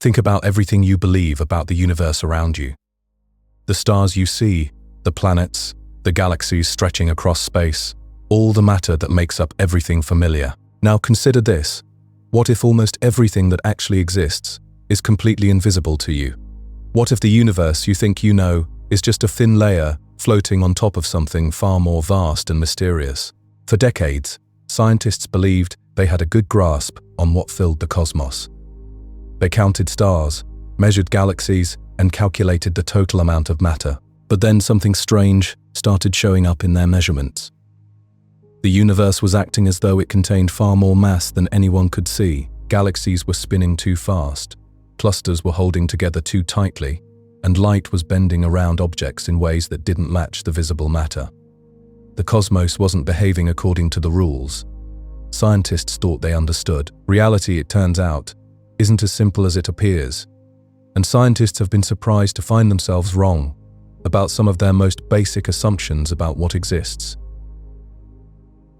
Think about everything you believe about the universe around you. The stars you see, the planets, the galaxies stretching across space, all the matter that makes up everything familiar. Now consider this. What if almost everything that actually exists is completely invisible to you? What if the universe you think you know is just a thin layer floating on top of something far more vast and mysterious? For decades, scientists believed they had a good grasp on what filled the cosmos. They counted stars, measured galaxies, and calculated the total amount of matter. But then something strange started showing up in their measurements. The universe was acting as though it contained far more mass than anyone could see. Galaxies were spinning too fast, clusters were holding together too tightly, and light was bending around objects in ways that didn't match the visible matter. The cosmos wasn't behaving according to the rules. Scientists thought they understood. Reality, it turns out, isn't as simple as it appears, and scientists have been surprised to find themselves wrong about some of their most basic assumptions about what exists.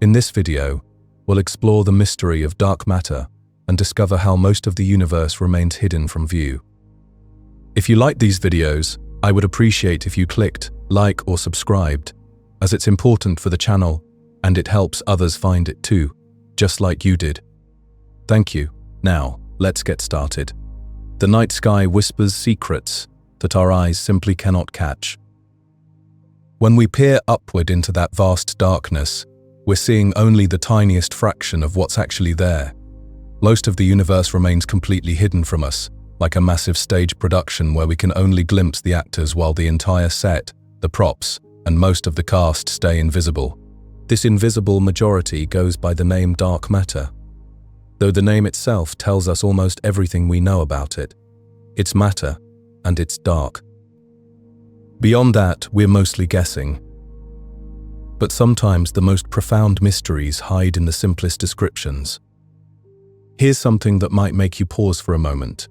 In this video, we'll explore the mystery of dark matter and discover how most of the universe remains hidden from view. If you like these videos, I would appreciate if you clicked like or subscribed, as it's important for the channel and it helps others find it too, just like you did. Thank you. Now, let's get started. The night sky whispers secrets that our eyes simply cannot catch. When we peer upward into that vast darkness, we're seeing only the tiniest fraction of what's actually there. Most of the universe remains completely hidden from us, like a massive stage production where we can only glimpse the actors while the entire set, the props, and most of the cast stay invisible. This invisible majority goes by the name dark matter, though the name itself tells us almost everything we know about it. It's matter, and it's dark. Beyond that, we're mostly guessing. But sometimes the most profound mysteries hide in the simplest descriptions. Here's something that might make you pause for a moment.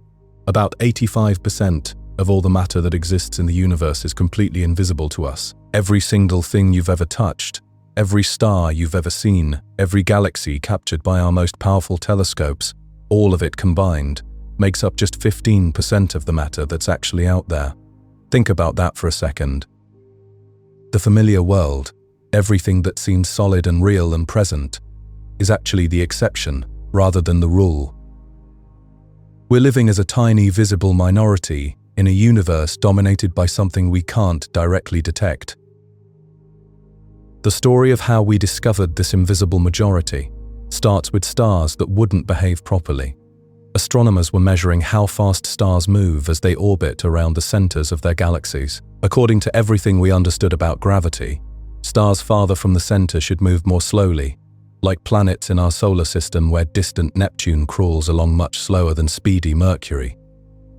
About 85% of all the matter that exists in the universe is completely invisible to us. Every single thing you've ever touched, every star you've ever seen, every galaxy captured by our most powerful telescopes, all of it combined, makes up just 15% of the matter that's actually out there. Think about that for a second. The familiar world, everything that seems solid and real and present, is actually the exception rather than the rule. We're living as a tiny visible minority in a universe dominated by something we can't directly detect. The story of how we discovered this invisible majority starts with stars that wouldn't behave properly. Astronomers were measuring how fast stars move as they orbit around the centers of their galaxies. According to everything we understood about gravity, stars farther from the center should move more slowly, like planets in our solar system where distant Neptune crawls along much slower than speedy Mercury.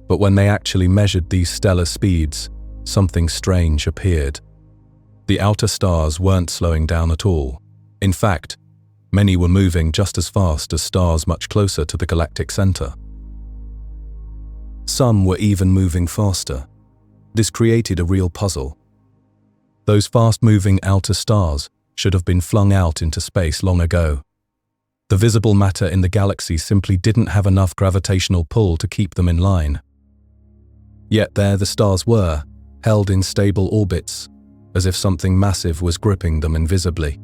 But when they actually measured these stellar speeds, something strange appeared. The outer stars weren't slowing down at all. In fact, many were moving just as fast as stars much closer to the galactic center. Some were even moving faster. This created a real puzzle. Those fast-moving outer stars should have been flung out into space long ago. The visible matter in the galaxy simply didn't have enough gravitational pull to keep them in line. Yet there the stars were, held in stable orbits, as if something massive was gripping them invisibly.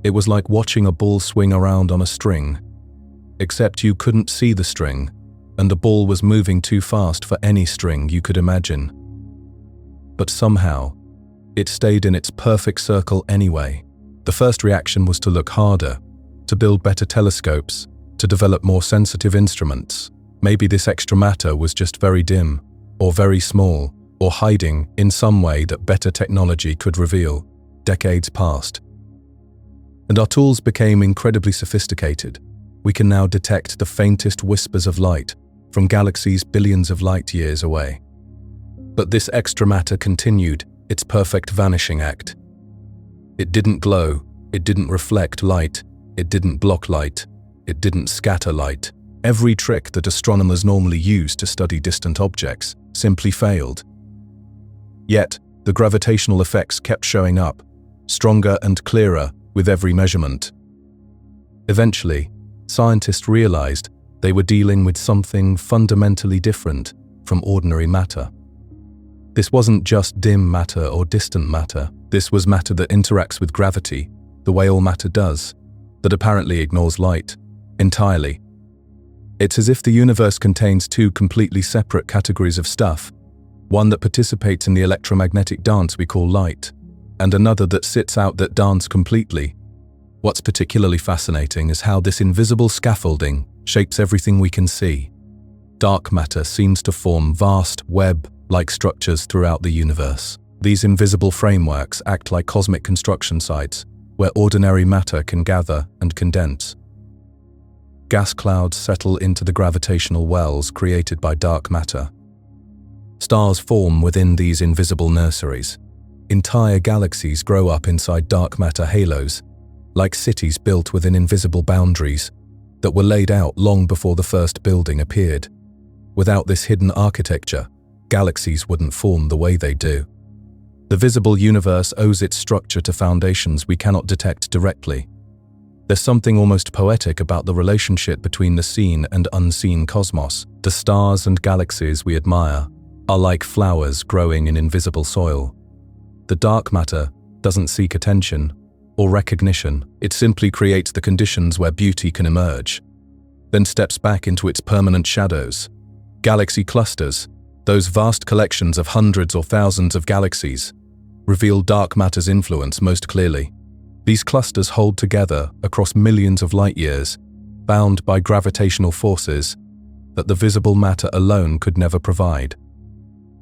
It was like watching a ball swing around on a string, except you couldn't see the string, and the ball was moving too fast for any string you could imagine. But somehow, it stayed in its perfect circle anyway. The first reaction was to look harder, to build better telescopes, to develop more sensitive instruments. Maybe this extra matter was just very dim, or very small, or hiding in some way that better technology could reveal. Decades passed, and our tools became incredibly sophisticated. We can now detect the faintest whispers of light from galaxies billions of light years away. But this extra matter continued its perfect vanishing act. It didn't glow, it didn't reflect light, it didn't block light, it didn't scatter light. Every trick that astronomers normally use to study distant objects simply failed. Yet, the gravitational effects kept showing up, stronger and clearer with every measurement. Eventually, scientists realized They were dealing with something fundamentally different from ordinary matter. This wasn't just dim matter or distant matter. This was matter that interacts with gravity, the way all matter does, that apparently ignores light entirely. It's as if the universe contains two completely separate categories of stuff, one that participates in the electromagnetic dance we call light, and another that sits out that dance completely. What's particularly fascinating is how this invisible scaffolding shapes everything we can see. Dark matter seems to form vast web-like structures throughout the universe. These invisible frameworks act like cosmic construction sites where ordinary matter can gather and condense. Gas clouds settle into the gravitational wells created by dark matter. Stars form within these invisible nurseries. Entire galaxies grow up inside dark matter halos, like cities built within invisible boundaries that were laid out long before the first building appeared. Without this hidden architecture, galaxies wouldn't form the way they do. The visible universe owes its structure to foundations we cannot detect directly. There's something almost poetic about the relationship between the seen and unseen cosmos. The stars and galaxies we admire are like flowers growing in invisible soil. The dark matter doesn't seek attention or recognition. It simply creates the conditions where beauty can emerge, then steps back into its permanent shadows. Galaxy clusters, those vast collections of hundreds or thousands of galaxies, reveal dark matter's influence most clearly. These clusters hold together across millions of light years, bound by gravitational forces that the visible matter alone could never provide.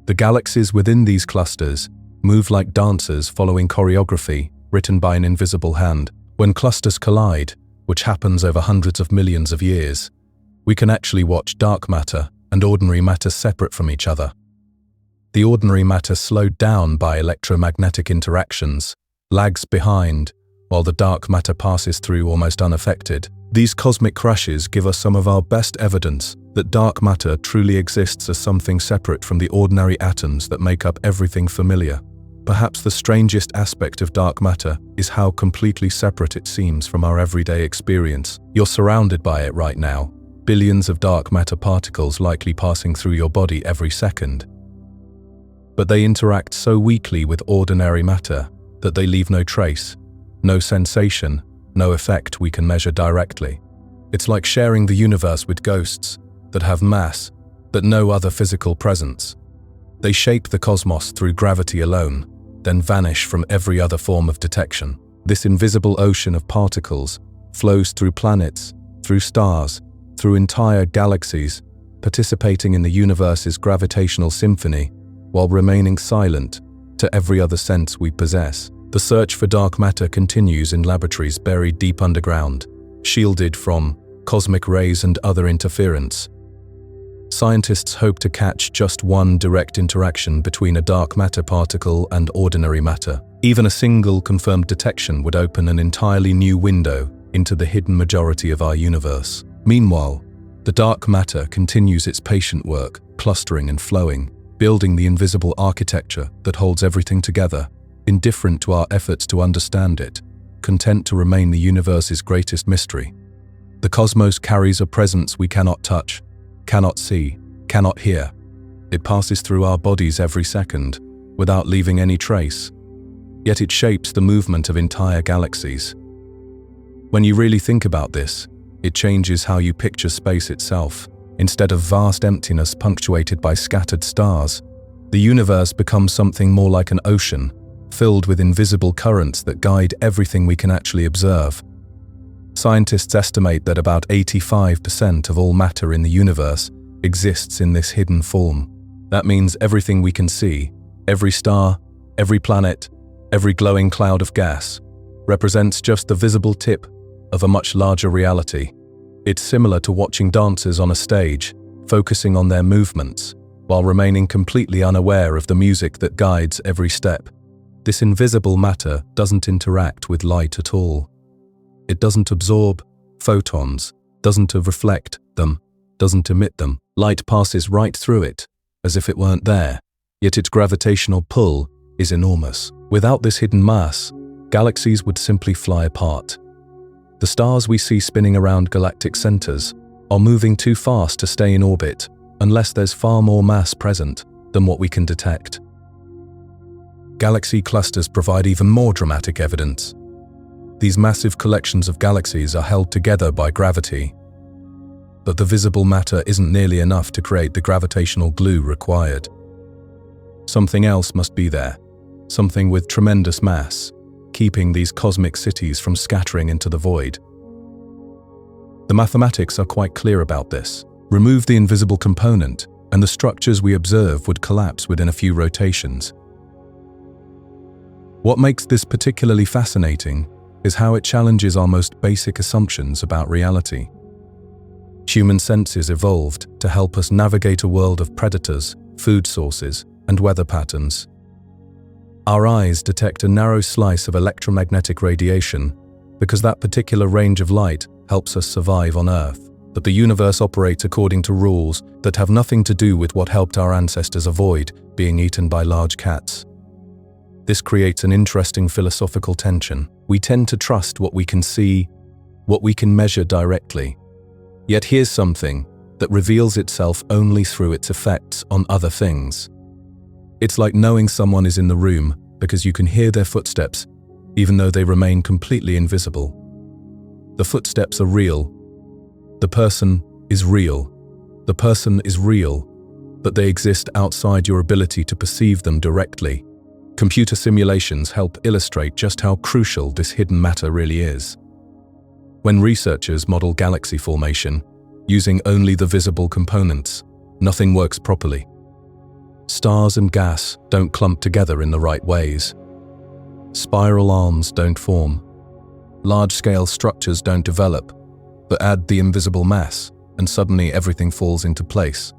The galaxies within these clusters move like dancers following choreography written by an invisible hand. When clusters collide, which happens over hundreds of millions of years, we can actually watch dark matter and ordinary matter separate from each other. The ordinary matter, slowed down by electromagnetic interactions, lags behind, while the dark matter passes through almost unaffected. These cosmic crashes give us some of our best evidence that dark matter truly exists as something separate from the ordinary atoms that make up everything familiar. Perhaps the strangest aspect of dark matter is how completely separate it seems from our everyday experience. You're surrounded by it right now, billions of dark matter particles likely passing through your body every second. But they interact so weakly with ordinary matter that they leave no trace, no sensation, no effect we can measure directly. It's like sharing the universe with ghosts that have mass, but no other physical presence. They shape the cosmos through gravity alone, then vanish from every other form of detection. This invisible ocean of particles flows through planets, through stars, through entire galaxies, participating in the universe's gravitational symphony, while remaining silent to every other sense we possess. The search for dark matter continues in laboratories buried deep underground, shielded from cosmic rays and other interference. Scientists hope to catch just one direct interaction between a dark matter particle and ordinary matter. Even a single confirmed detection would open an entirely new window into the hidden majority of our universe. Meanwhile, the dark matter continues its patient work, clustering and flowing, building the invisible architecture that holds everything together, indifferent to our efforts to understand it, content to remain the universe's greatest mystery. The cosmos carries a presence we cannot touch, cannot see, cannot hear. It passes through our bodies every second, without leaving any trace. Yet it shapes the movement of entire galaxies. When you really think about this, it changes how you picture space itself. Instead of vast emptiness punctuated by scattered stars, the universe becomes something more like an ocean, filled with invisible currents that guide everything we can actually observe. Scientists estimate that about 85% of all matter in the universe exists in this hidden form. That means everything we can see, every star, every planet, every glowing cloud of gas, represents just the visible tip of a much larger reality. It's similar to watching dancers on a stage, focusing on their movements, while remaining completely unaware of the music that guides every step. This invisible matter doesn't interact with light at all. It doesn't absorb photons, doesn't reflect them, doesn't emit them. Light passes right through it, as if it weren't there, yet its gravitational pull is enormous. Without this hidden mass, galaxies would simply fly apart. The stars we see spinning around galactic centers are moving too fast to stay in orbit unless there's far more mass present than what we can detect. Galaxy clusters provide even more dramatic evidence. These massive collections of galaxies are held together by gravity, but the visible matter isn't nearly enough to create the gravitational glue required. Something else must be there, something with tremendous mass, keeping these cosmic cities from scattering into the void. The mathematics are quite clear about this. Remove the invisible component, and the structures we observe would collapse within a few rotations. What makes this particularly fascinating is how it challenges our most basic assumptions about reality. Human senses evolved to help us navigate a world of predators, food sources, and weather patterns. Our eyes detect a narrow slice of electromagnetic radiation because that particular range of light helps us survive on Earth. But the universe operates according to rules that have nothing to do with what helped our ancestors avoid being eaten by large cats. This creates an interesting philosophical tension. We tend to trust what we can see, what we can measure directly. Yet here's something that reveals itself only through its effects on other things. It's like knowing someone is in the room because you can hear their footsteps, even though they remain completely invisible. The footsteps are real. The person is real. The person is real, but they exist outside your ability to perceive them directly. Computer simulations help illustrate just how crucial this hidden matter really is. When researchers model galaxy formation, using only the visible components, nothing works properly. Stars and gas don't clump together in the right ways. Spiral arms don't form. Large-scale structures don't develop, but add the invisible mass, and suddenly everything falls into place.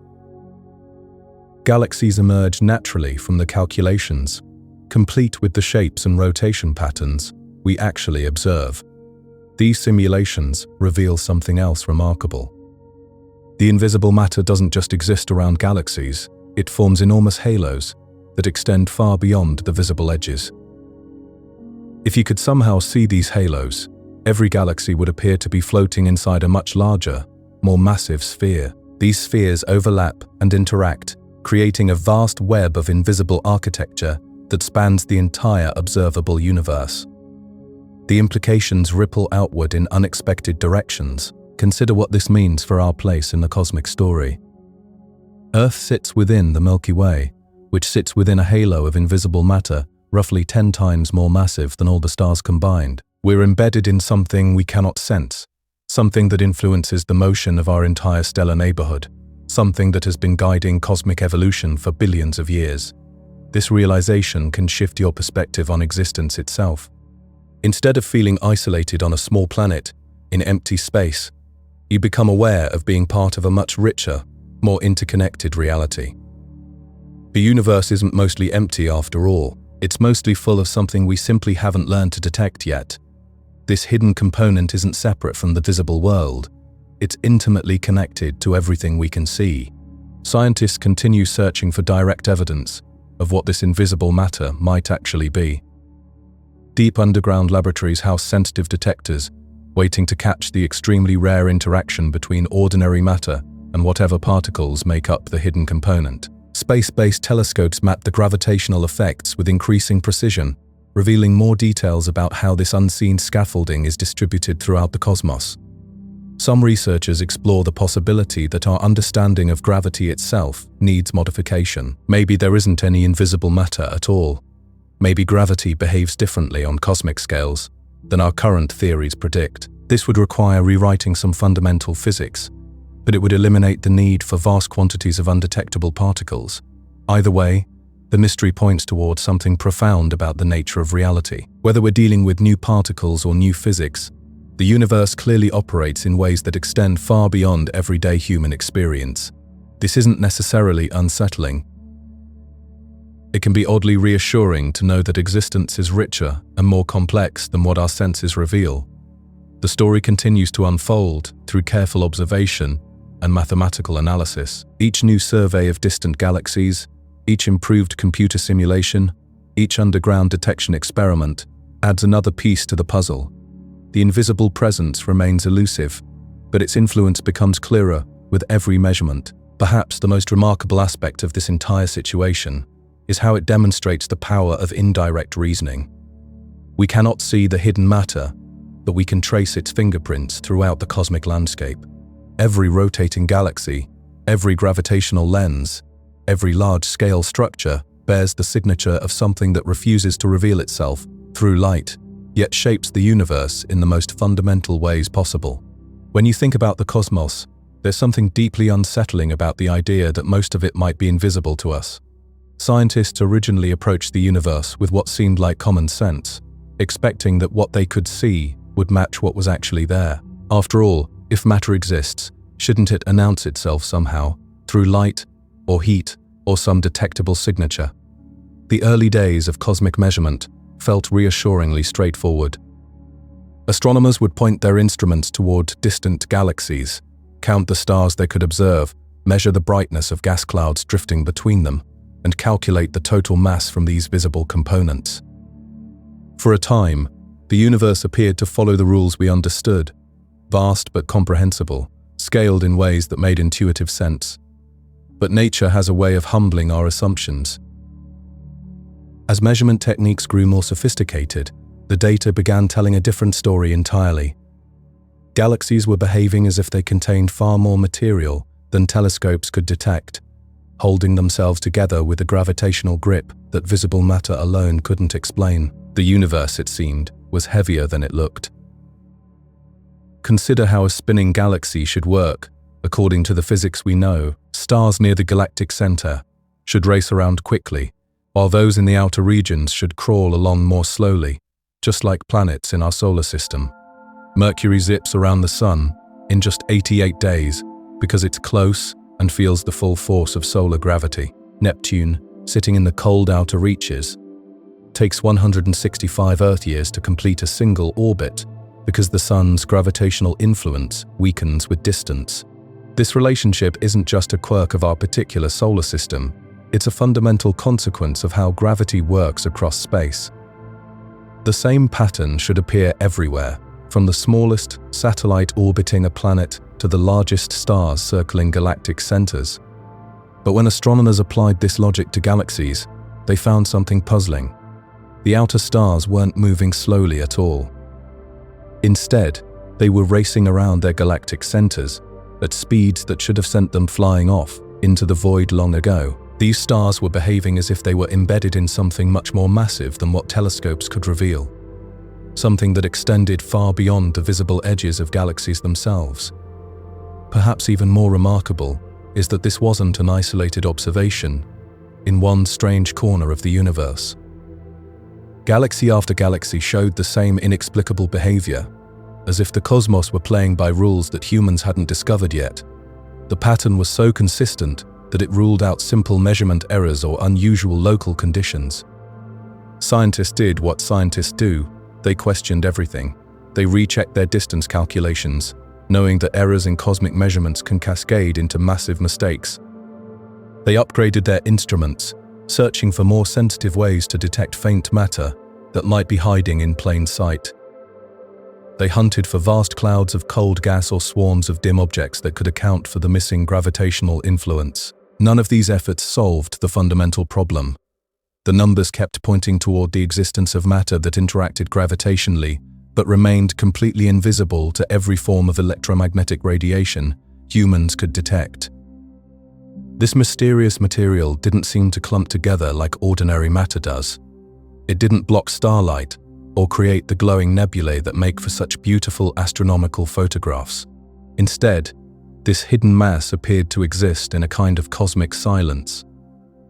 Galaxies emerge naturally from the calculations, complete with the shapes and rotation patterns we actually observe. These simulations reveal something else remarkable. The invisible matter doesn't just exist around galaxies, it forms enormous halos that extend far beyond the visible edges. If you could somehow see these halos, every galaxy would appear to be floating inside a much larger, more massive sphere. These spheres overlap and interact, creating a vast web of invisible architecture that spans the entire observable universe. The implications ripple outward in unexpected directions. Consider what this means for our place in the cosmic story. Earth sits within the Milky Way, which sits within a halo of invisible matter roughly 10 times more massive than all the stars combined. We're embedded in something we cannot sense, something that influences the motion of our entire stellar neighborhood, something that has been guiding cosmic evolution for billions of years. This realization can shift your perspective on existence itself. Instead of feeling isolated on a small planet, in empty space, you become aware of being part of a much richer, more interconnected reality. The universe isn't mostly empty after all. It's mostly full of something we simply haven't learned to detect yet. This hidden component isn't separate from the visible world. It's intimately connected to everything we can see. Scientists continue searching for direct evidence of what this invisible matter might actually be. Deep underground laboratories house sensitive detectors, waiting to catch the extremely rare interaction between ordinary matter and whatever particles make up the hidden component. Space-based telescopes map the gravitational effects with increasing precision, revealing more details about how this unseen scaffolding is distributed throughout the cosmos. Some researchers explore the possibility that our understanding of gravity itself needs modification. Maybe there isn't any invisible matter at all. Maybe gravity behaves differently on cosmic scales than our current theories predict. This would require rewriting some fundamental physics, but it would eliminate the need for vast quantities of undetectable particles. Either way, the mystery points towards something profound about the nature of reality. Whether we're dealing with new particles or new physics, the universe clearly operates in ways that extend far beyond everyday human experience. This isn't necessarily unsettling. It can be oddly reassuring to know that existence is richer and more complex than what our senses reveal. The story continues to unfold through careful observation and mathematical analysis. Each new survey of distant galaxies, each improved computer simulation, each underground detection experiment adds another piece to the puzzle. The invisible presence remains elusive, but its influence becomes clearer with every measurement. Perhaps the most remarkable aspect of this entire situation is how it demonstrates the power of indirect reasoning. We cannot see the hidden matter, but we can trace its fingerprints throughout the cosmic landscape. Every rotating galaxy, every gravitational lens, every large-scale structure bears the signature of something that refuses to reveal itself through light, yet shapes the universe in the most fundamental ways possible. When you think about the cosmos, there's something deeply unsettling about the idea that most of it might be invisible to us. Scientists originally approached the universe with what seemed like common sense, expecting that what they could see would match what was actually there. After all, if matter exists, shouldn't it announce itself somehow, through light, or heat, or some detectable signature? The early days of cosmic measurement felt reassuringly straightforward. Astronomers would point their instruments toward distant galaxies, count the stars they could observe, measure the brightness of gas clouds drifting between them, and calculate the total mass from these visible components. For a time, the universe appeared to follow the rules we understood, vast but comprehensible, scaled in ways that made intuitive sense. But nature has a way of humbling our assumptions. As measurement techniques grew more sophisticated, the data began telling a different story entirely. Galaxies were behaving as if they contained far more material than telescopes could detect, holding themselves together with a gravitational grip that visible matter alone couldn't explain. The universe, it seemed, was heavier than it looked. Consider how a spinning galaxy should work. According to the physics we know, stars near the galactic center should race around quickly, while those in the outer regions should crawl along more slowly, just like planets in our solar system. Mercury zips around the sun in just 88 days because it's close and feels the full force of solar gravity. Neptune, sitting in the cold outer reaches, takes 165 Earth years to complete a single orbit because the sun's gravitational influence weakens with distance. This relationship isn't just a quirk of our particular solar system, it's a fundamental consequence of how gravity works across space. The same pattern should appear everywhere, from the smallest satellite orbiting a planet to the largest stars circling galactic centers. But when astronomers applied this logic to galaxies, they found something puzzling. The outer stars weren't moving slowly at all. Instead, they were racing around their galactic centers at speeds that should have sent them flying off into the void long ago. These stars were behaving as if they were embedded in something much more massive than what telescopes could reveal. Something that extended far beyond the visible edges of galaxies themselves. Perhaps even more remarkable is that this wasn't an isolated observation in one strange corner of the universe. Galaxy after galaxy showed the same inexplicable behavior, as if the cosmos were playing by rules that humans hadn't discovered yet. The pattern was so consistent that it ruled out simple measurement errors or unusual local conditions. Scientists did what scientists do. They questioned everything. They rechecked their distance calculations, knowing that errors in cosmic measurements can cascade into massive mistakes. They upgraded their instruments, searching for more sensitive ways to detect faint matter that might be hiding in plain sight. They hunted for vast clouds of cold gas or swarms of dim objects that could account for the missing gravitational influence. None of these efforts solved the fundamental problem. The numbers kept pointing toward the existence of matter that interacted gravitationally, but remained completely invisible to every form of electromagnetic radiation humans could detect. This mysterious material didn't seem to clump together like ordinary matter does. It didn't block starlight or create the glowing nebulae that make for such beautiful astronomical photographs. Instead, this hidden mass appeared to exist in a kind of cosmic silence,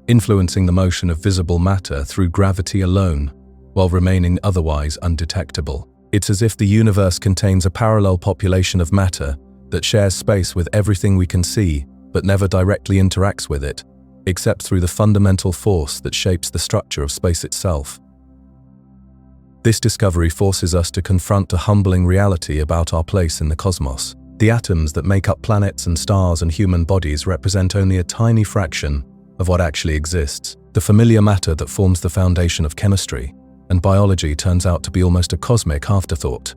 influencing the motion of visible matter through gravity alone, while remaining otherwise undetectable. It's as if the universe contains a parallel population of matter that shares space with everything we can see, but never directly interacts with it, except through the fundamental force that shapes the structure of space itself. This discovery forces us to confront a humbling reality about our place in the cosmos. The atoms that make up planets and stars and human bodies represent only a tiny fraction of what actually exists. The familiar matter that forms the foundation of chemistry and biology turns out to be almost a cosmic afterthought.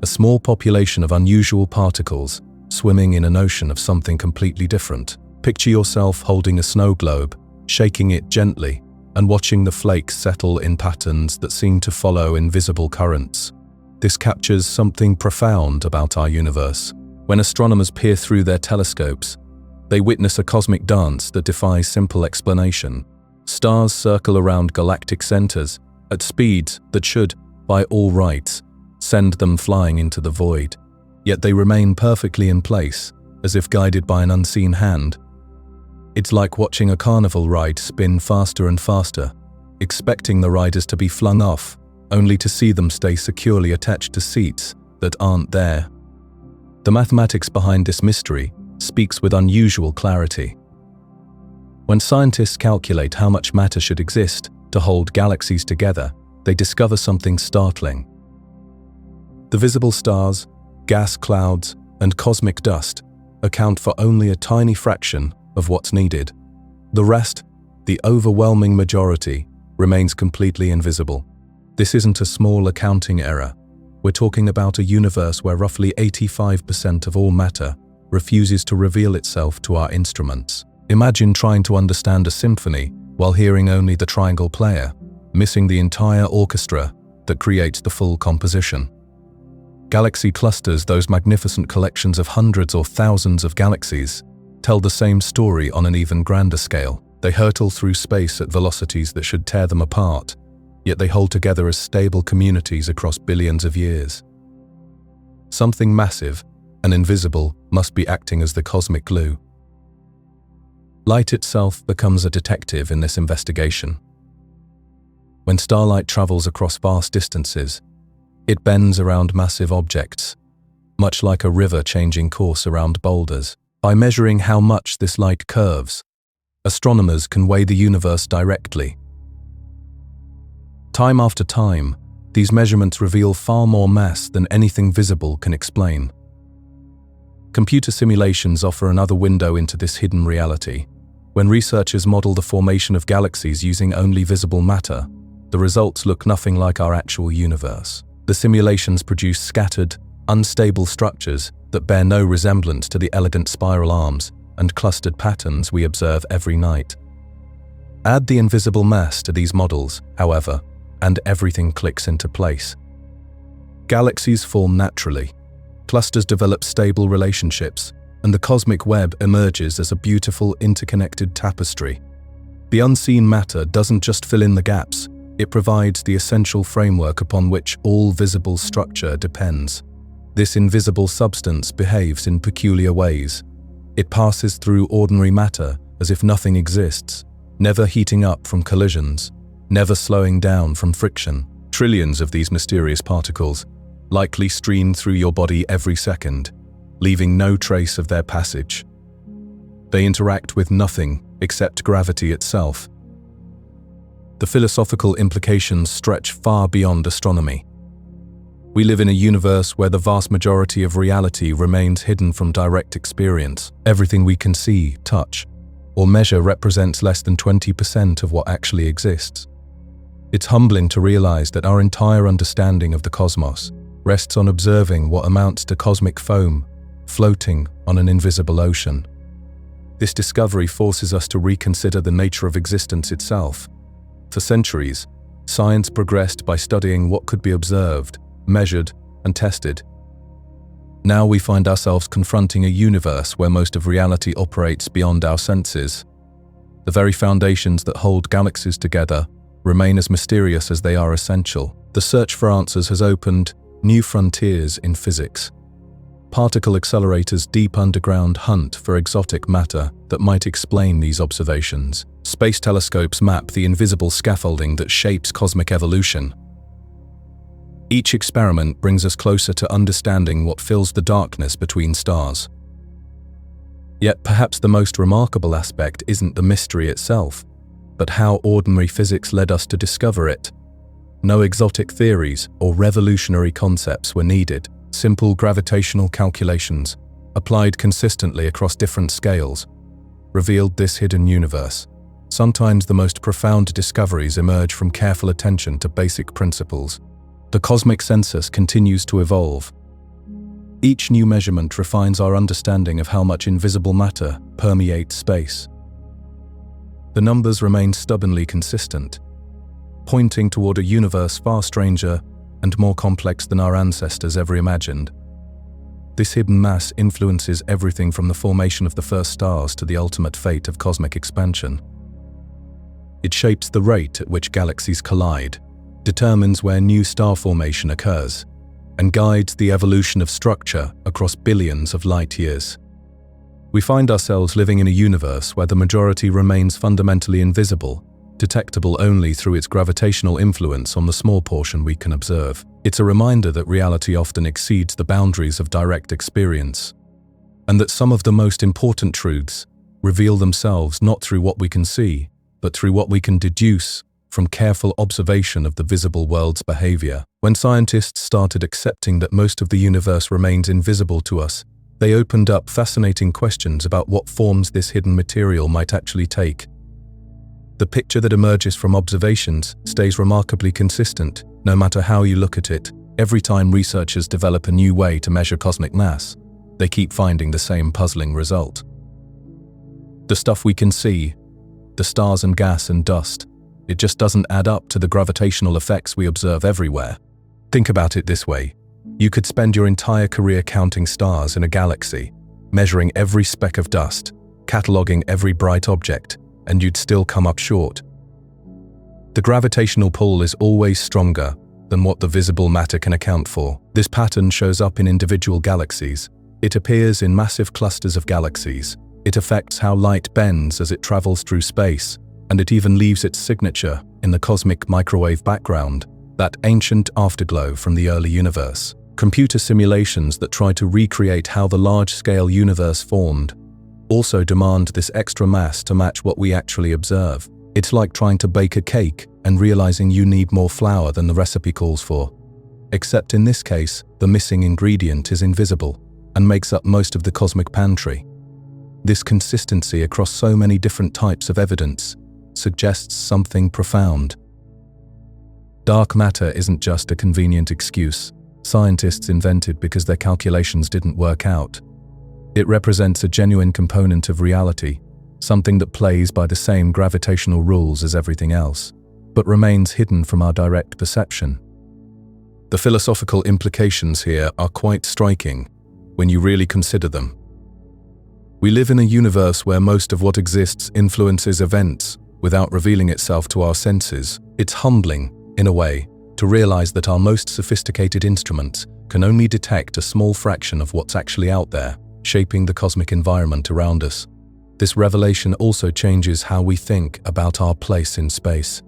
A small population of unusual particles swimming in an ocean of something completely different. Picture yourself holding a snow globe, shaking it gently, and watching the flakes settle in patterns that seem to follow invisible currents. This captures something profound about our universe. When astronomers peer through their telescopes, they witness a cosmic dance that defies simple explanation. Stars circle around galactic centers at speeds that should, by all rights, send them flying into the void. Yet they remain perfectly in place, as if guided by an unseen hand. It's like watching a carnival ride spin faster and faster, expecting the riders to be flung off, only to see them stay securely attached to seats that aren't there. The mathematics behind this mystery speaks with unusual clarity. When scientists calculate how much matter should exist to hold galaxies together, they discover something startling. The visible stars, gas clouds, and cosmic dust account for only a tiny fraction of what's needed. The rest, the overwhelming majority, remains completely invisible. This isn't a small accounting error. We're talking about a universe where roughly 85% of all matter refuses to reveal itself to our instruments. Imagine trying to understand a symphony while hearing only the triangle player, missing the entire orchestra that creates the full composition. Galaxy clusters, those magnificent collections of hundreds or thousands of galaxies, tell the same story on an even grander scale. They hurtle through space at velocities that should tear them apart, yet they hold together as stable communities across billions of years. Something massive and invisible must be acting as the cosmic glue. Light itself becomes a detective in this investigation. When starlight travels across vast distances, it bends around massive objects, much like a river changing course around boulders. By measuring how much this light curves, astronomers can weigh the universe directly. Time after time, these measurements reveal far more mass than anything visible can explain. Computer simulations offer another window into this hidden reality. When researchers model the formation of galaxies using only visible matter, the results look nothing like our actual universe. The simulations produce scattered, unstable structures that bear no resemblance to the elegant spiral arms and clustered patterns we observe every night. Add the invisible mass to these models, however, and everything clicks into place. Galaxies form naturally, clusters develop stable relationships, and the cosmic web emerges as a beautiful interconnected tapestry. The unseen matter doesn't just fill in the gaps, it provides the essential framework upon which all visible structure depends. This invisible substance behaves in peculiar ways. It passes through ordinary matter as if nothing exists, never heating up from collisions, never slowing down from friction. Trillions of these mysterious particles likely stream through your body every second, leaving no trace of their passage. They interact with nothing except gravity itself. The philosophical implications stretch far beyond astronomy. We live in a universe where the vast majority of reality remains hidden from direct experience. Everything we can see, touch, or measure represents less than 20% of what actually exists. It's humbling to realize that our entire understanding of the cosmos rests on observing what amounts to cosmic foam floating on an invisible ocean. This discovery forces us to reconsider the nature of existence itself. For centuries, science progressed by studying what could be observed, measured, and tested. Now we find ourselves confronting a universe where most of reality operates beyond our senses. The very foundations that hold galaxies together remain as mysterious as they are essential. The search for answers has opened new frontiers in physics. Particle accelerators' deep underground hunt for exotic matter that might explain these observations. Space telescopes map the invisible scaffolding that shapes cosmic evolution. Each experiment brings us closer to understanding what fills the darkness between stars. Yet perhaps the most remarkable aspect isn't the mystery itself, but how ordinary physics led us to discover it. No exotic theories or revolutionary concepts were needed. Simple gravitational calculations, applied consistently across different scales, revealed this hidden universe. Sometimes the most profound discoveries emerge from careful attention to basic principles. The cosmic census continues to evolve. Each new measurement refines our understanding of how much invisible matter permeates space. The numbers remain stubbornly consistent, pointing toward a universe far stranger and more complex than our ancestors ever imagined. This hidden mass influences everything from the formation of the first stars to the ultimate fate of cosmic expansion. It shapes the rate at which galaxies collide, determines where new star formation occurs, and guides the evolution of structure across billions of light years. We find ourselves living in a universe where the majority remains fundamentally invisible, detectable only through its gravitational influence on the small portion we can observe. It's a reminder that reality often exceeds the boundaries of direct experience, and that some of the most important truths reveal themselves not through what we can see, but through what we can deduce from careful observation of the visible world's behavior. When scientists started accepting that most of the universe remains invisible to us, they opened up fascinating questions about what forms this hidden material might actually take. The picture that emerges from observations stays remarkably consistent, no matter how you look at it. Every time researchers develop a new way to measure cosmic mass, they keep finding the same puzzling result. The stuff we can see, the stars and gas and dust, it just doesn't add up to the gravitational effects we observe everywhere. Think about it this way. You could spend your entire career counting stars in a galaxy, measuring every speck of dust, cataloging every bright object, and you'd still come up short. The gravitational pull is always stronger than what the visible matter can account for. This pattern shows up in individual galaxies. It appears in massive clusters of galaxies. It affects how light bends as it travels through space, and it even leaves its signature in the cosmic microwave background, that ancient afterglow from the early universe. Computer simulations that try to recreate how the large-scale universe formed also demand this extra mass to match what we actually observe. It's like trying to bake a cake and realizing you need more flour than the recipe calls for. Except in this case, the missing ingredient is invisible and makes up most of the cosmic pantry. This consistency across so many different types of evidence suggests something profound. Dark matter isn't just a convenient excuse scientists invented because their calculations didn't work out. It represents a genuine component of reality, something that plays by the same gravitational rules as everything else, but remains hidden from our direct perception. The philosophical implications here are quite striking when you really consider them. We live in a universe where most of what exists influences events without revealing itself to our senses. It's humbling, in a way, to realize that our most sophisticated instruments can only detect a small fraction of what's actually out there, shaping the cosmic environment around us. This revelation also changes how we think about our place in space.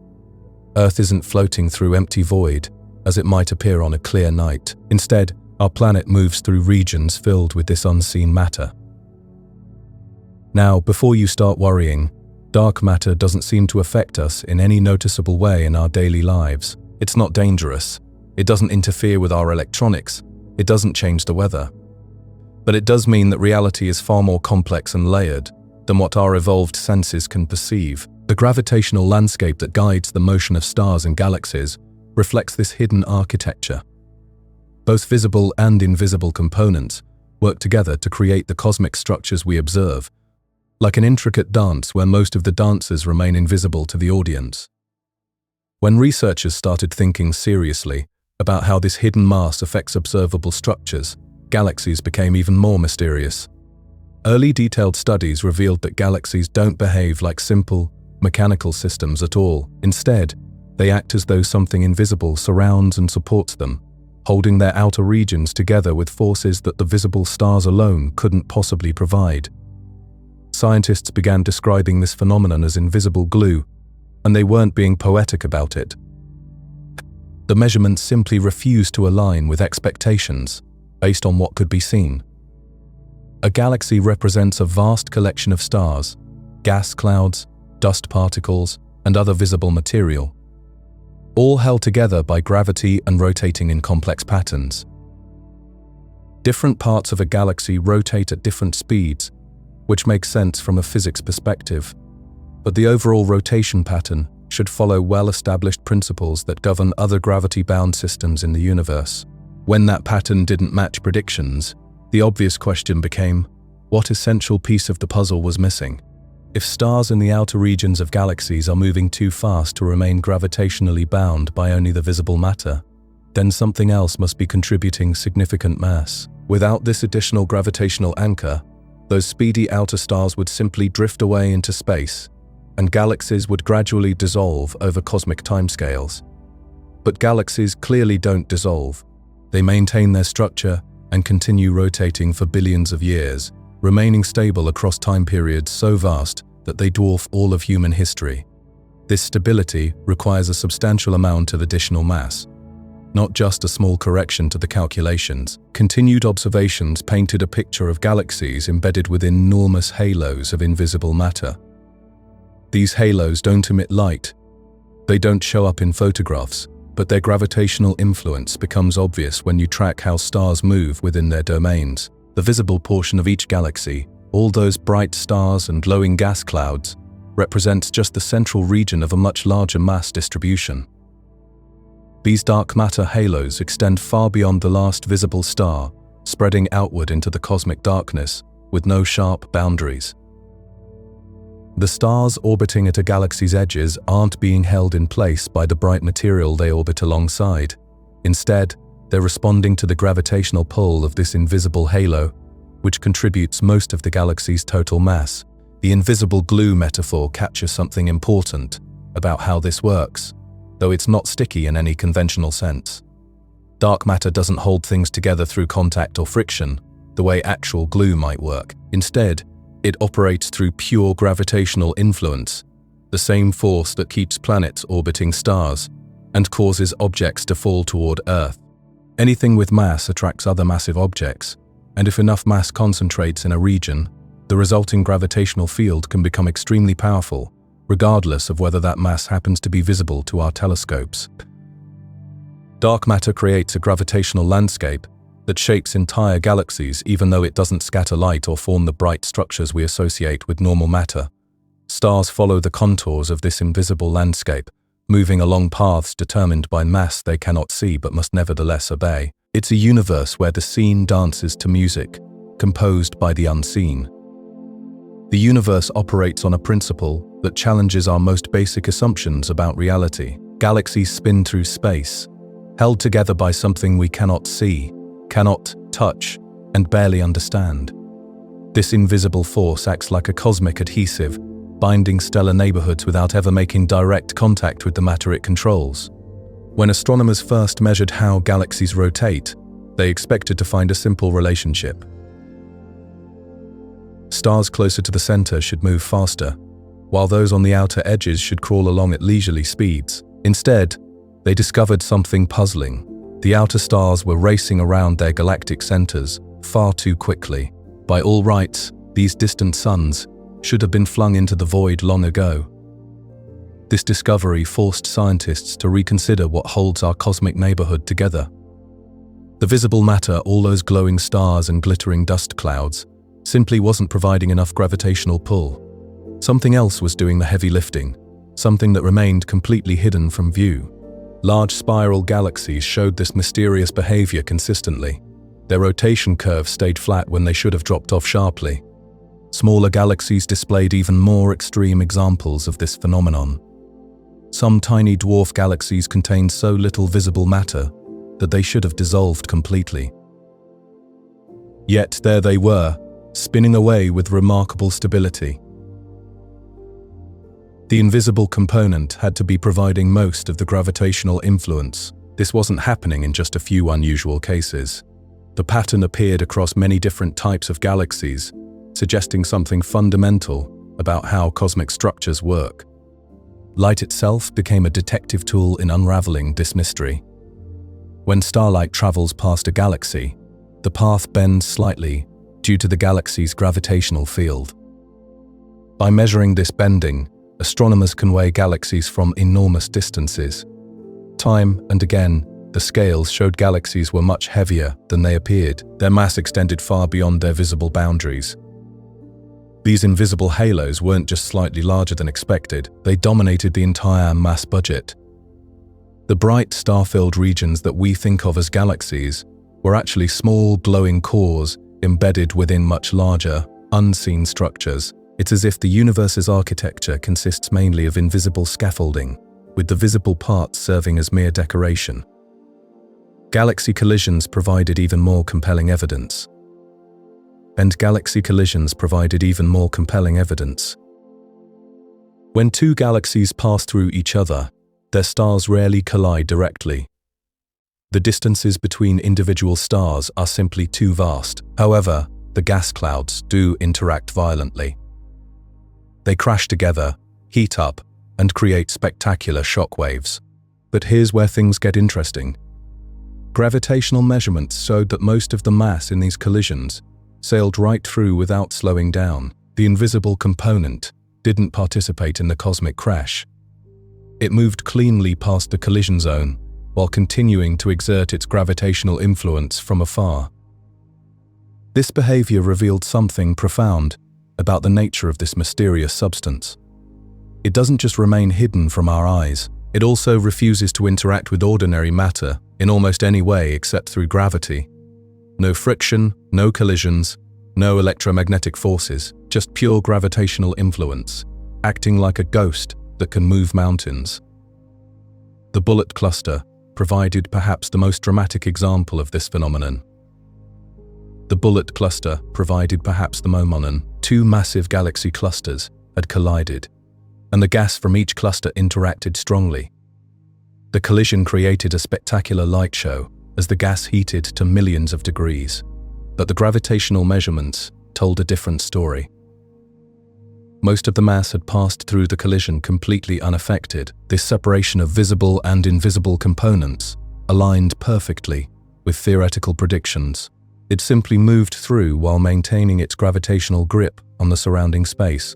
Earth isn't floating through empty void, as it might appear on a clear night. Instead, our planet moves through regions filled with this unseen matter. Now, before you start worrying, dark matter doesn't seem to affect us in any noticeable way in our daily lives. It's not dangerous. It doesn't interfere with our electronics. It doesn't change the weather. But it does mean that reality is far more complex and layered than what our evolved senses can perceive. The gravitational landscape that guides the motion of stars and galaxies reflects this hidden architecture. Both visible and invisible components work together to create the cosmic structures we observe, like an intricate dance where most of the dancers remain invisible to the audience. When researchers started thinking seriously about how this hidden mass affects observable structures, galaxies became even more mysterious. Early detailed studies revealed that galaxies don't behave like simple, mechanical systems at all. Instead, they act as though something invisible surrounds and supports them, holding their outer regions together with forces that the visible stars alone couldn't possibly provide. Scientists began describing this phenomenon as invisible glue, and they weren't being poetic about it. The measurements simply refused to align with expectations based on what could be seen. A galaxy represents a vast collection of stars, gas clouds, dust particles, and other visible material, all held together by gravity and rotating in complex patterns. Different parts of a galaxy rotate at different speeds, which makes sense from a physics perspective, but the overall rotation pattern should follow well-established principles that govern other gravity-bound systems in the universe. When that pattern didn't match predictions, The obvious question became, what essential piece of the puzzle was missing? If stars in the outer regions of galaxies are moving too fast to remain gravitationally bound by only the visible matter, then something else must be contributing significant mass. Without this additional gravitational anchor, those speedy outer stars would simply drift away into space, and galaxies would gradually dissolve over cosmic timescales. But galaxies clearly don't dissolve. They maintain their structure and continue rotating for billions of years, remaining stable across time periods so vast that they dwarf all of human history. This stability requires a substantial amount of additional mass, not just a small correction to the calculations. Continued observations painted a picture of galaxies embedded within enormous halos of invisible matter. These halos don't emit light. They don't show up in photographs, but their gravitational influence becomes obvious when you track how stars move within their domains. The visible portion of each galaxy, all those bright stars and glowing gas clouds, represents just the central region of a much larger mass distribution. These dark matter halos extend far beyond the last visible star, spreading outward into the cosmic darkness with no sharp boundaries. The stars orbiting at a galaxy's edges aren't being held in place by the bright material they orbit alongside. Instead, they're responding to the gravitational pull of this invisible halo, which contributes most of the galaxy's total mass. The invisible glue metaphor captures something important about how this works, though it's not sticky in any conventional sense. Dark matter doesn't hold things together through contact or friction, the way actual glue might work. Instead, it operates through pure gravitational influence, the same force that keeps planets orbiting stars and causes objects to fall toward Earth. Anything with mass attracts other massive objects, and if enough mass concentrates in a region, the resulting gravitational field can become extremely powerful, regardless of whether that mass happens to be visible to our telescopes. Dark matter creates a gravitational landscape that shapes entire galaxies even though it doesn't scatter light or form the bright structures we associate with normal matter. Stars follow the contours of this invisible landscape, moving along paths determined by mass they cannot see but must nevertheless obey. It's a universe where the seen dances to music, composed by the unseen. The universe operates on a principle that challenges our most basic assumptions about reality. Galaxies spin through space, held together by something we cannot see, cannot touch, and barely understand. This invisible force acts like a cosmic adhesive, binding stellar neighborhoods without ever making direct contact with the matter it controls. When astronomers first measured how galaxies rotate, they expected to find a simple relationship. Stars closer to the center should move faster, while those on the outer edges should crawl along at leisurely speeds. Instead, they discovered something puzzling. The outer stars were racing around their galactic centers far too quickly. By all rights, these distant suns should have been flung into the void long ago. This discovery forced scientists to reconsider what holds our cosmic neighborhood together. The visible matter, all those glowing stars and glittering dust clouds, simply wasn't providing enough gravitational pull. Something else was doing the heavy lifting, something that remained completely hidden from view. Large spiral galaxies showed this mysterious behavior consistently. Their rotation curves stayed flat when they should have dropped off sharply. Smaller galaxies displayed even more extreme examples of this phenomenon. Some tiny dwarf galaxies contained so little visible matter that they should have dissolved completely. Yet there they were, spinning away with remarkable stability. The invisible component had to be providing most of the gravitational influence. This wasn't happening in just a few unusual cases. The pattern appeared across many different types of galaxies, suggesting something fundamental about how cosmic structures work. Light itself became a detective tool in unraveling this mystery. When starlight travels past a galaxy, the path bends slightly due to the galaxy's gravitational field. By measuring this bending, astronomers can weigh galaxies from enormous distances. Time and again, the scales showed galaxies were much heavier than they appeared. Their mass extended far beyond their visible boundaries. These invisible halos weren't just slightly larger than expected, they dominated the entire mass budget. The bright star-filled regions that we think of as galaxies were actually small glowing cores embedded within much larger, unseen structures. It's as if the universe's architecture consists mainly of invisible scaffolding, with the visible parts serving as mere decoration. Galaxy collisions provided even more compelling evidence. When two galaxies pass through each other, their stars rarely collide directly. The distances between individual stars are simply too vast. However, the gas clouds do interact violently. They crash together, heat up, and create spectacular shock waves. But here's where things get interesting. Gravitational measurements showed that most of the mass in these collisions sailed right through without slowing down. The invisible component didn't participate in the cosmic crash. It moved cleanly past the collision zone while continuing to exert its gravitational influence from afar. This behavior revealed something profound about the nature of this mysterious substance. It doesn't just remain hidden from our eyes, it also refuses to interact with ordinary matter in almost any way except through gravity. No friction, no collisions, no electromagnetic forces, just pure gravitational influence, acting like a ghost that can move mountains. The bullet cluster provided perhaps the most dramatic example of this phenomenon. Two massive galaxy clusters had collided, and the gas from each cluster interacted strongly. The collision created a spectacular light show as the gas heated to millions of degrees, but the gravitational measurements told a different story. Most of the mass had passed through the collision completely unaffected. This separation of visible and invisible components aligned perfectly with theoretical predictions. It simply moved through while maintaining its gravitational grip on the surrounding space.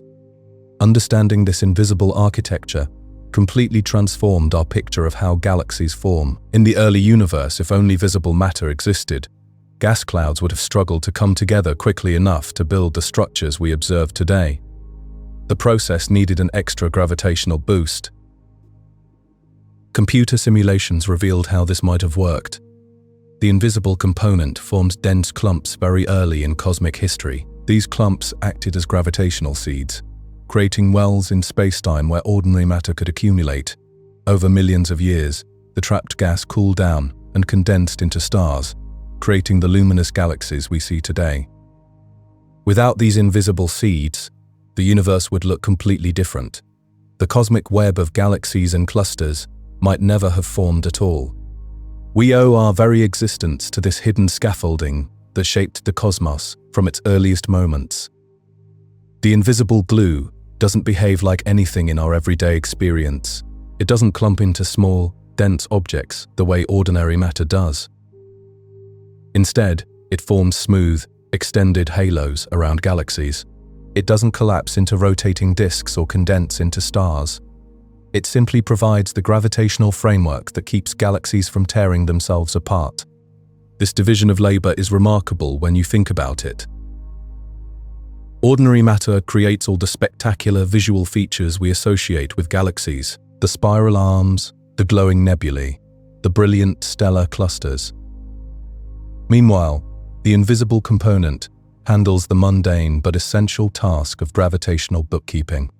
Understanding this invisible architecture completely transformed our picture of how galaxies form. In the early universe, if only visible matter existed, gas clouds would have struggled to come together quickly enough to build the structures we observe today. The process needed an extra gravitational boost. Computer simulations revealed how this might have worked. The invisible component formed dense clumps very early in cosmic history. These clumps acted as gravitational seeds, creating wells in spacetime where ordinary matter could accumulate. Over millions of years, the trapped gas cooled down and condensed into stars, creating the luminous galaxies we see today. Without these invisible seeds, the universe would look completely different. The cosmic web of galaxies and clusters might never have formed at all. We owe our very existence to this hidden scaffolding that shaped the cosmos from its earliest moments. The invisible glue doesn't behave like anything in our everyday experience. It doesn't clump into small, dense objects the way ordinary matter does. Instead, it forms smooth, extended halos around galaxies. It doesn't collapse into rotating disks or condense into stars. It simply provides the gravitational framework that keeps galaxies from tearing themselves apart. This division of labor is remarkable when you think about it. Ordinary matter creates all the spectacular visual features we associate with galaxies: the spiral arms, the glowing nebulae, the brilliant stellar clusters. Meanwhile, the invisible component handles the mundane but essential task of gravitational bookkeeping.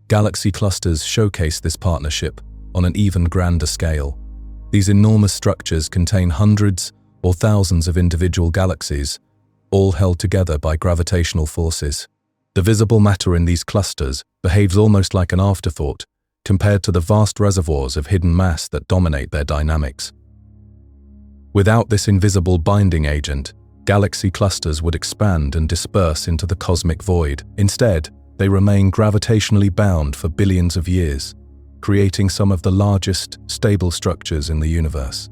Galaxy clusters showcase this partnership on an even grander scale. These enormous structures contain hundreds or thousands of individual galaxies, all held together by gravitational forces. The visible matter in these clusters behaves almost like an afterthought compared to the vast reservoirs of hidden mass that dominate their dynamics. Without this invisible binding agent, galaxy clusters would expand and disperse into the cosmic void. Instead, they remain gravitationally bound for billions of years, creating some of the largest, stable structures in the universe.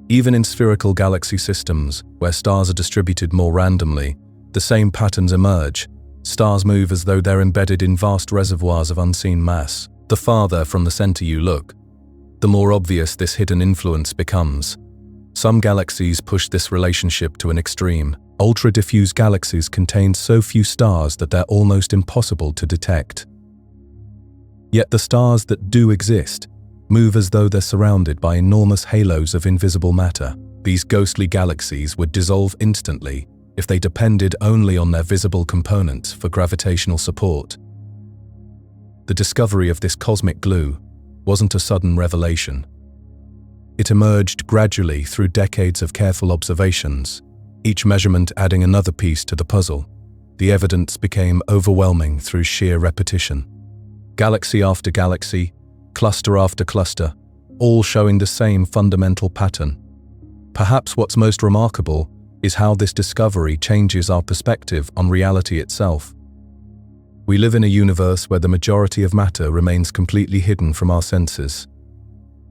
Even in spherical galaxy systems, where stars are distributed more randomly, the same patterns emerge. Stars move as though they're embedded in vast reservoirs of unseen mass. The farther from the center you look, the more obvious this hidden influence becomes. Some galaxies push this relationship to an extreme. Ultra-diffuse galaxies contain so few stars that they're almost impossible to detect. Yet the stars that do exist move as though they're surrounded by enormous halos of invisible matter. These ghostly galaxies would dissolve instantly if they depended only on their visible components for gravitational support. The discovery of this cosmic glue wasn't a sudden revelation. It emerged gradually through decades of careful observations, each measurement adding another piece to the puzzle. The evidence became overwhelming through sheer repetition. Galaxy after galaxy, cluster after cluster, all showing the same fundamental pattern. Perhaps what's most remarkable is how this discovery changes our perspective on reality itself. We live in a universe where the majority of matter remains completely hidden from our senses.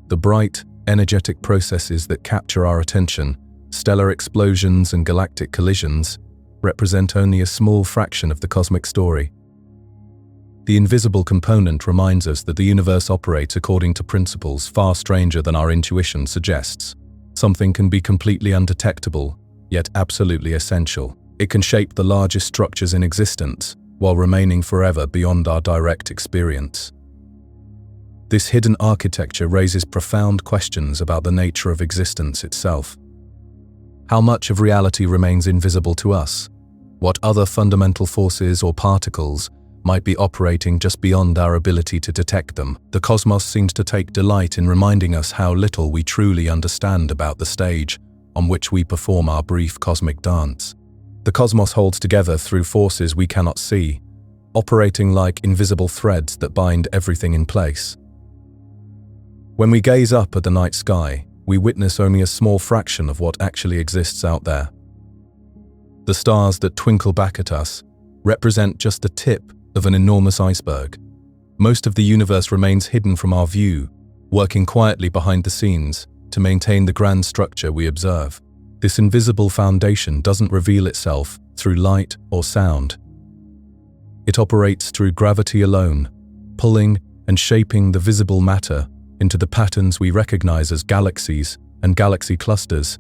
The bright, energetic processes that capture our attention, stellar explosions and galactic collisions, represent only a small fraction of the cosmic story. The invisible component reminds us that the universe operates according to principles far stranger than our intuition suggests. Something can be completely undetectable, yet absolutely essential. It can shape the largest structures in existence, while remaining forever beyond our direct experience. This hidden architecture raises profound questions about the nature of existence itself. How much of reality remains invisible to us? What other fundamental forces or particles might be operating just beyond our ability to detect them? The cosmos seems to take delight in reminding us how little we truly understand about the stage on which we perform our brief cosmic dance. The cosmos holds together through forces we cannot see, operating like invisible threads that bind everything in place. When we gaze up at the night sky, we witness only a small fraction of what actually exists out there. The stars that twinkle back at us represent just the tip of an enormous iceberg. Most of the universe remains hidden from our view, working quietly behind the scenes to maintain the grand structure we observe. This invisible foundation doesn't reveal itself through light or sound. It operates through gravity alone, pulling and shaping the visible matter into the patterns we recognize as galaxies and galaxy clusters.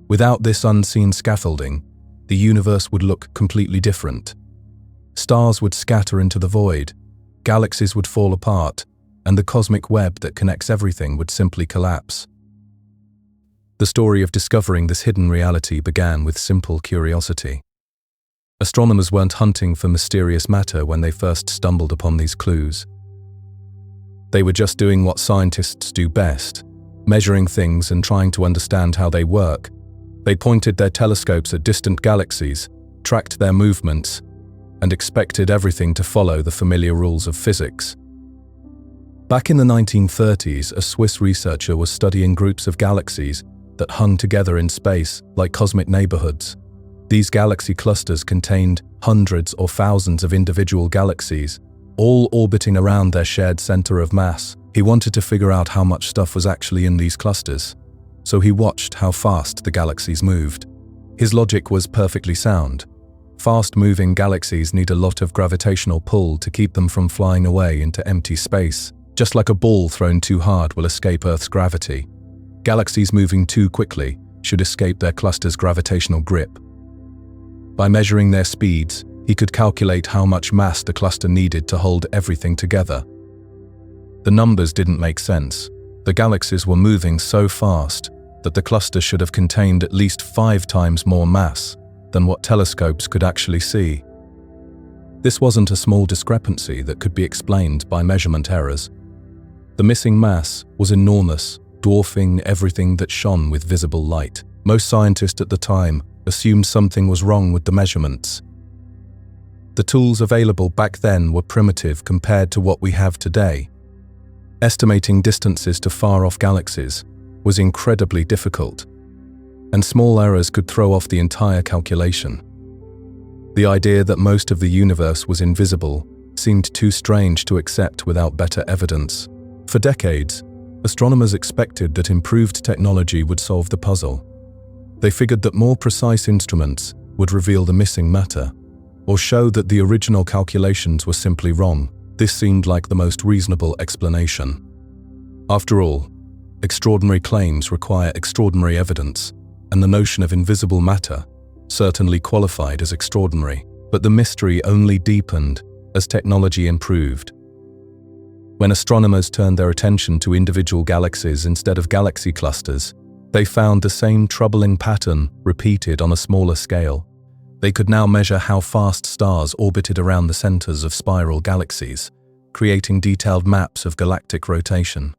Without this unseen scaffolding, the universe would look completely different. Stars would scatter into the void, galaxies would fall apart, and the cosmic web that connects everything would simply collapse. The story of discovering this hidden reality began with simple curiosity. Astronomers weren't hunting for mysterious matter when they first stumbled upon these clues. They were just doing what scientists do best, measuring things and trying to understand how they work. They pointed their telescopes at distant galaxies, tracked their movements, and expected everything to follow the familiar rules of physics. Back in the 1930s, a Swiss researcher was studying groups of galaxies that hung together in space like cosmic neighborhoods. These galaxy clusters contained hundreds or thousands of individual galaxies, all orbiting around their shared center of mass. He wanted to figure out how much stuff was actually in these clusters, so he watched how fast the galaxies moved. His logic was perfectly sound. Fast-moving galaxies need a lot of gravitational pull to keep them from flying away into empty space. Just like a ball thrown too hard will escape Earth's gravity, galaxies moving too quickly should escape their cluster's gravitational grip. By measuring their speeds, he could calculate how much mass the cluster needed to hold everything together. The numbers didn't make sense. The galaxies were moving so fast that the cluster should have contained at least 5 times more mass than what telescopes could actually see. This wasn't a small discrepancy that could be explained by measurement errors. The missing mass was enormous, dwarfing everything that shone with visible light. Most scientists at the time assumed something was wrong with the measurements. The tools available back then were primitive compared to what we have today. Estimating distances to far-off galaxies was incredibly difficult, and small errors could throw off the entire calculation. The idea that most of the universe was invisible seemed too strange to accept without better evidence. For decades, astronomers expected that improved technology would solve the puzzle. They figured that more precise instruments would reveal the missing matter, or show that the original calculations were simply wrong. This seemed like the most reasonable explanation. After all, extraordinary claims require extraordinary evidence, and the notion of invisible matter certainly qualified as extraordinary. But the mystery only deepened as technology improved. When astronomers turned their attention to individual galaxies instead of galaxy clusters, they found the same troubling pattern repeated on a smaller scale. They could now measure how fast stars orbited around the centers of spiral galaxies, creating detailed maps of galactic rotation.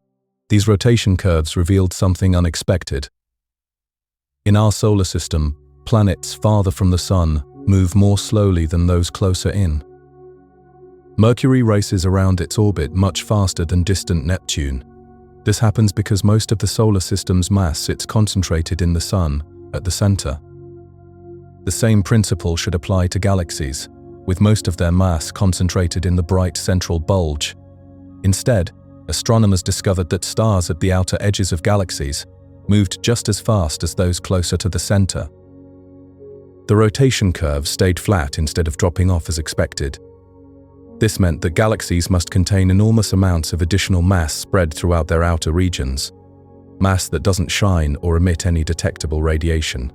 These rotation curves revealed something unexpected. In our solar system, planets farther from the Sun move more slowly than those closer in. Mercury races around its orbit much faster than distant Neptune. This happens because most of the solar system's mass sits concentrated in the Sun, at the center. The same principle should apply to galaxies, with most of their mass concentrated in the bright central bulge. Instead, astronomers discovered that stars at the outer edges of galaxies moved just as fast as those closer to the center. The rotation curve stayed flat instead of dropping off as expected. This meant that galaxies must contain enormous amounts of additional mass spread throughout their outer regions, mass that doesn't shine or emit any detectable radiation.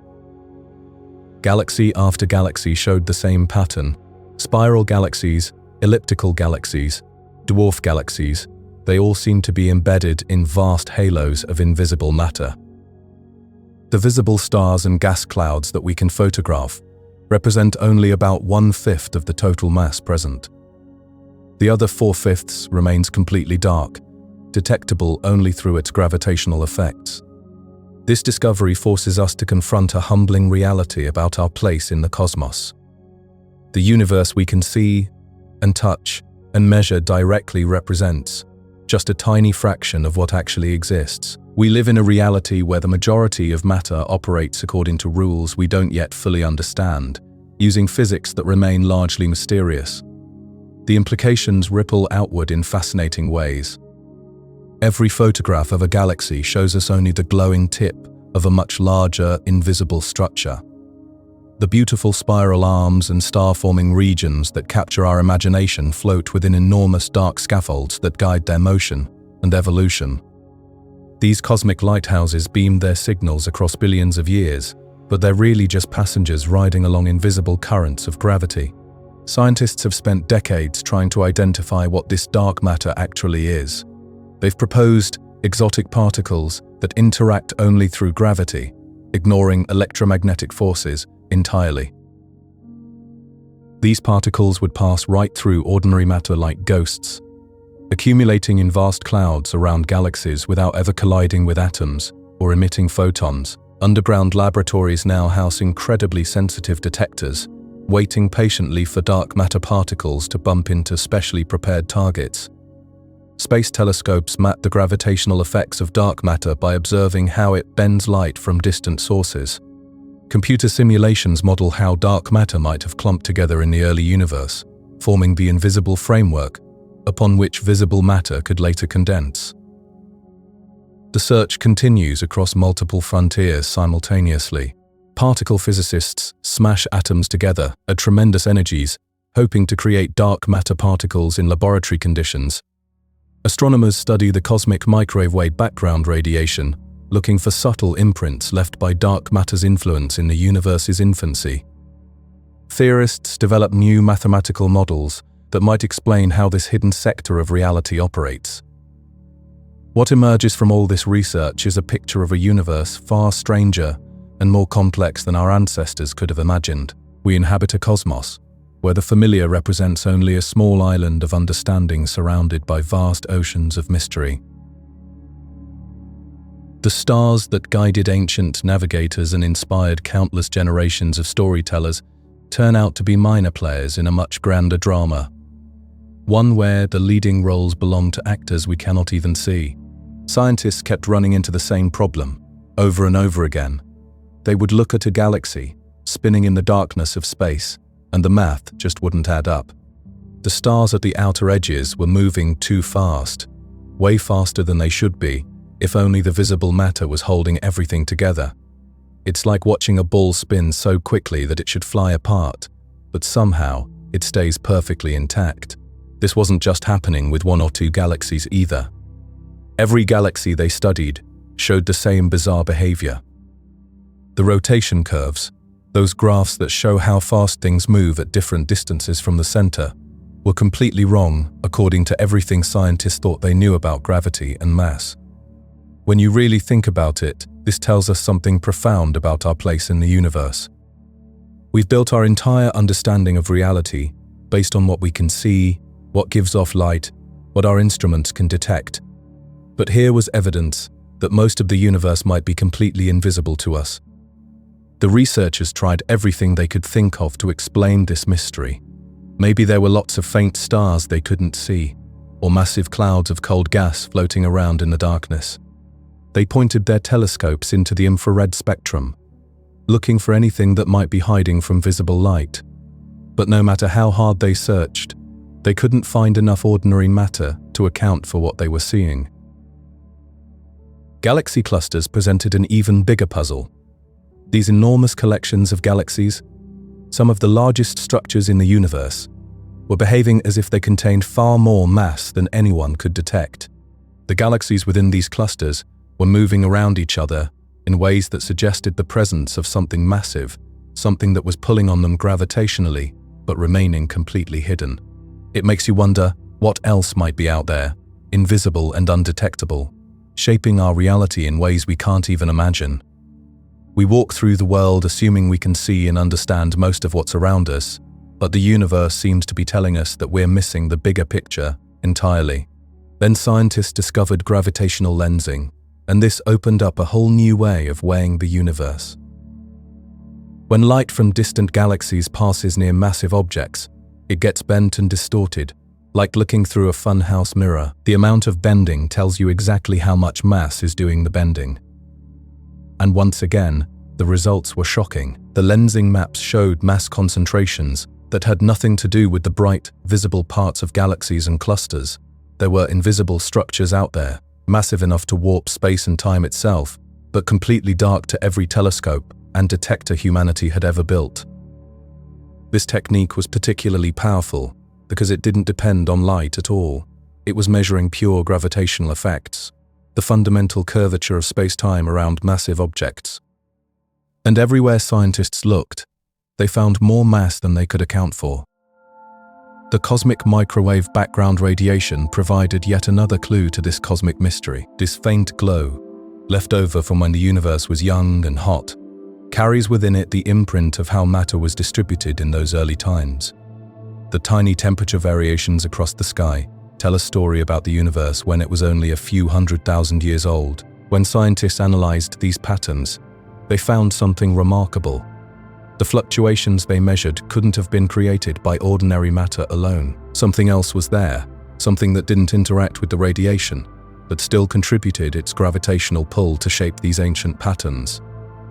Galaxy after galaxy showed the same pattern. Spiral galaxies, elliptical galaxies, dwarf galaxies, they all seem to be embedded in vast halos of invisible matter. The visible stars and gas clouds that we can photograph represent only about 1/5 of the total mass present. The other 4/5 remains completely dark, detectable only through its gravitational effects. This discovery forces us to confront a humbling reality about our place in the cosmos. The universe we can see and touch and measure directly represents just a tiny fraction of what actually exists. We live in a reality where the majority of matter operates according to rules we don't yet fully understand, using physics that remain largely mysterious. The implications ripple outward in fascinating ways. Every photograph of a galaxy shows us only the glowing tip of a much larger, invisible structure. The beautiful spiral arms and star-forming regions that capture our imagination float within enormous dark scaffolds that guide their motion and evolution. These cosmic lighthouses beam their signals across billions of years, but they're really just passengers riding along invisible currents of gravity. Scientists have spent decades trying to identify what this dark matter actually is. They've proposed exotic particles that interact only through gravity, ignoring electromagnetic forces entirely. These particles would pass right through ordinary matter like ghosts, accumulating in vast clouds around galaxies without ever colliding with atoms or emitting photons. Underground laboratories now house incredibly sensitive detectors, waiting patiently for dark matter particles to bump into specially prepared targets. Space telescopes map the gravitational effects of dark matter by observing how it bends light from distant sources. Computer simulations model how dark matter might have clumped together in the early universe, forming the invisible framework upon which visible matter could later condense. The search continues across multiple frontiers simultaneously. Particle physicists smash atoms together at tremendous energies, hoping to create dark matter particles in laboratory conditions. Astronomers study the cosmic microwave wave background radiation, looking for subtle imprints left by dark matter's influence in the universe's infancy. Theorists develop new mathematical models that might explain how this hidden sector of reality operates. What emerges from all this research is a picture of a universe far stranger and more complex than our ancestors could have imagined. We inhabit a cosmos where the familiar represents only a small island of understanding surrounded by vast oceans of mystery. The stars that guided ancient navigators and inspired countless generations of storytellers turn out to be minor players in a much grander drama, one where the leading roles belong to actors we cannot even see. Scientists kept running into the same problem, over and over again. They would look at a galaxy, spinning in the darkness of space, and the math just wouldn't add up. The stars at the outer edges were moving too fast, way faster than they should be, if only the visible matter was holding everything together. It's like watching a ball spin so quickly that it should fly apart, but somehow it stays perfectly intact. This wasn't just happening with one or two galaxies either. Every galaxy they studied showed the same bizarre behavior. The rotation curves, those graphs that show how fast things move at different distances from the center, were completely wrong according to everything scientists thought they knew about gravity and mass. When you really think about it, this tells us something profound about our place in the universe. We've built our entire understanding of reality based on what we can see, what gives off light, what our instruments can detect. But here was evidence that most of the universe might be completely invisible to us. The researchers tried everything they could think of to explain this mystery. Maybe there were lots of faint stars they couldn't see, or massive clouds of cold gas floating around in the darkness. They pointed their telescopes into the infrared spectrum, looking for anything that might be hiding from visible light. But no matter how hard they searched, they couldn't find enough ordinary matter to account for what they were seeing. Galaxy clusters presented an even bigger puzzle. These enormous collections of galaxies, some of the largest structures in the universe, were behaving as if they contained far more mass than anyone could detect. The galaxies within these clusters were moving around each other in ways that suggested the presence of something massive, something that was pulling on them gravitationally, but remaining completely hidden. It makes you wonder what else might be out there, invisible and undetectable, shaping our reality in ways we can't even imagine. We walk through the world assuming we can see and understand most of what's around us, but the universe seems to be telling us that we're missing the bigger picture entirely. Then scientists discovered gravitational lensing, and this opened up a whole new way of weighing the universe. When light from distant galaxies passes near massive objects, it gets bent and distorted, like looking through a funhouse mirror. The amount of bending tells you exactly how much mass is doing the bending. And once again, the results were shocking. The lensing maps showed mass concentrations that had nothing to do with the bright, visible parts of galaxies and clusters. There were invisible structures out there, massive enough to warp space and time itself, but completely dark to every telescope and detector humanity had ever built. This technique was particularly powerful because it didn't depend on light at all. It was measuring pure gravitational effects, the fundamental curvature of space-time around massive objects. And everywhere scientists looked, they found more mass than they could account for. The cosmic microwave background radiation provided yet another clue to this cosmic mystery. This faint glow, left over from when the universe was young and hot, carries within it the imprint of how matter was distributed in those early times. The tiny temperature variations across the sky tell a story about the universe when it was only a few 100,000 years old. When scientists analyzed these patterns, they found something remarkable. The fluctuations they measured couldn't have been created by ordinary matter alone. Something else was there, something that didn't interact with the radiation, but still contributed its gravitational pull to shape these ancient patterns.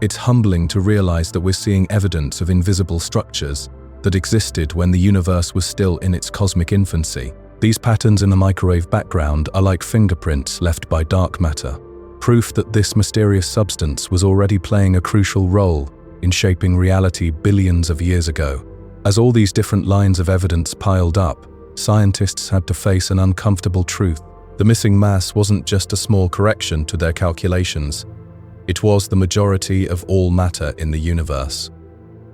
It's humbling to realize that we're seeing evidence of invisible structures that existed when the universe was still in its cosmic infancy. These patterns in the microwave background are like fingerprints left by dark matter, proof that this mysterious substance was already playing a crucial role in shaping reality billions of years ago. As all these different lines of evidence piled up, scientists had to face an uncomfortable truth. The missing mass wasn't just a small correction to their calculations. It was the majority of all matter in the universe.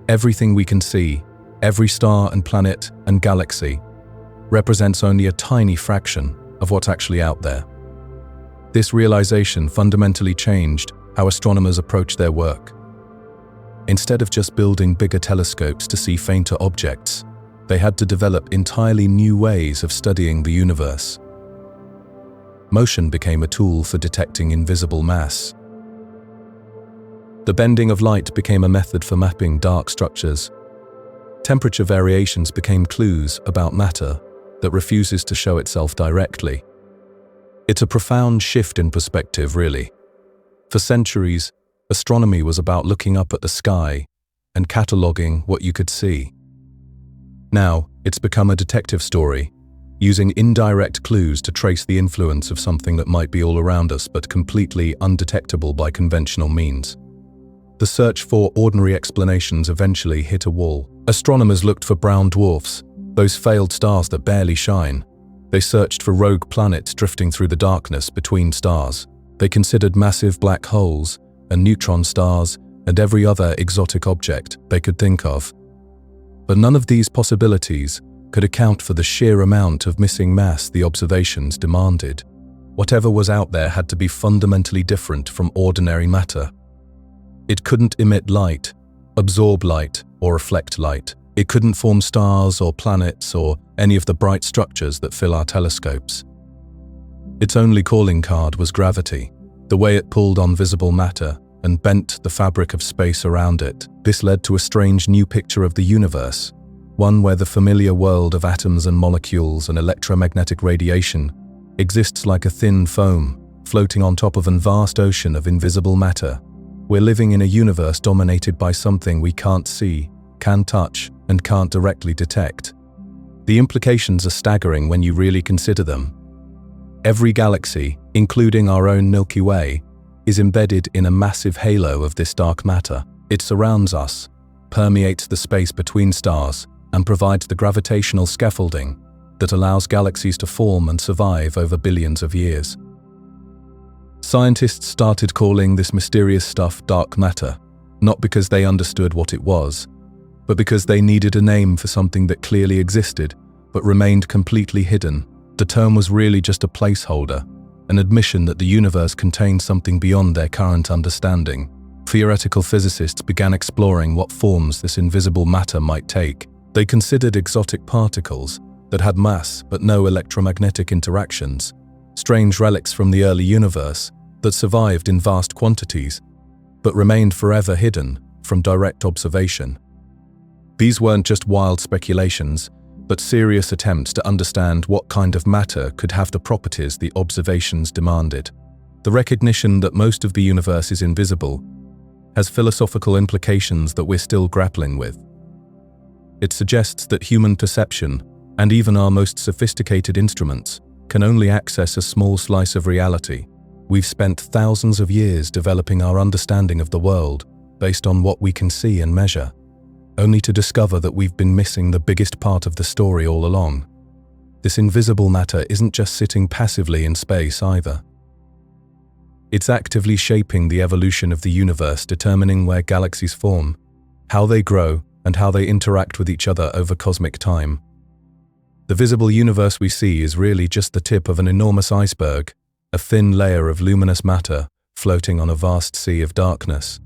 Everything we can see, every star and planet and galaxy, represents only a tiny fraction of what's actually out there. This realization fundamentally changed how astronomers approach their work. Instead of just building bigger telescopes to see fainter objects, they had to develop entirely new ways of studying the universe. Motion became a tool for detecting invisible mass. The bending of light became a method for mapping dark structures. Temperature variations became clues about matter that refuses to show itself directly. It's a profound shift in perspective, really. For centuries, astronomy was about looking up at the sky and cataloging what you could see. Now, it's become a detective story, using indirect clues to trace the influence of something that might be all around us but completely undetectable by conventional means. The search for ordinary explanations eventually hit a wall. Astronomers looked for brown dwarfs, those failed stars that barely shine. They searched for rogue planets drifting through the darkness between stars. They considered massive black holes and neutron stars and every other exotic object they could think of. But none of these possibilities could account for the sheer amount of missing mass the observations demanded. Whatever was out there had to be fundamentally different from ordinary matter. It couldn't emit light, absorb light, or reflect light. It couldn't form stars or planets or any of the bright structures that fill our telescopes. Its only calling card was gravity, the way it pulled on visible matter and bent the fabric of space around it. This led to a strange new picture of the universe, one where the familiar world of atoms and molecules and electromagnetic radiation exists like a thin foam floating on top of a vast ocean of invisible matter. We're living in a universe dominated by something we can't see, can't touch, and can't directly detect. The implications are staggering when you really consider them. Every galaxy, including our own Milky Way, is embedded in a massive halo of this dark matter. It surrounds us, permeates the space between stars, and provides the gravitational scaffolding that allows galaxies to form and survive over billions of years. Scientists started calling this mysterious stuff dark matter, not because they understood what it was, but because they needed a name for something that clearly existed but remained completely hidden. The term was really just a placeholder, an admission that the universe contained something beyond their current understanding. Theoretical physicists began exploring what forms this invisible matter might take. They considered exotic particles that had mass but no electromagnetic interactions, strange relics from the early universe that survived in vast quantities but remained forever hidden from direct observation. These weren't just wild speculations, but serious attempts to understand what kind of matter could have the properties the observations demanded. The recognition that most of the universe is invisible has philosophical implications that we're still grappling with. It suggests that human perception, and even our most sophisticated instruments, can only access a small slice of reality. We've spent thousands of years developing our understanding of the world based on what we can see and measure, only to discover that we've been missing the biggest part of the story all along. This invisible matter isn't just sitting passively in space either. It's actively shaping the evolution of the universe, determining where galaxies form, how they grow, and how they interact with each other over cosmic time. The visible universe we see is really just the tip of an enormous iceberg, a thin layer of luminous matter floating on a vast sea of darkness.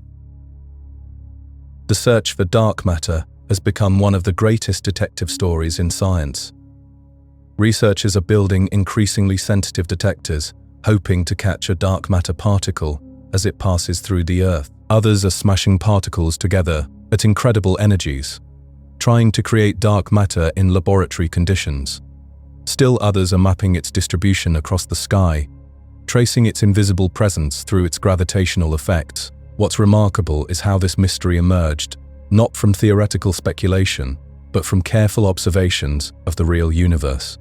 The search for dark matter has become one of the greatest detective stories in science. Researchers are building increasingly sensitive detectors, hoping to catch a dark matter particle as it passes through the Earth. Others are smashing particles together at incredible energies, trying to create dark matter in laboratory conditions. Still others are mapping its distribution across the sky, tracing its invisible presence through its gravitational effects. What's remarkable is how this mystery emerged, not from theoretical speculation, but from careful observations of the real universe.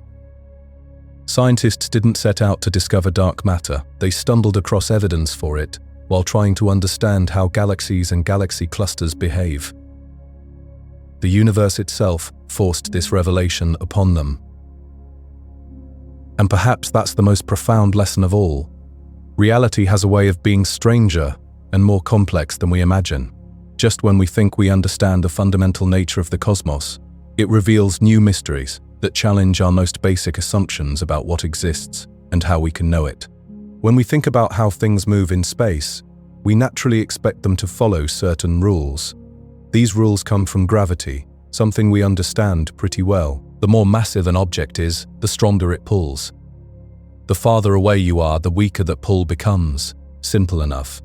Scientists didn't set out to discover dark matter, they stumbled across evidence for it while trying to understand how galaxies and galaxy clusters behave. The universe itself forced this revelation upon them. And perhaps that's the most profound lesson of all. Reality has a way of being stranger and more complex than we imagine. Just when we think we understand the fundamental nature of the cosmos, it reveals new mysteries that challenge our most basic assumptions about what exists and how we can know it. When we think about how things move in space, we naturally expect them to follow certain rules. These rules come from gravity, something we understand pretty well. The more massive an object is, the stronger it pulls. The farther away you are, the weaker that pull becomes. Simple enough.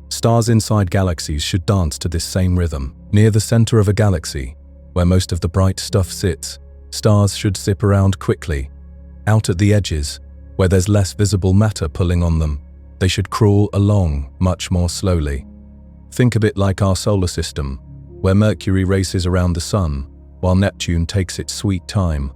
Stars inside galaxies should dance to this same rhythm. Near the center of a galaxy, where most of the bright stuff sits, stars should zip around quickly. Out at the edges, where there's less visible matter pulling on them, they should crawl along much more slowly. Think of it like our solar system, where Mercury races around the Sun, while Neptune takes its sweet time.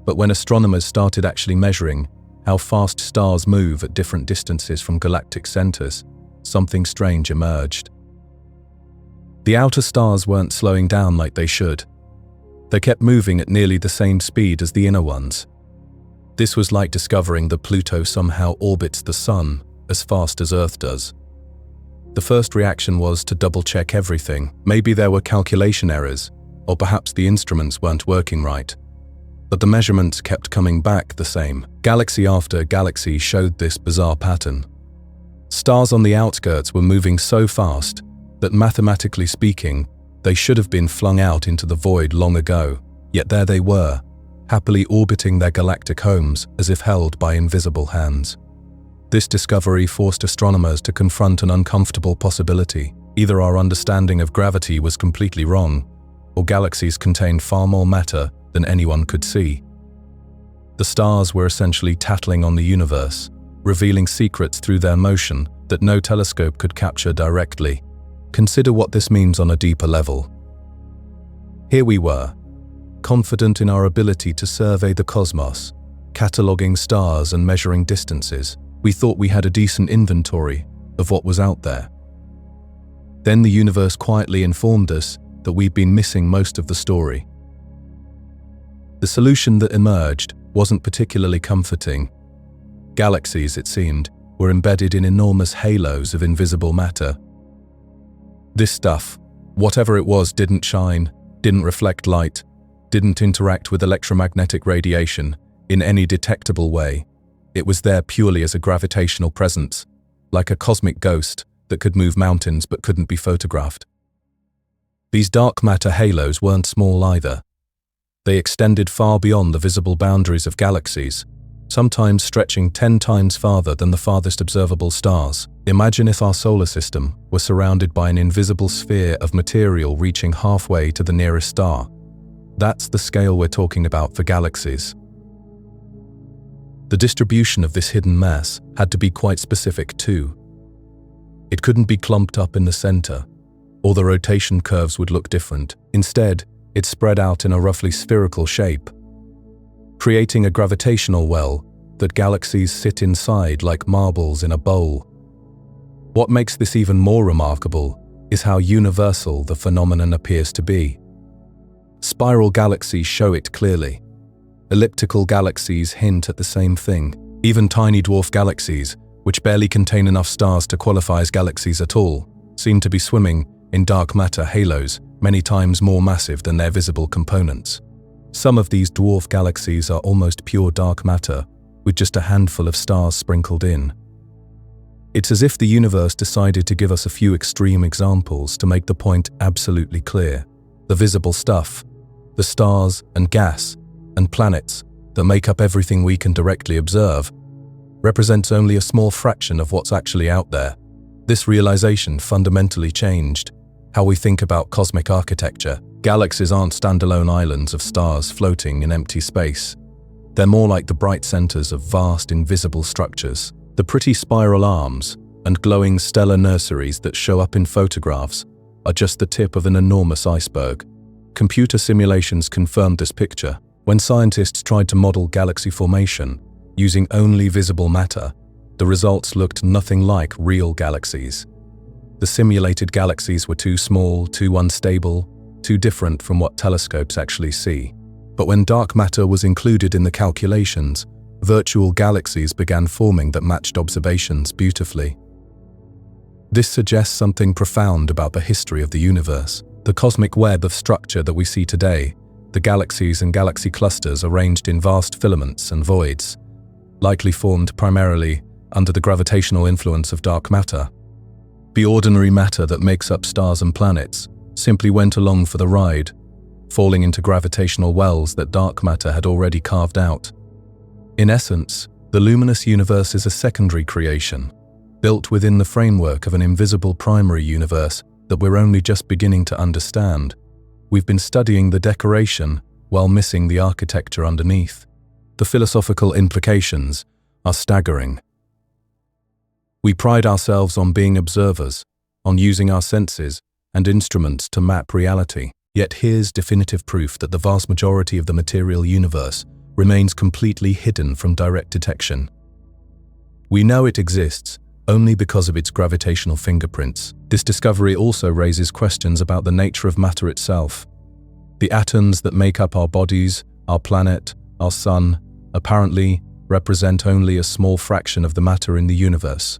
But when astronomers started actually measuring how fast stars move at different distances from galactic centers, something strange emerged. The outer stars weren't slowing down like they should. They kept moving at nearly the same speed as the inner ones. This was like discovering that Pluto somehow orbits the Sun as fast as Earth does. The first reaction was to double-check everything. Maybe there were calculation errors, or perhaps the instruments weren't working right. But the measurements kept coming back the same. Galaxy after galaxy showed this bizarre pattern. Stars on the outskirts were moving so fast that, mathematically speaking, They should have been flung out into the void long ago, yet there they were, happily orbiting their galactic homes as if held by invisible hands. This discovery forced astronomers to confront an uncomfortable possibility. Either our understanding of gravity was completely wrong, or galaxies contained far more matter than anyone could see. The stars were essentially tattling on the universe, revealing secrets through their motion that no telescope could capture directly. Consider what this means on a deeper level. Here we were, confident in our ability to survey the cosmos, cataloguing stars and measuring distances. We thought we had a decent inventory of what was out there. Then the universe quietly informed us that we'd been missing most of the story. The solution that emerged wasn't particularly comforting. Galaxies, it seemed, were embedded in enormous halos of invisible matter. This stuff, whatever it was, didn't shine, didn't reflect light, didn't interact with electromagnetic radiation in any detectable way. It was there purely as a gravitational presence, like a cosmic ghost that could move mountains but couldn't be photographed. These dark matter halos weren't small either. They extended far beyond the visible boundaries of galaxies, sometimes stretching 10 times farther than the farthest observable stars. Imagine if our solar system were surrounded by an invisible sphere of material reaching halfway to the nearest star. That's the scale we're talking about for galaxies. The distribution of this hidden mass had to be quite specific too. It couldn't be clumped up in the center, or the rotation curves would look different. Instead, it spread out in a roughly spherical shape, creating a gravitational well that galaxies sit inside like marbles in a bowl. What makes this even more remarkable is how universal the phenomenon appears to be. Spiral galaxies show it clearly. Elliptical galaxies hint at the same thing. Even tiny dwarf galaxies, which barely contain enough stars to qualify as galaxies at all, seem to be swimming in dark matter halos many times more massive than their visible components. Some of these dwarf galaxies are almost pure dark matter, with just a handful of stars sprinkled in. It's as if the universe decided to give us a few extreme examples to make the point absolutely clear. The visible stuff, the stars and gas and planets that make up everything we can directly observe, represents only a small fraction of what's actually out there. This realization fundamentally changed how we think about cosmic architecture. Galaxies aren't standalone islands of stars floating in empty space. They're more like the bright centers of vast invisible structures. The pretty spiral arms and glowing stellar nurseries that show up in photographs are just the tip of an enormous iceberg. Computer simulations confirmed this picture. When scientists tried to model galaxy formation using only visible matter, the results looked nothing like real galaxies. The simulated galaxies were too small, too unstable, too different from what telescopes actually see. But when dark matter was included in the calculations, virtual galaxies began forming that matched observations beautifully. This suggests something profound about the history of the universe. The cosmic web of structure that we see today, the galaxies and galaxy clusters arranged in vast filaments and voids, likely formed primarily under the gravitational influence of dark matter. The ordinary matter that makes up stars and planets simply went along for the ride, falling into gravitational wells that dark matter had already carved out. In essence, the luminous universe is a secondary creation, built within the framework of an invisible primary universe that we're only just beginning to understand. We've been studying the decoration while missing the architecture underneath. The philosophical implications are staggering. We pride ourselves on being observers, on using our senses and instruments to map reality. Yet here's definitive proof that the vast majority of the material universe remains completely hidden from direct detection. We know it exists only because of its gravitational fingerprints. This discovery also raises questions about the nature of matter itself. The atoms that make up our bodies, our planet, our sun, apparently represent only a small fraction of the matter in the universe.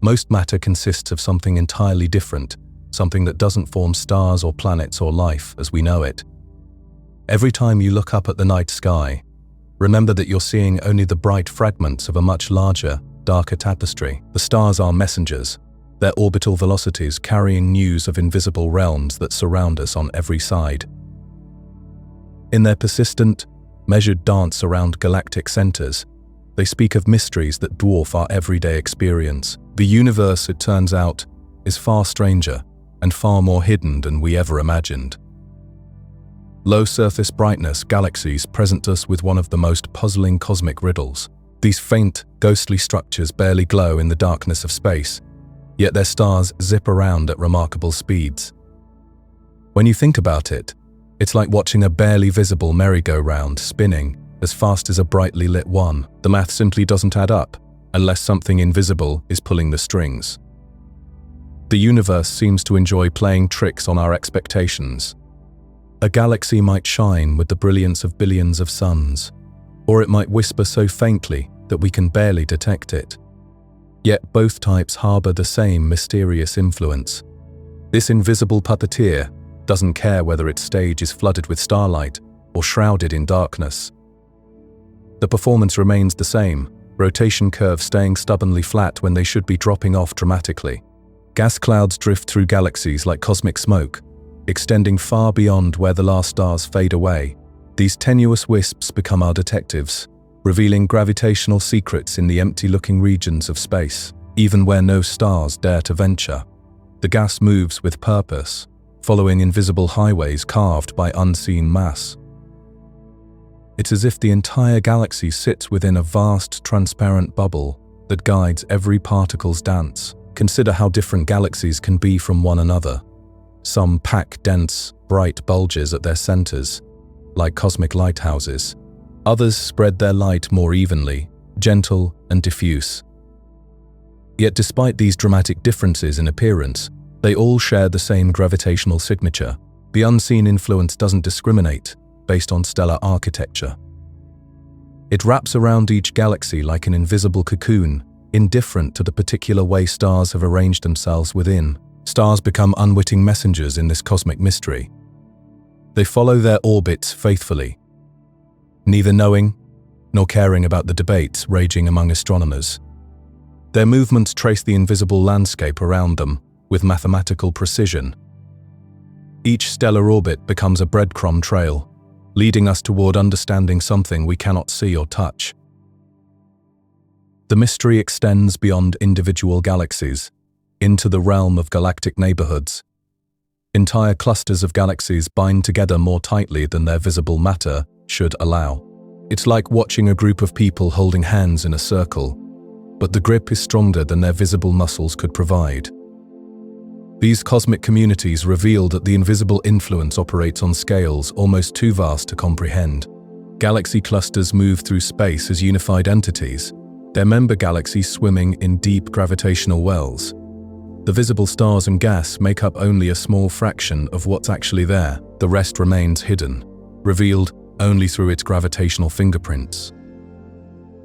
Most matter consists of something entirely different, something that doesn't form stars or planets or life as we know it. Every time you look up at the night sky, remember that you're seeing only the bright fragments of a much larger, darker tapestry. The stars are messengers. their orbital velocities carrying news of invisible realms that surround us on every side. In their persistent, measured dance around galactic centers, they speak of mysteries that dwarf our everyday experience. The universe, it turns out, is far stranger and far more hidden than we ever imagined. Low-surface brightness galaxies present us with one of the most puzzling cosmic riddles. These faint, ghostly structures barely glow in the darkness of space, yet their stars zip around at remarkable speeds. When you think about it, it's like watching a barely visible merry-go-round spinning as fast as a brightly lit one. The math simply doesn't add up unless something invisible is pulling the strings. The universe seems to enjoy playing tricks on our expectations. A galaxy might shine with the brilliance of billions of suns, or it might whisper so faintly that we can barely detect it. Yet both types harbor the same mysterious influence. This invisible puppeteer doesn't care whether its stage is flooded with starlight or shrouded in darkness. The performance remains the same, rotation curves staying stubbornly flat when they should be dropping off dramatically. Gas clouds drift through galaxies like cosmic smoke, extending far beyond where the last stars fade away. These tenuous wisps become our detectives, revealing gravitational secrets in the empty-looking regions of space. Even where no stars dare to venture, the gas moves with purpose, following invisible highways carved by unseen mass. It's as if the entire galaxy sits within a vast, transparent bubble that guides every particle's dance. Consider how different galaxies can be from one another. Some pack dense, bright bulges at their centers, like cosmic lighthouses. Others spread their light more evenly, gentle and diffuse. Yet despite these dramatic differences in appearance, they all share the same gravitational signature. The unseen influence doesn't discriminate based on stellar architecture. It wraps around each galaxy like an invisible cocoon, indifferent to the particular way stars have arranged themselves within. Stars become unwitting messengers in this cosmic mystery. They follow their orbits faithfully, neither knowing nor caring about the debates raging among astronomers. Their movements trace the invisible landscape around them with mathematical precision. Each stellar orbit becomes a breadcrumb trail, leading us toward understanding something we cannot see or touch. The mystery extends beyond individual galaxies, into the realm of galactic neighborhoods. Entire clusters of galaxies bind together more tightly than their visible matter should allow. It's like watching a group of people holding hands in a circle, but the grip is stronger than their visible muscles could provide. These cosmic communities reveal that the invisible influence operates on scales almost too vast to comprehend. Galaxy clusters move through space as unified entities, their member galaxies swimming in deep gravitational wells. The visible stars and gas make up only a small fraction of what's actually there. The rest remains hidden, revealed only through its gravitational fingerprints.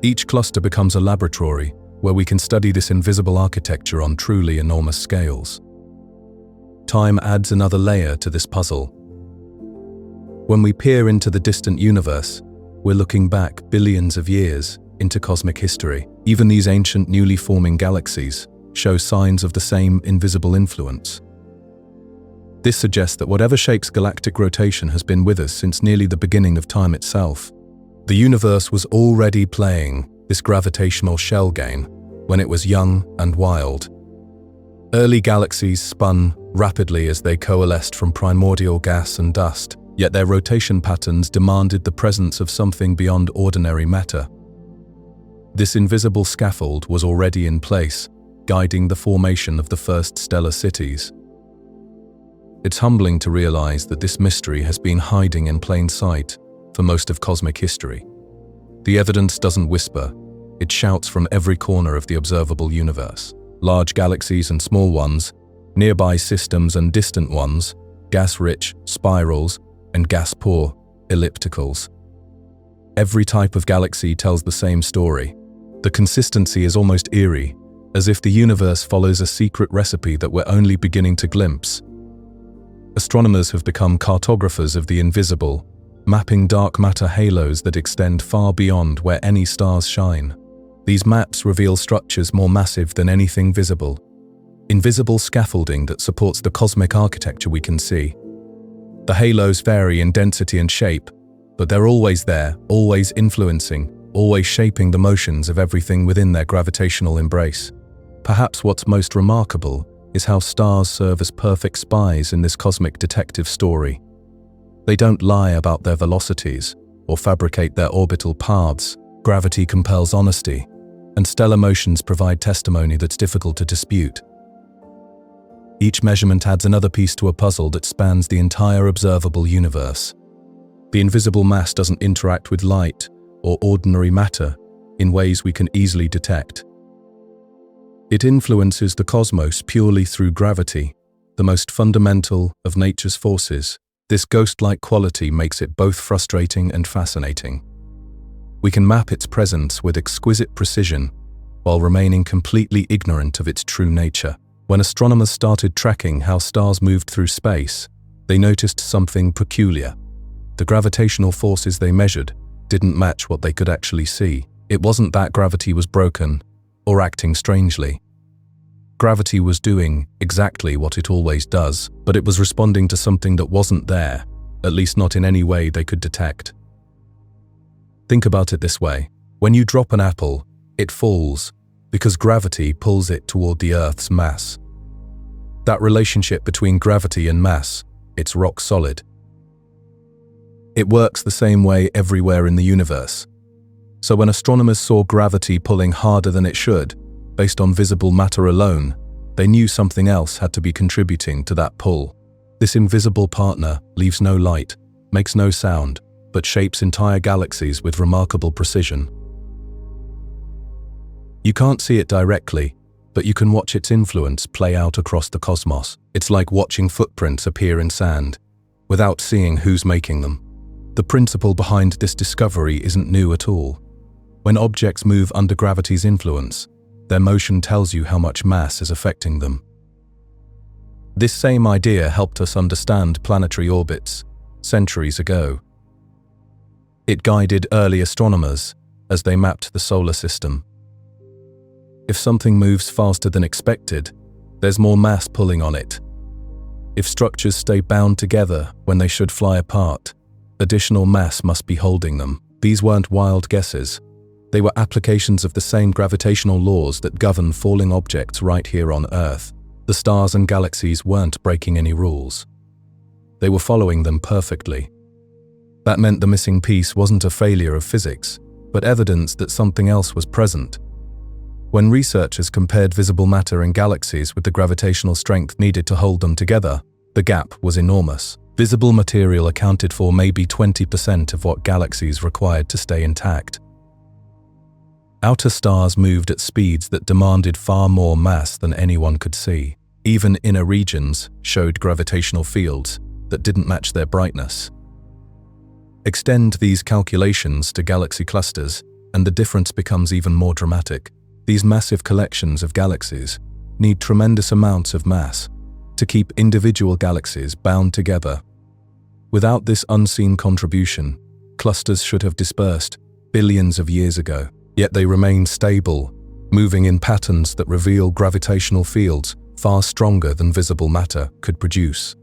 Each cluster becomes a laboratory where we can study this invisible architecture on truly enormous scales. Time adds another layer to this puzzle. When we peer into the distant universe, we're looking back billions of years into cosmic history. Even these ancient, newly forming galaxies show signs of the same invisible influence. This suggests that whatever shapes galactic rotation has been with us since nearly the beginning of time itself. The universe was already playing this gravitational shell game when it was young and wild. Early galaxies spun rapidly as they coalesced from primordial gas and dust, yet their rotation patterns demanded the presence of something beyond ordinary matter. This invisible scaffold was already in place, guiding the formation of the first stellar cities. It's humbling to realize that this mystery has been hiding in plain sight for most of cosmic history. The evidence doesn't whisper, it shouts from every corner of the observable universe. Large galaxies and small ones, nearby systems and distant ones, gas-rich, spirals, and gas-poor, ellipticals. Every type of galaxy tells the same story. The consistency is almost eerie, as if the universe follows a secret recipe that we're only beginning to glimpse. Astronomers have become cartographers of the invisible, mapping dark matter halos that extend far beyond where any stars shine. These maps reveal structures more massive than anything visible, invisible scaffolding that supports the cosmic architecture we can see. The halos vary in density and shape, but they're always there, always influencing, always shaping the motions of everything within their gravitational embrace. Perhaps what's most remarkable is how stars serve as perfect spies in this cosmic detective story. They don't lie about their velocities or fabricate their orbital paths. Gravity compels honesty, and stellar motions provide testimony that's difficult to dispute. Each measurement adds another piece to a puzzle that spans the entire observable universe. The invisible mass doesn't interact with light or ordinary matter in ways we can easily detect. It influences the cosmos purely through gravity, the most fundamental of nature's forces. This ghost-like quality makes it both frustrating and fascinating. We can map its presence with exquisite precision while remaining completely ignorant of its true nature. When astronomers started tracking how stars moved through space, they noticed something peculiar. The gravitational forces they measured didn't match what they could actually see. It wasn't that gravity was broken or acting strangely. Gravity was doing exactly what it always does, but it was responding to something that wasn't there, at least not in any way they could detect. Think about it this way. When you drop an apple, it falls because gravity pulls it toward the Earth's mass. That relationship between gravity and mass, it's rock solid. It works the same way everywhere in the universe. So when astronomers saw gravity pulling harder than it should, based on visible matter alone, they knew something else had to be contributing to that pull. This invisible partner leaves no light, makes no sound, but shapes entire galaxies with remarkable precision. You can't see it directly, but you can watch its influence play out across the cosmos. It's like watching footprints appear in sand, without seeing who's making them. The principle behind this discovery isn't new at all. When objects move under gravity's influence, their motion tells you how much mass is affecting them. This same idea helped us understand planetary orbits centuries ago. It guided early astronomers as they mapped the solar system. If something moves faster than expected, there's more mass pulling on it. If structures stay bound together when they should fly apart, additional mass must be holding them. These weren't wild guesses. They were applications of the same gravitational laws that govern falling objects right here on Earth. The stars and galaxies weren't breaking any rules. They were following them perfectly. That meant the missing piece wasn't a failure of physics, but evidence that something else was present. When researchers compared visible matter in galaxies with the gravitational strength needed to hold them together, the gap was enormous. Visible material accounted for maybe 20% of what galaxies required to stay intact. Outer stars moved at speeds that demanded far more mass than anyone could see. Even inner regions showed gravitational fields that didn't match their brightness. Extend these calculations to galaxy clusters, and the difference becomes even more dramatic. These massive collections of galaxies need tremendous amounts of mass to keep individual galaxies bound together. Without this unseen contribution, clusters should have dispersed billions of years ago. Yet they remain stable, moving in patterns that reveal gravitational fields far stronger than visible matter could produce.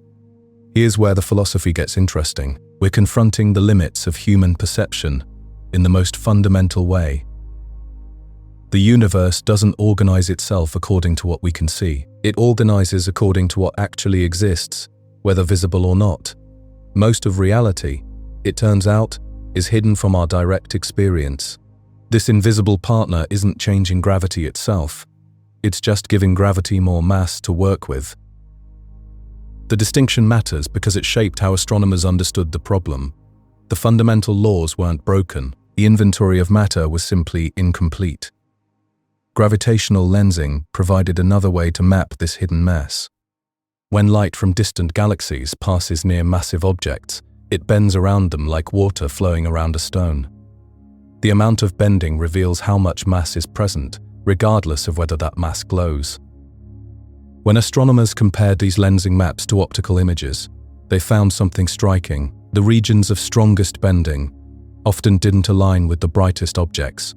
Here's where the philosophy gets interesting. We're confronting the limits of human perception in the most fundamental way. The universe doesn't organize itself according to what we can see. It organizes according to what actually exists, whether visible or not. Most of reality, it turns out, is hidden from our direct experience. This invisible partner isn't changing gravity itself. It's just giving gravity more mass to work with. The distinction matters because it shaped how astronomers understood the problem. The fundamental laws weren't broken. The inventory of matter was simply incomplete. Gravitational lensing provided another way to map this hidden mass. When light from distant galaxies passes near massive objects, it bends around them like water flowing around a stone. The amount of bending reveals how much mass is present, regardless of whether that mass glows. When astronomers compared these lensing maps to optical images, they found something striking. The regions of strongest bending often didn't align with the brightest objects.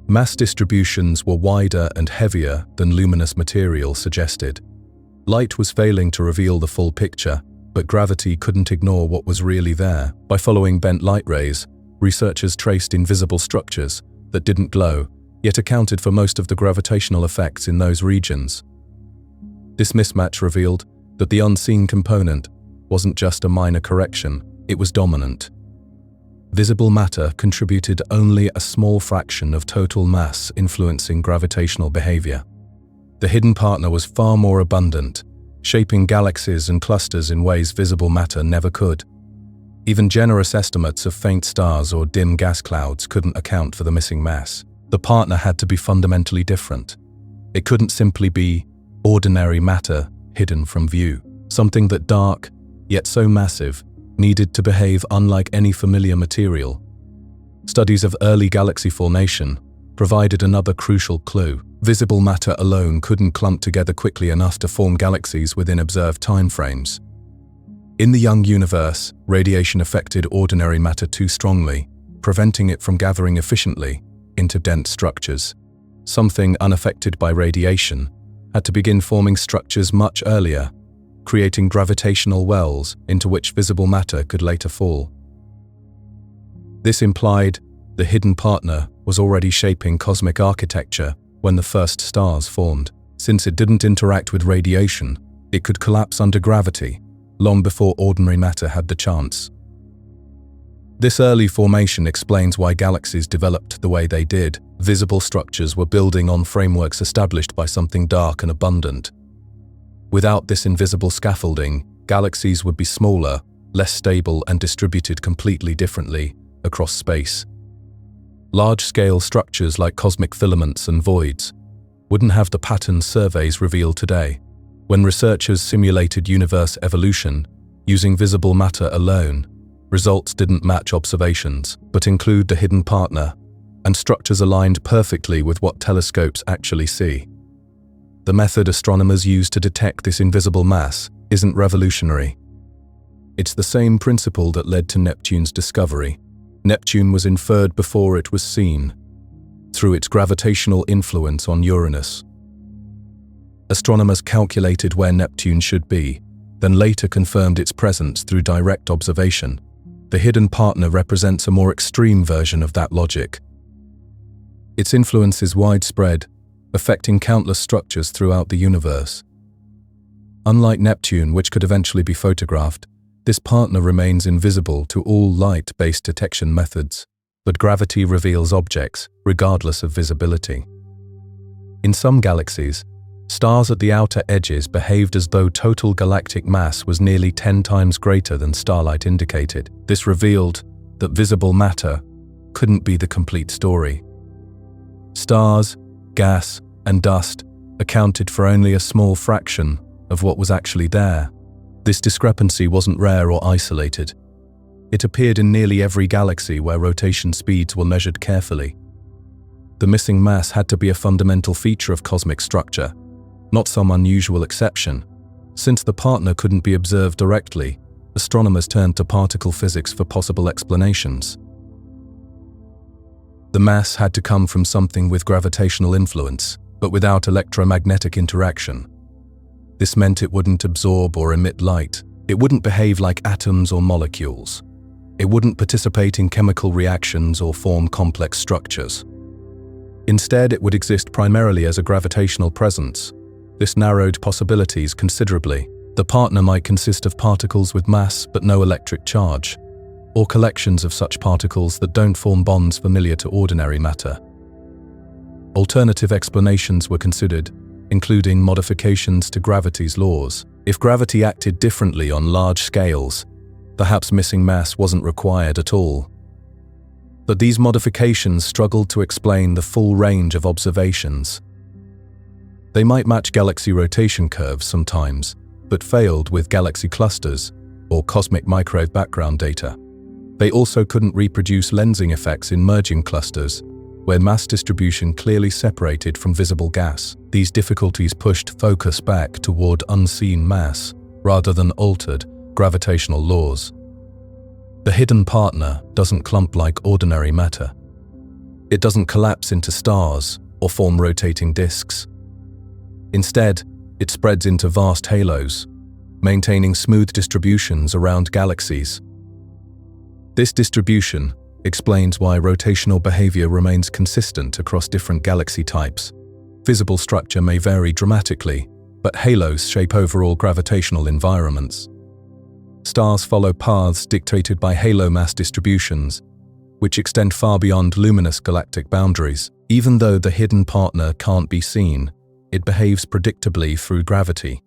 Mass distributions were wider and heavier than luminous material suggested. Light was failing to reveal the full picture, but gravity couldn't ignore what was really there. By following bent light rays, researchers traced invisible structures that didn't glow, yet accounted for most of the gravitational effects in those regions. This mismatch revealed that the unseen component wasn't just a minor correction, it was dominant. Visible matter contributed only a small fraction of total mass influencing gravitational behavior. The hidden partner was far more abundant, shaping galaxies and clusters in ways visible matter never could. Even generous estimates of faint stars or dim gas clouds couldn't account for the missing mass. The partner had to be fundamentally different. It couldn't simply be ordinary matter hidden from view. Something that dark, yet so massive, needed to behave unlike any familiar material. Studies of early galaxy formation provided another crucial clue. Visible matter alone couldn't clump together quickly enough to form galaxies within observed timeframes. In the young universe, radiation affected ordinary matter too strongly, preventing it from gathering efficiently into dense structures. Something unaffected by radiation had to begin forming structures much earlier, creating gravitational wells into which visible matter could later fall. This implied the hidden partner was already shaping cosmic architecture when the first stars formed. Since it didn't interact with radiation, it could collapse under gravity long before ordinary matter had the chance. This early formation explains why galaxies developed the way they did. Visible structures were building on frameworks established by something dark and abundant. Without this invisible scaffolding, galaxies would be smaller, less stable, and distributed completely differently across space. Large-scale structures like cosmic filaments and voids wouldn't have the patterns surveys reveal today. When researchers simulated universe evolution using visible matter alone, results didn't match observations, but include the hidden partner, and structures aligned perfectly with what telescopes actually see. The method astronomers use to detect this invisible mass isn't revolutionary. It's the same principle that led to Neptune's discovery. Neptune was inferred before it was seen, through its gravitational influence on Uranus. Astronomers calculated where Neptune should be, then later confirmed its presence through direct observation. The hidden partner represents a more extreme version of that logic. Its influence is widespread, affecting countless structures throughout the universe. Unlike Neptune, which could eventually be photographed, this partner remains invisible to all light-based detection methods, but gravity reveals objects regardless of visibility. In some galaxies, stars at the outer edges behaved as though total galactic mass was nearly 10 times greater than starlight indicated. This revealed that visible matter couldn't be the complete story. Stars, gas, and dust accounted for only a small fraction of what was actually there. This discrepancy wasn't rare or isolated. It appeared in nearly every galaxy where rotation speeds were measured carefully. The missing mass had to be a fundamental feature of cosmic structure, not some unusual exception. Since the partner couldn't be observed directly, astronomers turned to particle physics for possible explanations. The mass had to come from something with gravitational influence, but without electromagnetic interaction. This meant it wouldn't absorb or emit light. It wouldn't behave like atoms or molecules. It wouldn't participate in chemical reactions or form complex structures. Instead, it would exist primarily as a gravitational presence. This narrowed possibilities considerably. The partner might consist of particles with mass but no electric charge, or collections of such particles that don't form bonds familiar to ordinary matter. Alternative explanations were considered, including modifications to gravity's laws. If gravity acted differently on large scales, perhaps missing mass wasn't required at all. But these modifications struggled to explain the full range of observations. They might match galaxy rotation curves sometimes, but failed with galaxy clusters or cosmic microwave background data. They also couldn't reproduce lensing effects in merging clusters, where mass distribution clearly separated from visible gas. These difficulties pushed focus back toward unseen mass, rather than altered gravitational laws. The hidden partner doesn't clump like ordinary matter. It doesn't collapse into stars or form rotating disks. Instead, it spreads into vast halos, maintaining smooth distributions around galaxies. This distribution explains why rotational behavior remains consistent across different galaxy types. Visible structure may vary dramatically, but halos shape overall gravitational environments. Stars follow paths dictated by halo mass distributions, which extend far beyond luminous galactic boundaries. Even though the hidden partner can't be seen, it behaves predictably through gravity.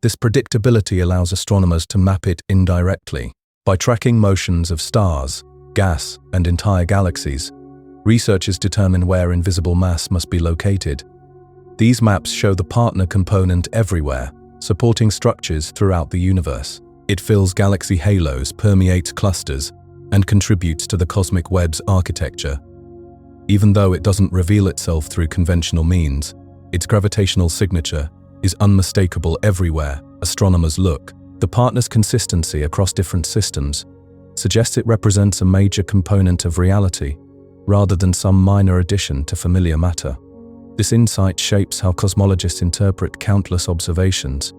This predictability allows astronomers to map it indirectly. By tracking motions of stars, gas, and entire galaxies, researchers determine where invisible mass must be located. These maps show the partner component everywhere, supporting structures throughout the universe. It fills galaxy halos, permeates clusters, and contributes to the cosmic web's architecture. Even though it doesn't reveal itself through conventional means, its gravitational signature is unmistakable everywhere astronomers look. The partner's consistency across different systems suggests it represents a major component of reality, rather than some minor addition to familiar matter. This insight shapes how cosmologists interpret countless observations.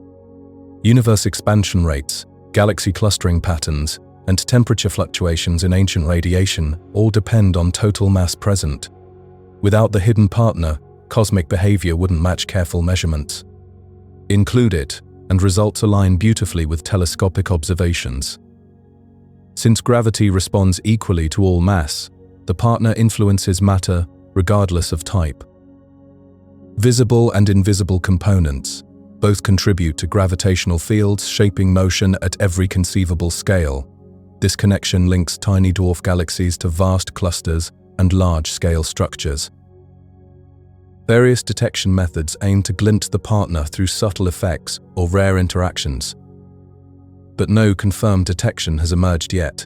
Universe expansion rates, galaxy clustering patterns, and temperature fluctuations in ancient radiation all depend on total mass present. Without the hidden partner, cosmic behavior wouldn't match careful measurements. Include it, and results align beautifully with telescopic observations. Since gravity responds equally to all mass, the partner influences matter regardless of type. Visible and invisible components both contribute to gravitational fields shaping motion at every conceivable scale. This connection links tiny dwarf galaxies to vast clusters and large-scale structures. Various detection methods aim to glimpse the partner through subtle effects or rare interactions. But no confirmed detection has emerged yet.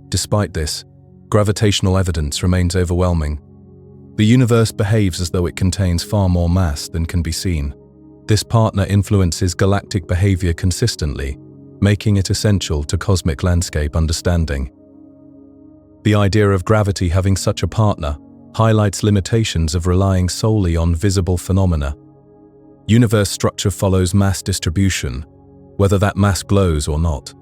Despite this, gravitational evidence remains overwhelming. The universe behaves as though it contains far more mass than can be seen. This partner influences galactic behavior consistently, making it essential to cosmic landscape understanding. The idea of gravity having such a partner highlights limitations of relying solely on visible phenomena. Universe structure follows mass distribution, whether that mass glows or not.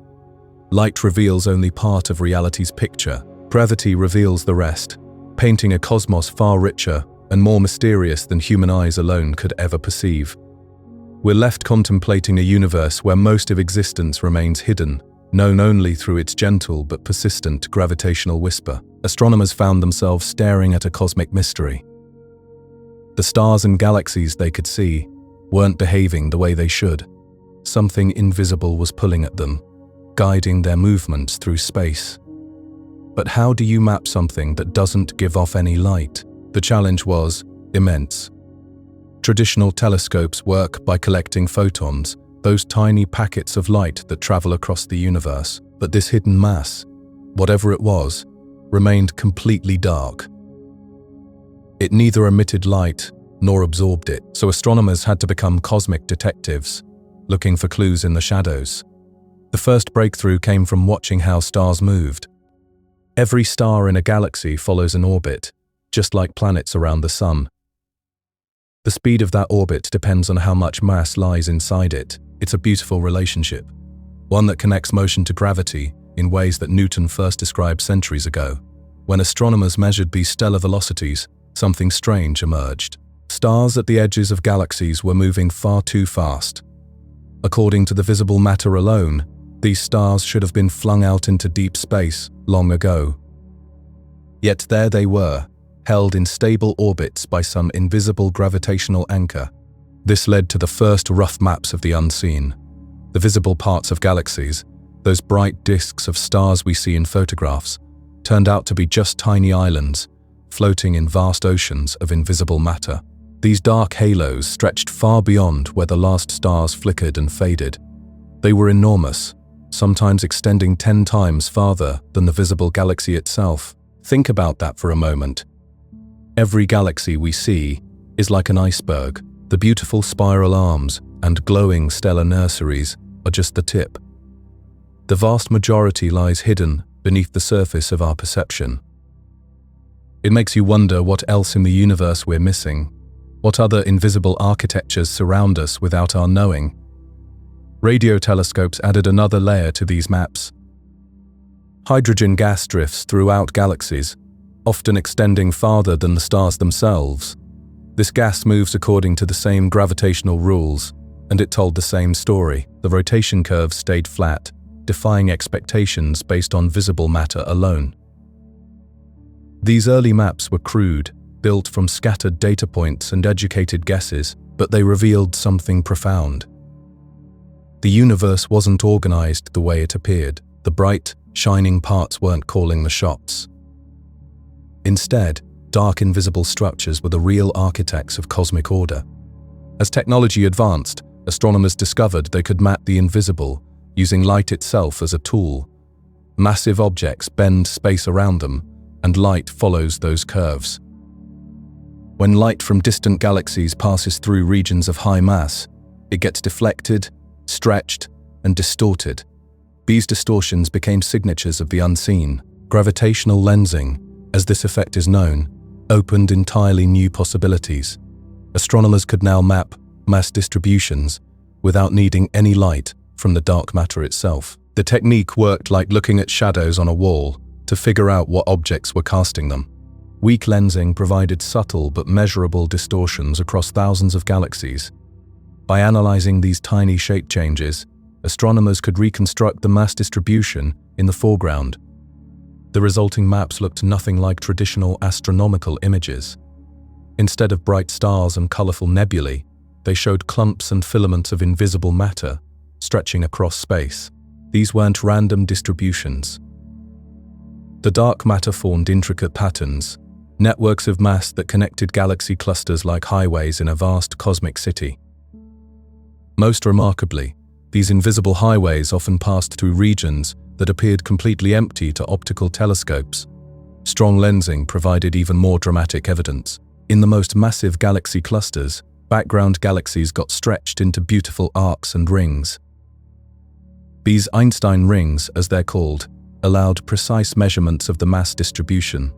Light reveals only part of reality's picture. Gravity reveals the rest, painting a cosmos far richer and more mysterious than human eyes alone could ever perceive. We're left contemplating a universe where most of existence remains hidden, known only through its gentle but persistent gravitational whisper. Astronomers found themselves staring at a cosmic mystery. The stars and galaxies they could see weren't behaving the way they should. Something invisible was pulling at them, guiding their movements through space. But how do you map something that doesn't give off any light? The challenge was immense. Traditional telescopes work by collecting photons, those tiny packets of light that travel across the universe. But this hidden mass, whatever it was, remained completely dark. It neither emitted light nor absorbed it, so astronomers had to become cosmic detectives, looking for clues in the shadows. The first breakthrough came from watching how stars moved. Every star in a galaxy follows an orbit, just like planets around the sun. The speed of that orbit depends on how much mass lies inside it. It's a beautiful relationship, one that connects motion to gravity in ways that Newton first described centuries ago. When astronomers measured these stellar velocities, something strange emerged. Stars at the edges of galaxies were moving far too fast. According to the visible matter alone, these stars should have been flung out into deep space long ago. Yet there they were, held in stable orbits by some invisible gravitational anchor. This led to the first rough maps of the unseen. The visible parts of galaxies, those bright disks of stars we see in photographs, turned out to be just tiny islands, floating in vast oceans of invisible matter. These dark halos stretched far beyond where the last stars flickered and faded. They were enormous, sometimes extending 10 times farther than the visible galaxy itself. Think about that for a moment. Every galaxy we see is like an iceberg. The beautiful spiral arms and glowing stellar nurseries are just the tip. The vast majority lies hidden beneath the surface of our perception. It makes you wonder what else in the universe we're missing, what other invisible architectures surround us without our knowing. Radio telescopes added another layer to these maps. Hydrogen gas drifts throughout galaxies, often extending farther than the stars themselves. This gas moves according to the same gravitational rules, and it told the same story. The rotation curves stayed flat, defying expectations based on visible matter alone. These early maps were crude, built from scattered data points and educated guesses, but they revealed something profound. The universe wasn't organized the way it appeared. The bright, shining parts weren't calling the shots. Instead, dark invisible structures were the real architects of cosmic order. As technology advanced, astronomers discovered they could map the invisible, using light itself as a tool. Massive objects bend space around them, and light follows those curves. When light from distant galaxies passes through regions of high mass, it gets deflected, stretched, and distorted. These distortions became signatures of the unseen. Gravitational lensing, as this effect is known, opened entirely new possibilities. Astronomers could now map mass distributions without needing any light from the dark matter itself. The technique worked like looking at shadows on a wall to figure out what objects were casting them. Weak lensing provided subtle but measurable distortions across thousands of galaxies. By analyzing these tiny shape changes, astronomers could reconstruct the mass distribution in the foreground. The resulting maps looked nothing like traditional astronomical images. Instead of bright stars and colorful nebulae, they showed clumps and filaments of invisible matter stretching across space. These weren't random distributions. The dark matter formed intricate patterns, networks of mass that connected galaxy clusters like highways in a vast cosmic city. Most remarkably, these invisible highways often passed through regions that appeared completely empty to optical telescopes. Strong lensing provided even more dramatic evidence. In the most massive galaxy clusters, background galaxies got stretched into beautiful arcs and rings. These Einstein rings, as they're called, allowed precise measurements of the mass distribution.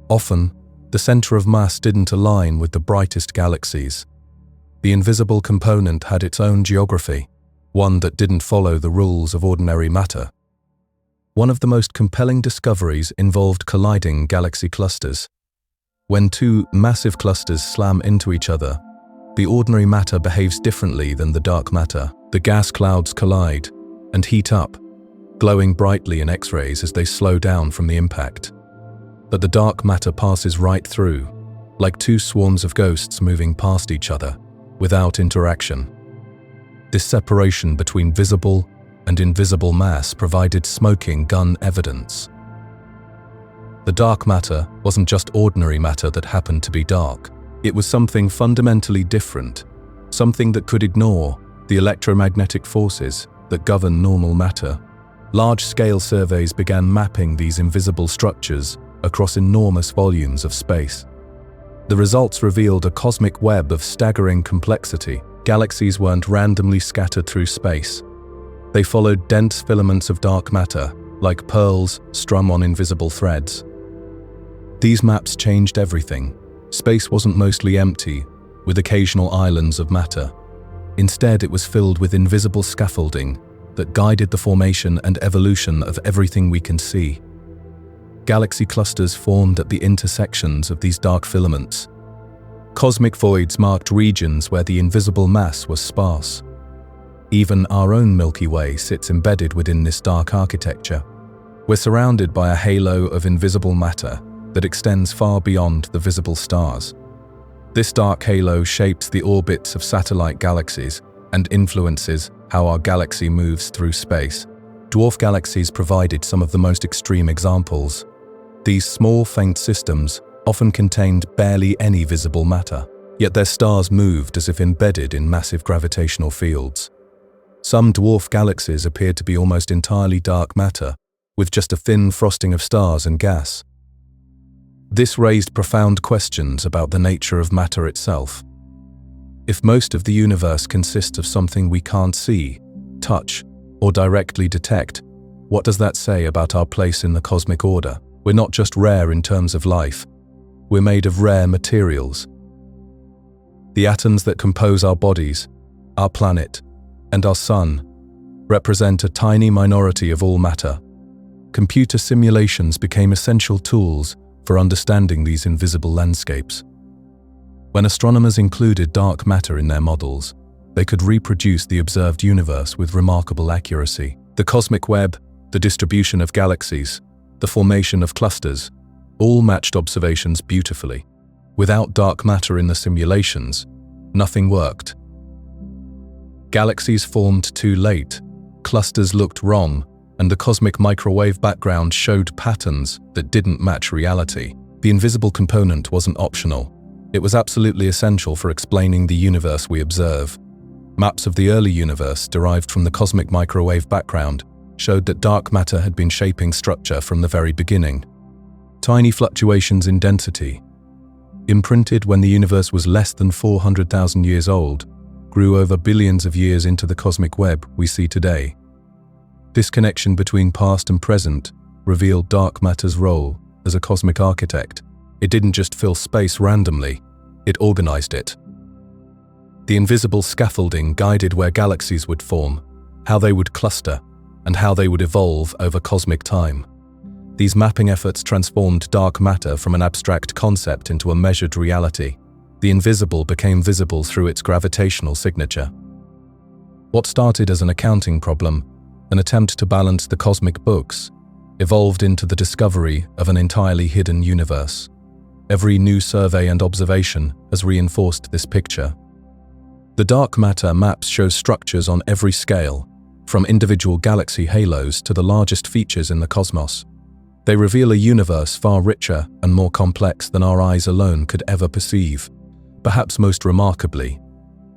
Often, the center of mass didn't align with the brightest galaxies. The invisible component had its own geography, one that didn't follow the rules of ordinary matter. One of the most compelling discoveries involved colliding galaxy clusters. When two massive clusters slam into each other, the ordinary matter behaves differently than the dark matter. The gas clouds collide and heat up, glowing brightly in X-rays as they slow down from the impact. But the dark matter passes right through, like two swarms of ghosts moving past each other, without interaction. This separation between visible and invisible mass provided smoking gun evidence. The dark matter wasn't just ordinary matter that happened to be dark. It was something fundamentally different, something that could ignore the electromagnetic forces that govern normal matter. Large-scale surveys began mapping these invisible structures across enormous volumes of space. The results revealed a cosmic web of staggering complexity. Galaxies weren't randomly scattered through space. They followed dense filaments of dark matter, like pearls strung on invisible threads. These maps changed everything. Space wasn't mostly empty, with occasional islands of matter. Instead, it was filled with invisible scaffolding that guided the formation and evolution of everything we can see. Galaxy clusters formed at the intersections of these dark filaments. Cosmic voids marked regions where the invisible mass was sparse. Even our own Milky Way sits embedded within this dark architecture. We're surrounded by a halo of invisible matter that extends far beyond the visible stars. This dark halo shapes the orbits of satellite galaxies and influences how our galaxy moves through space. Dwarf galaxies provided some of the most extreme examples. These small, faint systems often contained barely any visible matter, yet their stars moved as if embedded in massive gravitational fields. Some dwarf galaxies appeared to be almost entirely dark matter, with just a thin frosting of stars and gas. This raised profound questions about the nature of matter itself. If most of the universe consists of something we can't see, touch, or directly detect, what does that say about our place in the cosmic order? We're not just rare in terms of life, we're made of rare materials. The atoms that compose our bodies, our planet, and our sun represent a tiny minority of all matter. Computer simulations became essential tools for understanding these invisible landscapes. When astronomers included dark matter in their models, they could reproduce the observed universe with remarkable accuracy. The cosmic web, the distribution of galaxies, the formation of clusters, all matched observations beautifully. Without dark matter in the simulations, nothing worked. Galaxies formed too late, clusters looked wrong, and the cosmic microwave background showed patterns that didn't match reality. The invisible component wasn't optional. It was absolutely essential for explaining the universe we observe. Maps of the early universe derived from the cosmic microwave background showed that dark matter had been shaping structure from the very beginning. Tiny fluctuations in density, imprinted when the universe was less than 400,000 years old, grew over billions of years into the cosmic web we see today. This connection between past and present revealed dark matter's role as a cosmic architect. It didn't just fill space randomly, it organized it. The invisible scaffolding guided where galaxies would form, how they would cluster, and how they would evolve over cosmic time. These mapping efforts transformed dark matter from an abstract concept into a measured reality. The invisible became visible through its gravitational signature. What started as an accounting problem, an attempt to balance the cosmic books, evolved into the discovery of an entirely hidden universe. Every new survey and observation has reinforced this picture. The dark matter maps show structures on every scale, from individual galaxy halos to the largest features in the cosmos. They reveal a universe far richer and more complex than our eyes alone could ever perceive. Perhaps most remarkably,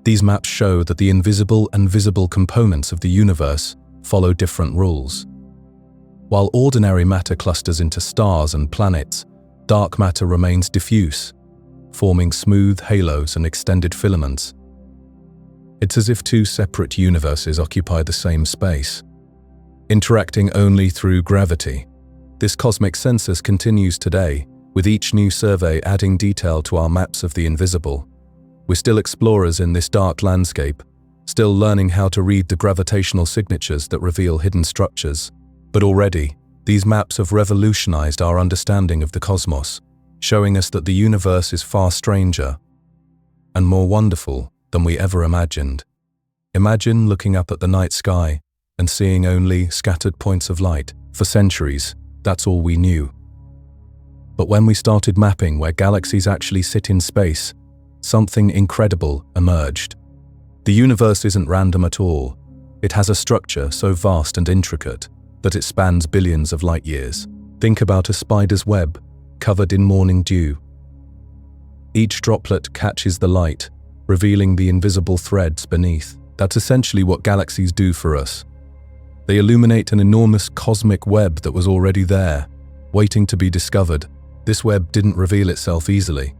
these maps show that the invisible and visible components of the universe follow different rules. While ordinary matter clusters into stars and planets, dark matter remains diffuse, forming smooth halos and extended filaments. It's as if two separate universes occupy the same space, interacting only through gravity. This cosmic census continues today, with each new survey adding detail to our maps of the invisible. We're still explorers in this dark landscape, still learning how to read the gravitational signatures that reveal hidden structures. But already, these maps have revolutionized our understanding of the cosmos, showing us that the universe is far stranger and more wonderful than we ever imagined. Imagine looking up at the night sky and seeing only scattered points of light. For centuries, that's all we knew. But when we started mapping where galaxies actually sit in space, something incredible emerged. The universe isn't random at all. It has a structure so vast and intricate that it spans billions of light years. Think about a spider's web covered in morning dew. Each droplet catches the light, revealing the invisible threads beneath. That's essentially what galaxies do for us. They illuminate an enormous cosmic web that was already there, waiting to be discovered. This web didn't reveal itself easily.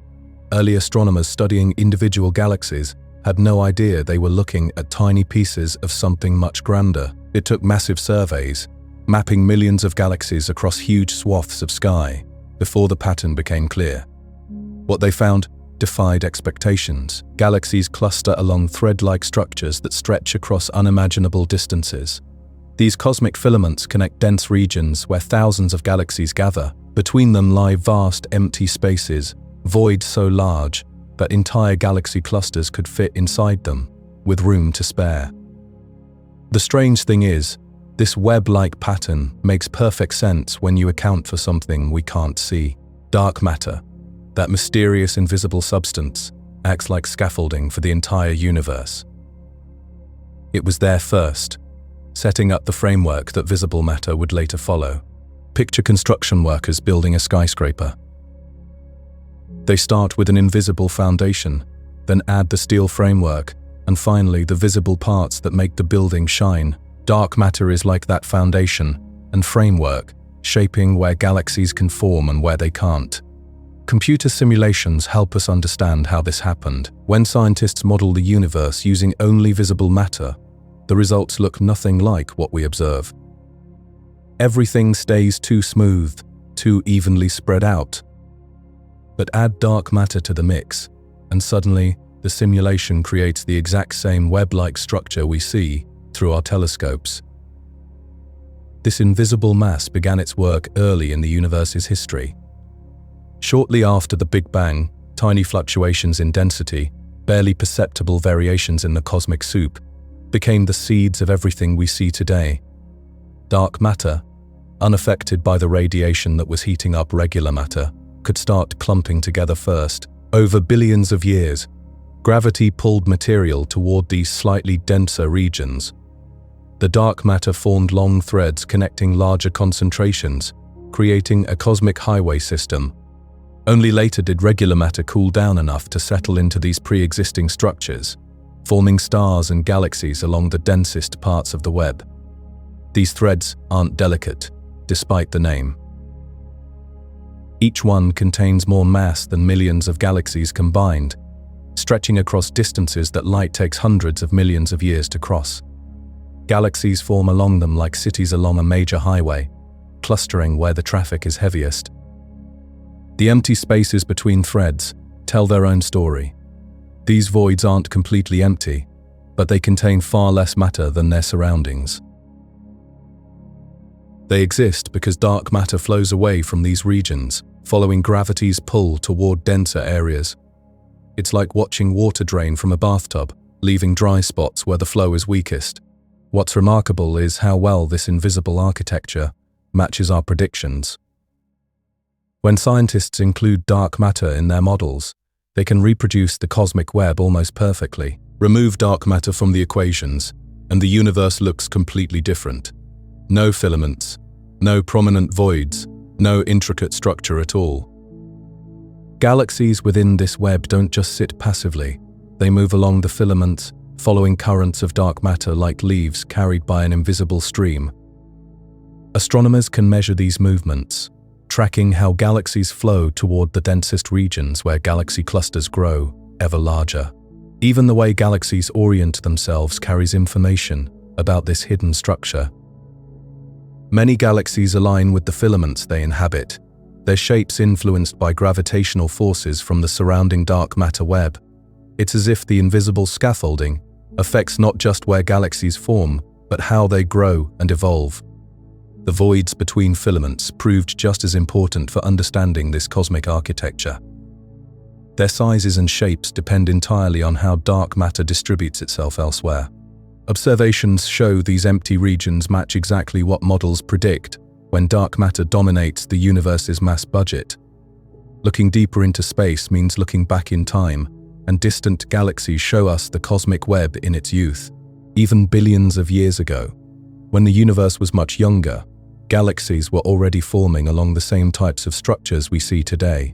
Early astronomers studying individual galaxies had no idea they were looking at tiny pieces of something much grander. It took massive surveys, mapping millions of galaxies across huge swaths of sky, before the pattern became clear. What they found defied expectations. Galaxies cluster along thread-like structures that stretch across unimaginable distances. These cosmic filaments connect dense regions where thousands of galaxies gather. Between them lie vast empty spaces, voids so large that entire galaxy clusters could fit inside them, with room to spare. The strange thing is, this web-like pattern makes perfect sense when you account for something we can't see. Dark matter, that mysterious invisible substance, acts like scaffolding for the entire universe. It was there first, setting up the framework that visible matter would later follow. Picture construction workers building a skyscraper. They start with an invisible foundation, then add the steel framework, and finally the visible parts that make the building shine. Dark matter is like that foundation and framework, shaping where galaxies can form and where they can't. Computer simulations help us understand how this happened. When scientists model the universe using only visible matter, the results look nothing like what we observe. Everything stays too smooth, too evenly spread out. But add dark matter to the mix, and suddenly the simulation creates the exact same web-like structure we see through our telescopes. This invisible mass began its work early in the universe's history. Shortly after the Big Bang, tiny fluctuations in density, barely perceptible variations in the cosmic soup, became the seeds of everything we see today. Dark matter, unaffected by the radiation that was heating up regular matter, could start clumping together first. Over billions of years, gravity pulled material toward these slightly denser regions. The dark matter formed long threads connecting larger concentrations, creating a cosmic highway system. Only later did regular matter cool down enough to settle into these pre-existing structures, forming stars and galaxies along the densest parts of the web. These threads aren't delicate, despite the name. Each one contains more mass than millions of galaxies combined, stretching across distances that light takes hundreds of millions of years to cross. Galaxies form along them like cities along a major highway, clustering where the traffic is heaviest. The empty spaces between threads tell their own story. These voids aren't completely empty, but they contain far less matter than their surroundings. They exist because dark matter flows away from these regions, following gravity's pull toward denser areas. It's like watching water drain from a bathtub, leaving dry spots where the flow is weakest. What's remarkable is how well this invisible architecture matches our predictions. When scientists include dark matter in their models, they can reproduce the cosmic web almost perfectly. Remove dark matter from the equations, and the universe looks completely different. No filaments, no prominent voids, no intricate structure at all. Galaxies within this web don't just sit passively. They move along the filaments, following currents of dark matter like leaves carried by an invisible stream. Astronomers can measure these movements, tracking how galaxies flow toward the densest regions where galaxy clusters grow ever larger. Even the way galaxies orient themselves carries information about this hidden structure. Many galaxies align with the filaments they inhabit, their shapes influenced by gravitational forces from the surrounding dark matter web. It's as if the invisible scaffolding affects not just where galaxies form, but how they grow and evolve. The voids between filaments proved just as important for understanding this cosmic architecture. Their sizes and shapes depend entirely on how dark matter distributes itself elsewhere. Observations show these empty regions match exactly what models predict when dark matter dominates the universe's mass budget. Looking deeper into space means looking back in time, and distant galaxies show us the cosmic web in its youth. Even billions of years ago, when the universe was much younger, galaxies were already forming along the same types of structures we see today.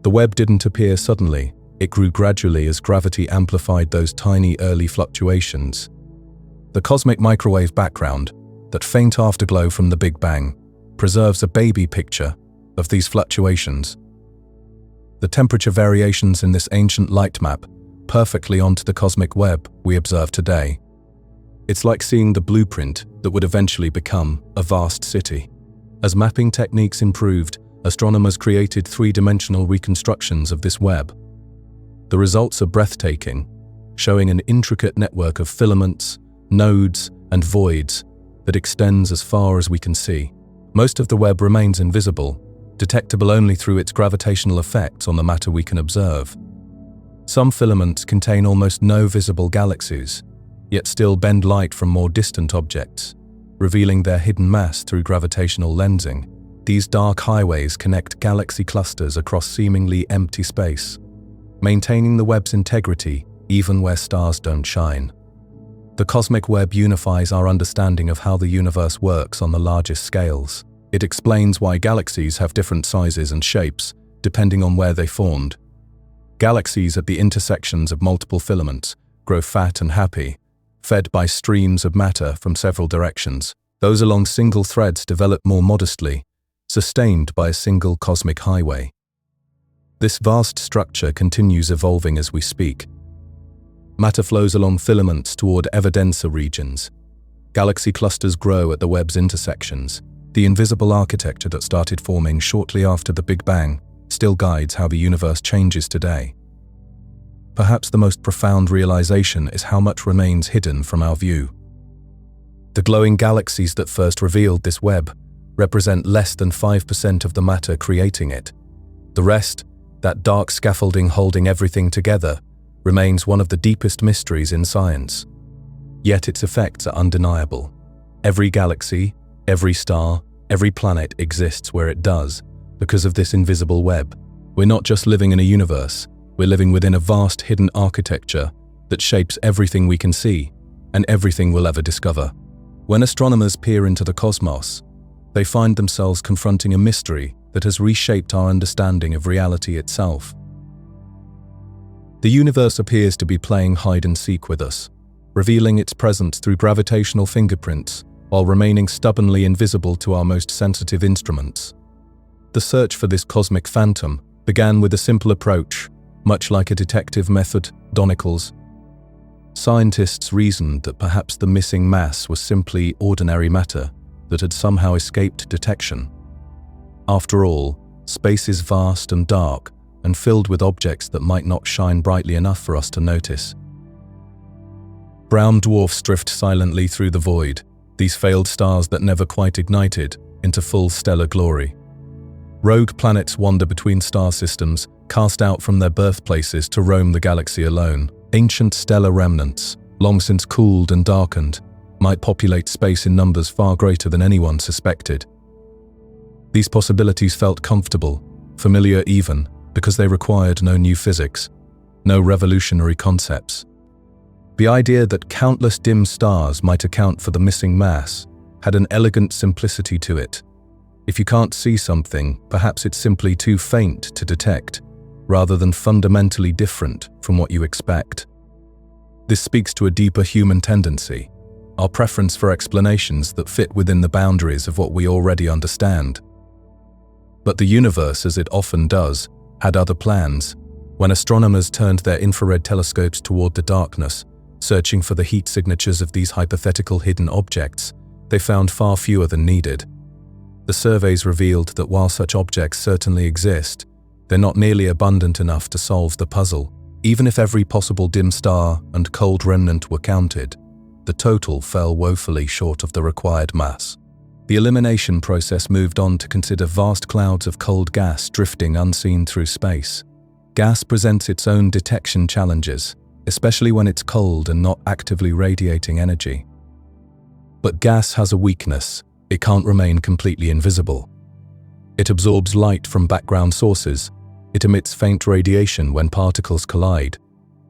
The web didn't appear suddenly, it grew gradually as gravity amplified those tiny early fluctuations. The cosmic microwave background, that faint afterglow from the Big Bang, preserves a baby picture of these fluctuations. The temperature variations in this ancient light map perfectly onto the cosmic web we observe today. It's like seeing the blueprint that would eventually become a vast city. As mapping techniques improved, astronomers created three-dimensional reconstructions of this web. The results are breathtaking, showing an intricate network of filaments, nodes, and voids that extends as far as we can see. Most of the web remains invisible, detectable only through its gravitational effects on the matter we can observe. Some filaments contain almost no visible galaxies, yet still bend light from more distant objects, revealing their hidden mass through gravitational lensing. These dark highways connect galaxy clusters across seemingly empty space, maintaining the web's integrity even where stars don't shine. The cosmic web unifies our understanding of how the universe works on the largest scales. It explains why galaxies have different sizes and shapes, depending on where they formed. Galaxies at the intersections of multiple filaments grow fat and happy, fed by streams of matter from several directions. Those along single threads develop more modestly, sustained by a single cosmic highway. This vast structure continues evolving as we speak. Matter flows along filaments toward ever denser regions. Galaxy clusters grow at the web's intersections. The invisible architecture that started forming shortly after the Big Bang still guides how the universe changes today. Perhaps the most profound realization is how much remains hidden from our view. The glowing galaxies that first revealed this web represent less than 5% of the matter creating it. The rest, that dark scaffolding holding everything together, remains one of the deepest mysteries in science. Yet its effects are undeniable. Every galaxy, every star, every planet exists where it does because of this invisible web. We're not just living in a universe, we're living within a vast hidden architecture that shapes everything we can see and everything we'll ever discover. When astronomers peer into the cosmos, they find themselves confronting a mystery that has reshaped our understanding of reality itself. The universe appears to be playing hide and seek with us, revealing its presence through gravitational fingerprints while remaining stubbornly invisible to our most sensitive instruments. The search for this cosmic phantom began with a simple approach, much like a detective method, Donicles. Scientists reasoned that perhaps the missing mass was simply ordinary matter that had somehow escaped detection. After all, space is vast and dark and filled with objects that might not shine brightly enough for us to notice. Brown dwarfs drift silently through the void, these failed stars that never quite ignited into full stellar glory. Rogue planets wander between star systems, cast out from their birthplaces to roam the galaxy alone. Ancient stellar remnants, long since cooled and darkened, might populate space in numbers far greater than anyone suspected. These possibilities felt comfortable, familiar even, because they required no new physics, no revolutionary concepts. The idea that countless dim stars might account for the missing mass had an elegant simplicity to it. If you can't see something, perhaps it's simply too faint to detect, rather than fundamentally different from what you expect. This speaks to a deeper human tendency, our preference for explanations that fit within the boundaries of what we already understand. But the universe, as it often does, had other plans. When astronomers turned their infrared telescopes toward the darkness, searching for the heat signatures of these hypothetical hidden objects, they found far fewer than needed. The surveys revealed that while such objects certainly exist, they're not nearly abundant enough to solve the puzzle. Even if every possible dim star and cold remnant were counted, the total fell woefully short of the required mass. The elimination process moved on to consider vast clouds of cold gas drifting unseen through space. Gas presents its own detection challenges, especially when it's cold and not actively radiating energy. But gas has a weakness: it can't remain completely invisible. It absorbs light from background sources. It emits faint radiation when particles collide.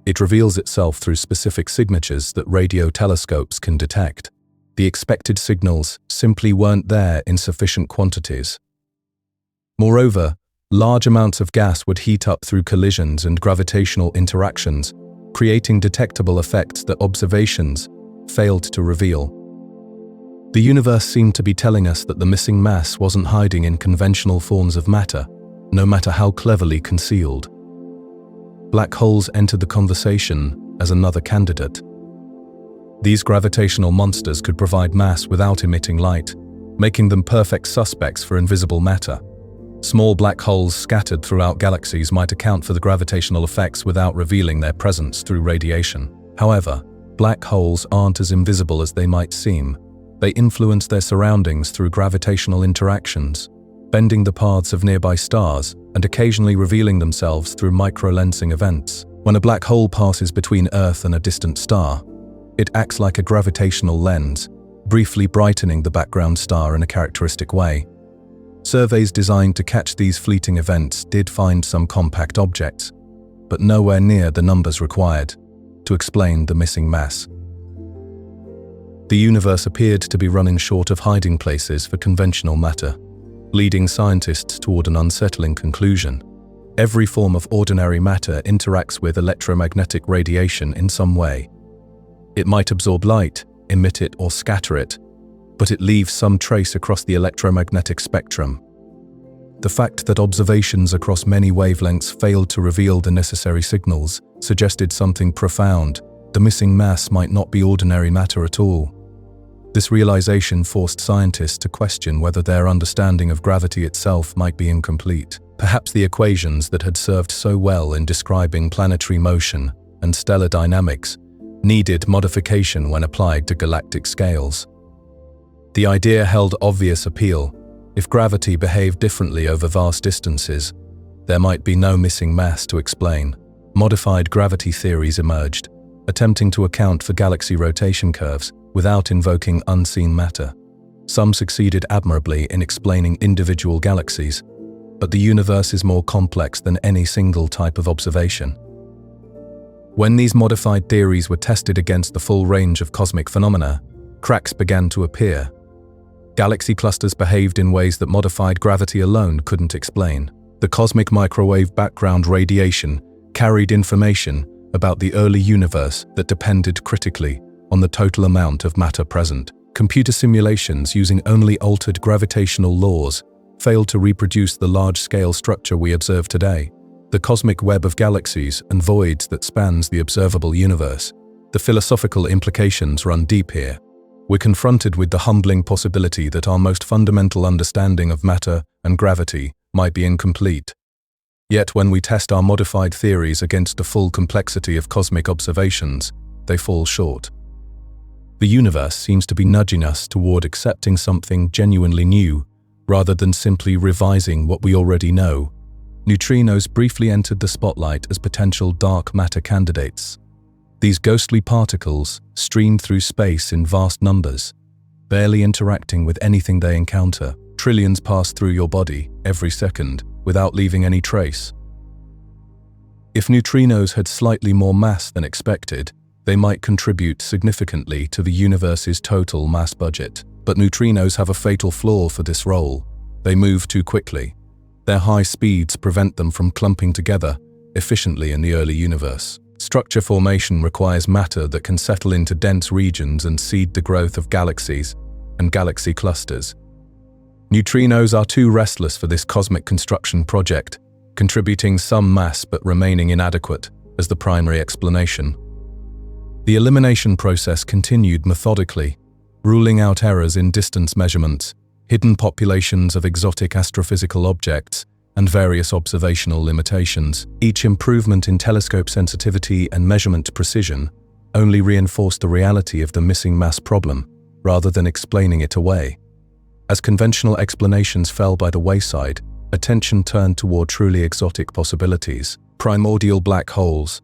It reveals itself through specific signatures that radio telescopes can detect. The expected signals simply weren't there in sufficient quantities. Moreover, large amounts of gas would heat up through collisions and gravitational interactions, creating detectable effects that observations failed to reveal. The universe seemed to be telling us that the missing mass wasn't hiding in conventional forms of matter, no matter how cleverly concealed. Black holes entered the conversation as another candidate. These gravitational monsters could provide mass without emitting light, making them perfect suspects for invisible matter. Small black holes scattered throughout galaxies might account for the gravitational effects without revealing their presence through radiation. However, black holes aren't as invisible as they might seem. They influence their surroundings through gravitational interactions, bending the paths of nearby stars and occasionally revealing themselves through microlensing events. When a black hole passes between Earth and a distant star, it acts like a gravitational lens, briefly brightening the background star in a characteristic way. Surveys designed to catch these fleeting events did find some compact objects, but nowhere near the numbers required to explain the missing mass. The universe appeared to be running short of hiding places for conventional matter, leading scientists toward an unsettling conclusion. Every form of ordinary matter interacts with electromagnetic radiation in some way. It might absorb light, emit it, or scatter it, but it leaves some trace across the electromagnetic spectrum. The fact that observations across many wavelengths failed to reveal the necessary signals suggested something profound. The missing mass might not be ordinary matter at all. This realization forced scientists to question whether their understanding of gravity itself might be incomplete. Perhaps the equations that had served so well in describing planetary motion and stellar dynamics needed modification when applied to galactic scales. The idea held obvious appeal. If gravity behaved differently over vast distances, there might be no missing mass to explain. Modified gravity theories emerged, attempting to account for galaxy rotation curves without invoking unseen matter. Some succeeded admirably in explaining individual galaxies, but the universe is more complex than any single type of observation. When these modified theories were tested against the full range of cosmic phenomena, cracks began to appear. Galaxy clusters behaved in ways that modified gravity alone couldn't explain. The cosmic microwave background radiation carried information about the early universe that depended critically on the total amount of matter present. Computer simulations using only altered gravitational laws failed to reproduce the large-scale structure we observe today, the cosmic web of galaxies and voids that spans the observable universe. The philosophical implications run deep here. We're confronted with the humbling possibility that our most fundamental understanding of matter and gravity might be incomplete. Yet when we test our modified theories against the full complexity of cosmic observations, they fall short. The universe seems to be nudging us toward accepting something genuinely new, rather than simply revising what we already know. Neutrinos briefly entered the spotlight as potential dark matter candidates. These ghostly particles stream through space in vast numbers, barely interacting with anything they encounter. Trillions pass through your body every second without leaving any trace. If neutrinos had slightly more mass than expected, they might contribute significantly to the universe's total mass budget. But neutrinos have a fatal flaw for this role. They move too quickly. Their high speeds prevent them from clumping together efficiently in the early universe. Structure formation requires matter that can settle into dense regions and seed the growth of galaxies and galaxy clusters. Neutrinos are too restless for this cosmic construction project, contributing some mass but remaining inadequate as the primary explanation. The elimination process continued methodically, ruling out errors in distance measurements, hidden populations of exotic astrophysical objects, and various observational limitations. Each improvement in telescope sensitivity and measurement precision only reinforced the reality of the missing mass problem, rather than explaining it away. As conventional explanations fell by the wayside, attention turned toward truly exotic possibilities. Primordial black holes,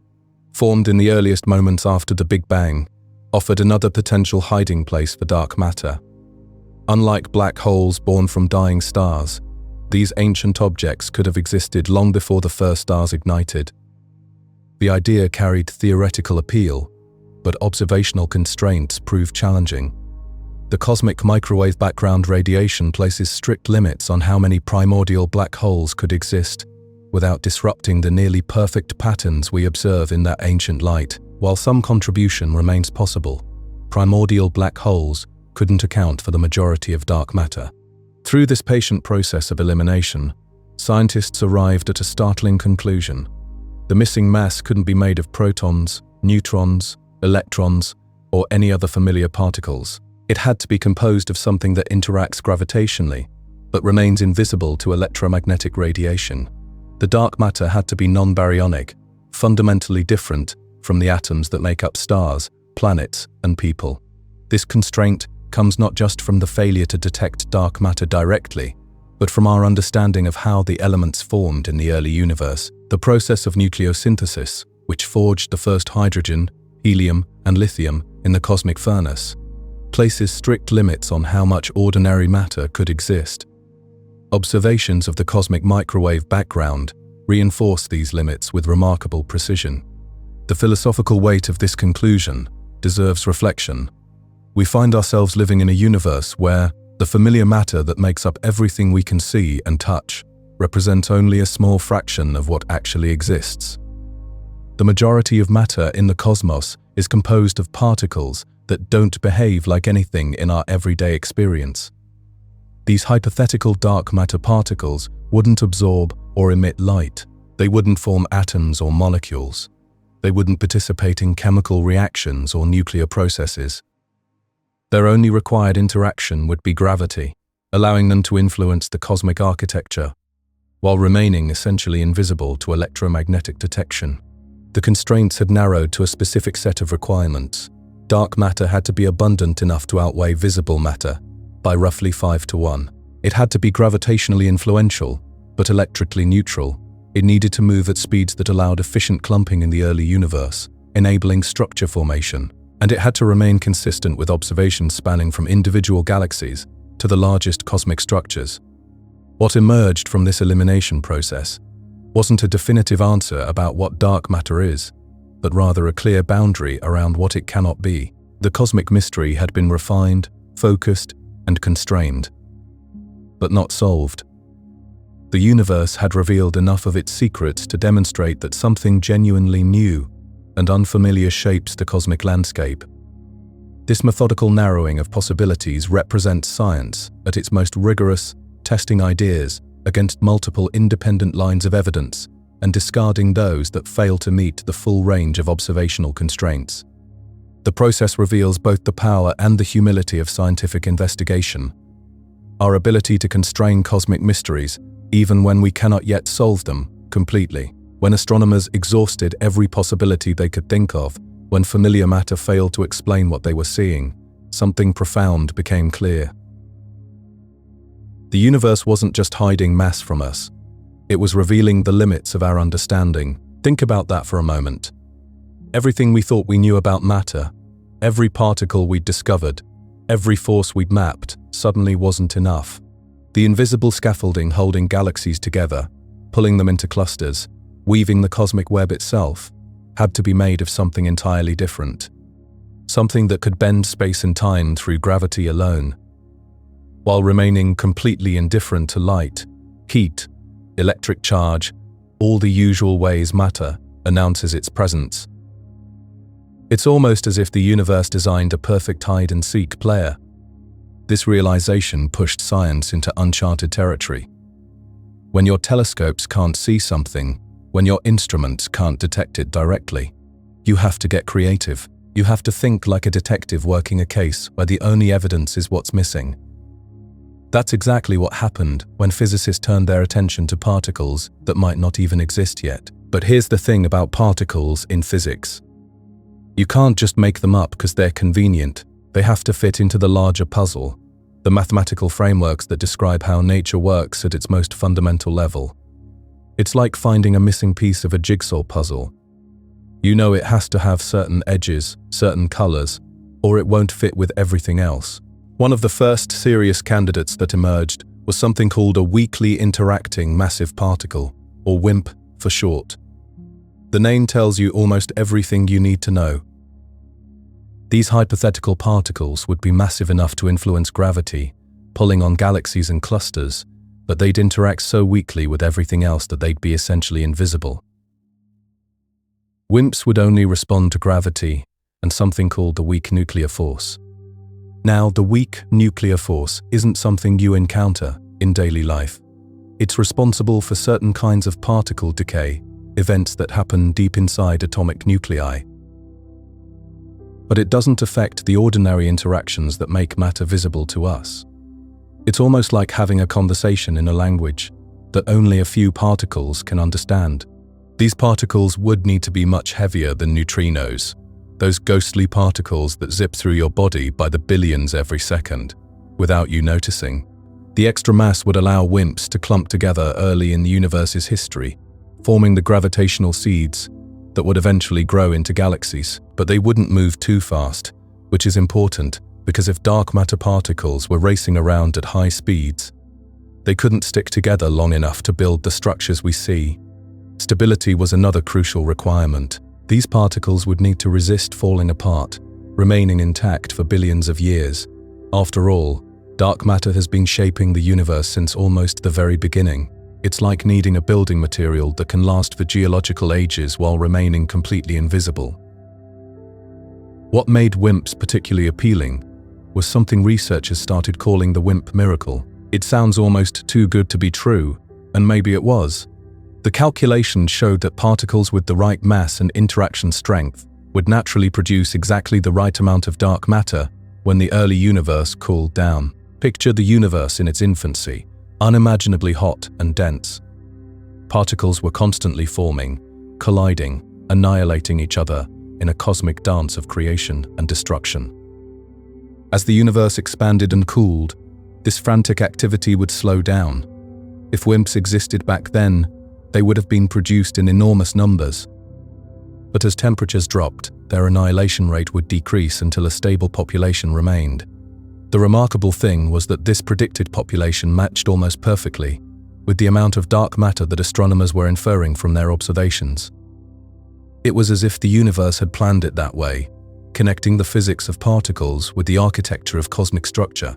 formed in the earliest moments after the Big Bang, offered another potential hiding place for dark matter. Unlike black holes born from dying stars, these ancient objects could have existed long before the first stars ignited. The idea carried theoretical appeal, but observational constraints proved challenging. The cosmic microwave background radiation places strict limits on how many primordial black holes could exist without disrupting the nearly perfect patterns we observe in that ancient light. While some contribution remains possible, primordial black holes couldn't account for the majority of dark matter. Through this patient process of elimination, scientists arrived at a startling conclusion. The missing mass couldn't be made of protons, neutrons, electrons, or any other familiar particles. It had to be composed of something that interacts gravitationally, but remains invisible to electromagnetic radiation. The dark matter had to be non-baryonic, fundamentally different from the atoms that make up stars, planets, and people. This constraint comes not just from the failure to detect dark matter directly, but from our understanding of how the elements formed in the early universe. The process of nucleosynthesis, which forged the first hydrogen, helium, and lithium in the cosmic furnace, places strict limits on how much ordinary matter could exist. Observations of the cosmic microwave background reinforce these limits with remarkable precision. The philosophical weight of this conclusion deserves reflection. We find ourselves living in a universe where the familiar matter that makes up everything we can see and touch represents only a small fraction of what actually exists. The majority of matter in the cosmos is composed of particles that don't behave like anything in our everyday experience. These hypothetical dark matter particles wouldn't absorb or emit light. They wouldn't form atoms or molecules. They wouldn't participate in chemical reactions or nuclear processes. Their only required interaction would be gravity, allowing them to influence the cosmic architecture, while remaining essentially invisible to electromagnetic detection. The constraints had narrowed to a specific set of requirements. Dark matter had to be abundant enough to outweigh visible matter by roughly 5-1. It had to be gravitationally influential, but electrically neutral. It needed to move at speeds that allowed efficient clumping in the early universe, enabling structure formation. And it had to remain consistent with observations spanning from individual galaxies to the largest cosmic structures. What emerged from this elimination process wasn't a definitive answer about what dark matter is, but rather a clear boundary around what it cannot be. The cosmic mystery had been refined, focused, and constrained, but not solved. The universe had revealed enough of its secrets to demonstrate that something genuinely new and unfamiliar shapes the cosmic landscape. This methodical narrowing of possibilities represents science at its most rigorous, testing ideas against multiple independent lines of evidence and discarding those that fail to meet the full range of observational constraints. The process reveals both the power and the humility of scientific investigation. Our ability to constrain cosmic mysteries, even when we cannot yet solve them completely. When astronomers exhausted every possibility they could think of, when familiar matter failed to explain what they were seeing, something profound became clear. The universe wasn't just hiding mass from us. It was revealing the limits of our understanding. Think about that for a moment. Everything we thought we knew about matter, every particle we'd discovered, every force we'd mapped, suddenly wasn't enough. The invisible scaffolding holding galaxies together, pulling them into clusters, weaving the cosmic web itself, had to be made of something entirely different. Something that could bend space and time through gravity alone, while remaining completely indifferent to light, heat, electric charge, all the usual ways matter announces its presence. It's almost as if the universe designed a perfect hide-and-seek player. This realization pushed science into uncharted territory. When your telescopes can't see something, when your instruments can't detect it directly, you have to get creative. You have to think like a detective working a case where the only evidence is what's missing. That's exactly what happened when physicists turned their attention to particles that might not even exist yet. But here's the thing about particles in physics. You can't just make them up because they're convenient. They have to fit into the larger puzzle, the mathematical frameworks that describe how nature works at its most fundamental level. It's like finding a missing piece of a jigsaw puzzle. You know it has to have certain edges, certain colors, or it won't fit with everything else. One of the first serious candidates that emerged was something called a weakly interacting massive particle, or WIMP for short. The name tells you almost everything you need to know. These hypothetical particles would be massive enough to influence gravity, pulling on galaxies and clusters, but they'd interact so weakly with everything else that they'd be essentially invisible. WIMPs would only respond to gravity and something called the weak nuclear force. Now, the weak nuclear force isn't something you encounter in daily life. It's responsible for certain kinds of particle decay, events that happen deep inside atomic nuclei. But it doesn't affect the ordinary interactions that make matter visible to us. It's almost like having a conversation in a language that only a few particles can understand. These particles would need to be much heavier than neutrinos, those ghostly particles that zip through your body by the billions every second, without you noticing. The extra mass would allow WIMPs to clump together early in the universe's history, forming the gravitational seeds that would eventually grow into galaxies. But they wouldn't move too fast, which is important because if dark matter particles were racing around at high speeds, they couldn't stick together long enough to build the structures we see. Stability was another crucial requirement. These particles would need to resist falling apart, remaining intact for billions of years. After all, dark matter has been shaping the universe since almost the very beginning. It's like needing a building material that can last for geological ages while remaining completely invisible. What made WIMPs particularly appealing was something researchers started calling the WIMP miracle. It sounds almost too good to be true, and maybe it was. The calculations showed that particles with the right mass and interaction strength would naturally produce exactly the right amount of dark matter when the early universe cooled down. Picture the universe in its infancy, unimaginably hot and dense. Particles were constantly forming, colliding, annihilating each other in a cosmic dance of creation and destruction. As the universe expanded and cooled, this frantic activity would slow down. If WIMPs existed back then, they would have been produced in enormous numbers. But as temperatures dropped, their annihilation rate would decrease until a stable population remained. The remarkable thing was that this predicted population matched almost perfectly with the amount of dark matter that astronomers were inferring from their observations. It was as if the universe had planned it that way, connecting the physics of particles with the architecture of cosmic structure.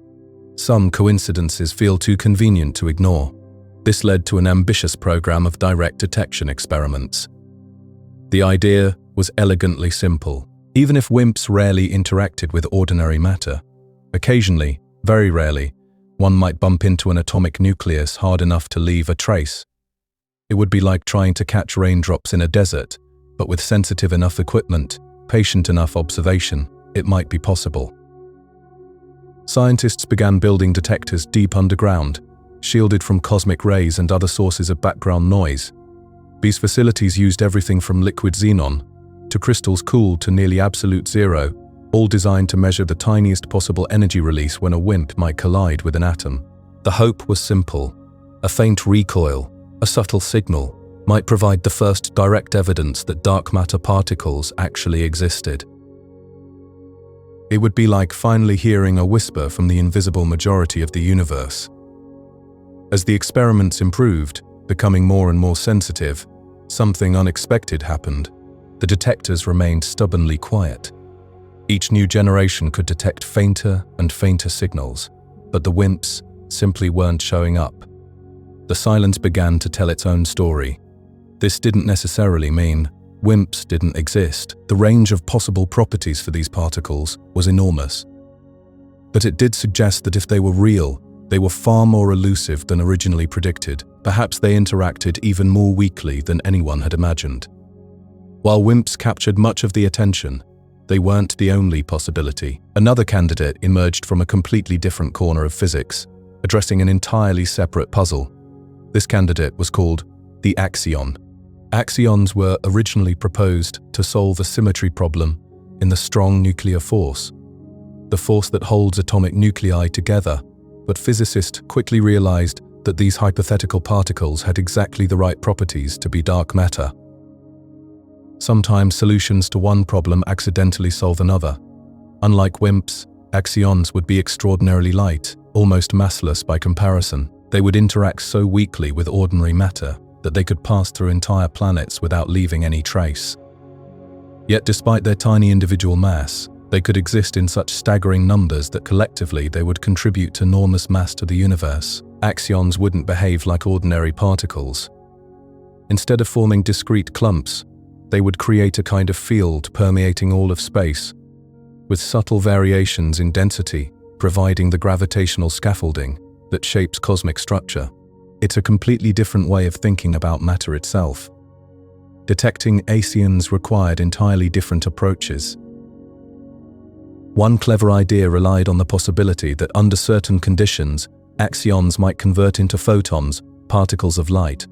Some coincidences feel too convenient to ignore. This led to an ambitious program of direct detection experiments. The idea was elegantly simple. Even if WIMPs rarely interacted with ordinary matter, occasionally, very rarely, one might bump into an atomic nucleus hard enough to leave a trace. It would be like trying to catch raindrops in a desert, but with sensitive enough equipment, patient enough observation, it might be possible. Scientists began building detectors deep underground, shielded from cosmic rays and other sources of background noise. These facilities used everything from liquid xenon to crystals cooled to nearly absolute zero, all designed to measure the tiniest possible energy release when a WIMP might collide with an atom. The hope was simple. A faint recoil, a subtle signal, might provide the first direct evidence that dark matter particles actually existed. It would be like finally hearing a whisper from the invisible majority of the universe. As the experiments improved, becoming more and more sensitive, something unexpected happened. The detectors remained stubbornly quiet. Each new generation could detect fainter and fainter signals, but the WIMPs simply weren't showing up. The silence began to tell its own story. This didn't necessarily mean WIMPs didn't exist. The range of possible properties for these particles was enormous. But it did suggest that if they were real, they were far more elusive than originally predicted. Perhaps they interacted even more weakly than anyone had imagined. While WIMPs captured much of the attention, they weren't the only possibility. Another candidate emerged from a completely different corner of physics, addressing an entirely separate puzzle. This candidate was called the axion. Axions were originally proposed to solve a symmetry problem in the strong nuclear force, the force that holds atomic nuclei together, but physicists quickly realized that these hypothetical particles had exactly the right properties to be dark matter. Sometimes solutions to one problem accidentally solve another. Unlike WIMPs, axions would be extraordinarily light, almost massless by comparison. They would interact so weakly with ordinary matter that they could pass through entire planets without leaving any trace. Yet despite their tiny individual mass, they could exist in such staggering numbers that collectively they would contribute enormous mass to the universe. Axions wouldn't behave like ordinary particles. Instead of forming discrete clumps, they would create a kind of field permeating all of space, with subtle variations in density providing the gravitational scaffolding that shapes cosmic structure. It's a completely different way of thinking about matter itself. Detecting axions required entirely different approaches. One clever idea relied on the possibility that under certain conditions, axions might convert into photons, particles of light.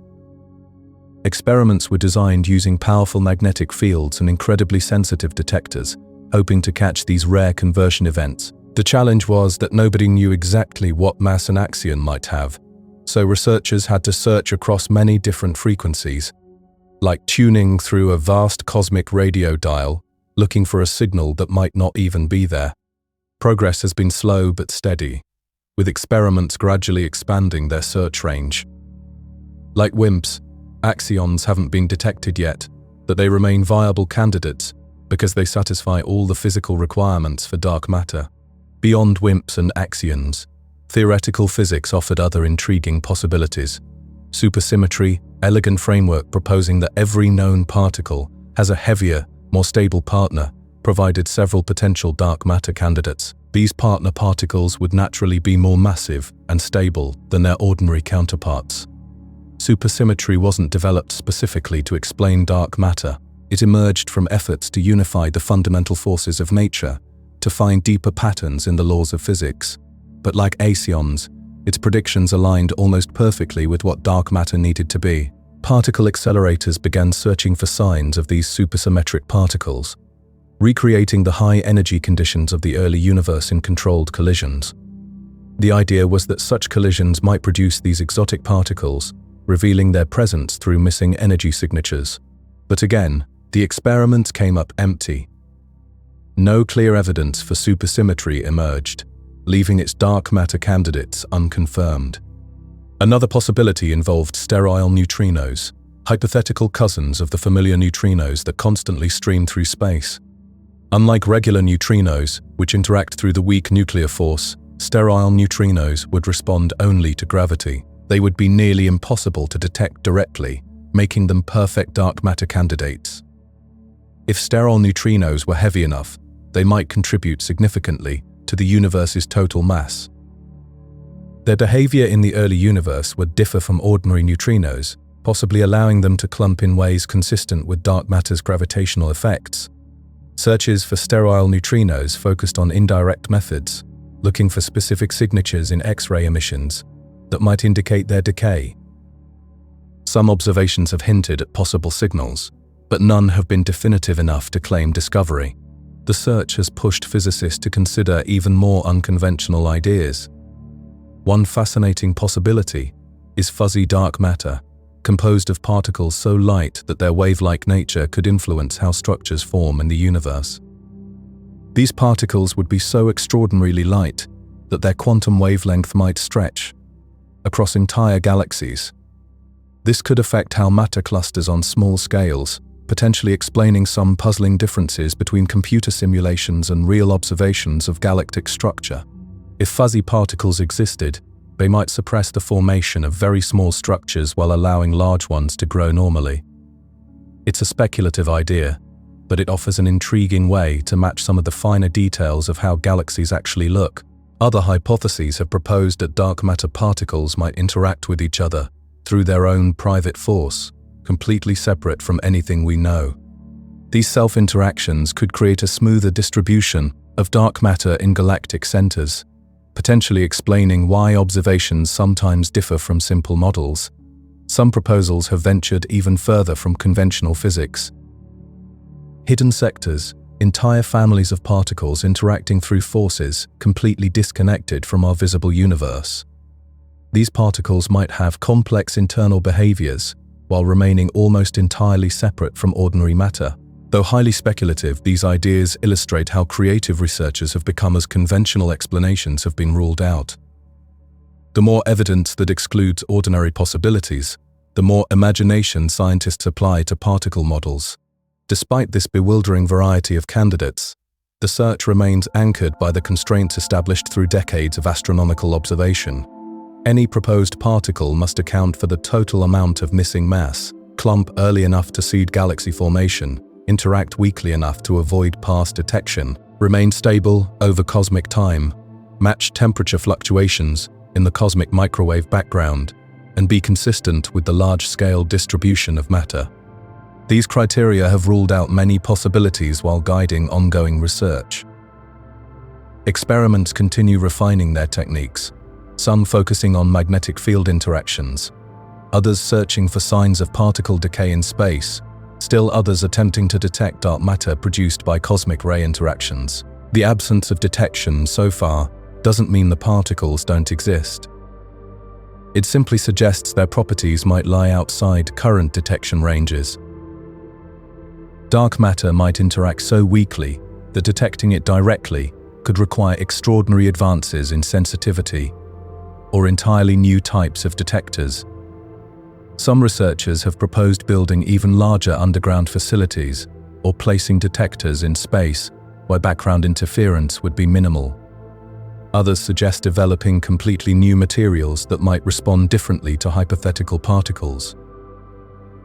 Experiments were designed using powerful magnetic fields and incredibly sensitive detectors, hoping to catch these rare conversion events. The challenge was that nobody knew exactly what mass an axion might have, so researchers had to search across many different frequencies, like tuning through a vast cosmic radio dial, looking for a signal that might not even be there. Progress has been slow but steady, with experiments gradually expanding their search range. Like WIMPs, axions haven't been detected yet, but they remain viable candidates because they satisfy all the physical requirements for dark matter. Beyond WIMPs and axions, theoretical physics offered other intriguing possibilities. Supersymmetry, elegant framework proposing that every known particle has a heavier, more stable partner, provided several potential dark matter candidates. These partner particles would naturally be more massive and stable than their ordinary counterparts. Supersymmetry wasn't developed specifically to explain dark matter. It emerged from efforts to unify the fundamental forces of nature, to find deeper patterns in the laws of physics. But like axions, its predictions aligned almost perfectly with what dark matter needed to be. Particle accelerators began searching for signs of these supersymmetric particles, recreating the high-energy conditions of the early universe in controlled collisions. The idea was that such collisions might produce these exotic particles, revealing their presence through missing energy signatures. But again, the experiment came up empty. No clear evidence for supersymmetry emerged, leaving its dark matter candidates unconfirmed. Another possibility involved sterile neutrinos, hypothetical cousins of the familiar neutrinos that constantly stream through space. Unlike regular neutrinos, which interact through the weak nuclear force, sterile neutrinos would respond only to gravity. They would be nearly impossible to detect directly, making them perfect dark matter candidates. If sterile neutrinos were heavy enough, they might contribute significantly to the universe's total mass. Their behavior in the early universe would differ from ordinary neutrinos, possibly allowing them to clump in ways consistent with dark matter's gravitational effects. Searches for sterile neutrinos focused on indirect methods, looking for specific signatures in X-ray emissions that might indicate their decay. Some observations have hinted at possible signals, but none have been definitive enough to claim discovery. The search has pushed physicists to consider even more unconventional ideas. One fascinating possibility is fuzzy dark matter, composed of particles so light that their wave-like nature could influence how structures form in the universe. These particles would be so extraordinarily light that their quantum wavelength might stretch across entire galaxies. This could affect how matter clusters on small scales, potentially explaining some puzzling differences between computer simulations and real observations of galactic structure. If fuzzy particles existed, they might suppress the formation of very small structures while allowing large ones to grow normally. It's a speculative idea, but it offers an intriguing way to match some of the finer details of how galaxies actually look. Other hypotheses have proposed that dark matter particles might interact with each other through their own private force, completely separate from anything we know. These self-interactions could create a smoother distribution of dark matter in galactic centers, potentially explaining why observations sometimes differ from simple models. Some proposals have ventured even further from conventional physics. Hidden sectors, entire families of particles interacting through forces completely disconnected from our visible universe. These particles might have complex internal behaviors while remaining almost entirely separate from ordinary matter. Though highly speculative, these ideas illustrate how creative researchers have become as conventional explanations have been ruled out. The more evidence that excludes ordinary possibilities, the more imagination scientists apply to particle models. Despite this bewildering variety of candidates, the search remains anchored by the constraints established through decades of astronomical observation. Any proposed particle must account for the total amount of missing mass, clump early enough to seed galaxy formation, interact weakly enough to avoid past detection, remain stable over cosmic time, match temperature fluctuations in the cosmic microwave background, and be consistent with the large-scale distribution of matter. These criteria have ruled out many possibilities while guiding ongoing research. Experiments continue refining their techniques, some focusing on magnetic field interactions, others searching for signs of particle decay in space, still others attempting to detect dark matter produced by cosmic ray interactions. The absence of detection so far doesn't mean the particles don't exist. It simply suggests their properties might lie outside current detection ranges. Dark matter might interact so weakly that detecting it directly could require extraordinary advances in sensitivity or entirely new types of detectors. Some researchers have proposed building even larger underground facilities or placing detectors in space where background interference would be minimal. Others suggest developing completely new materials that might respond differently to hypothetical particles.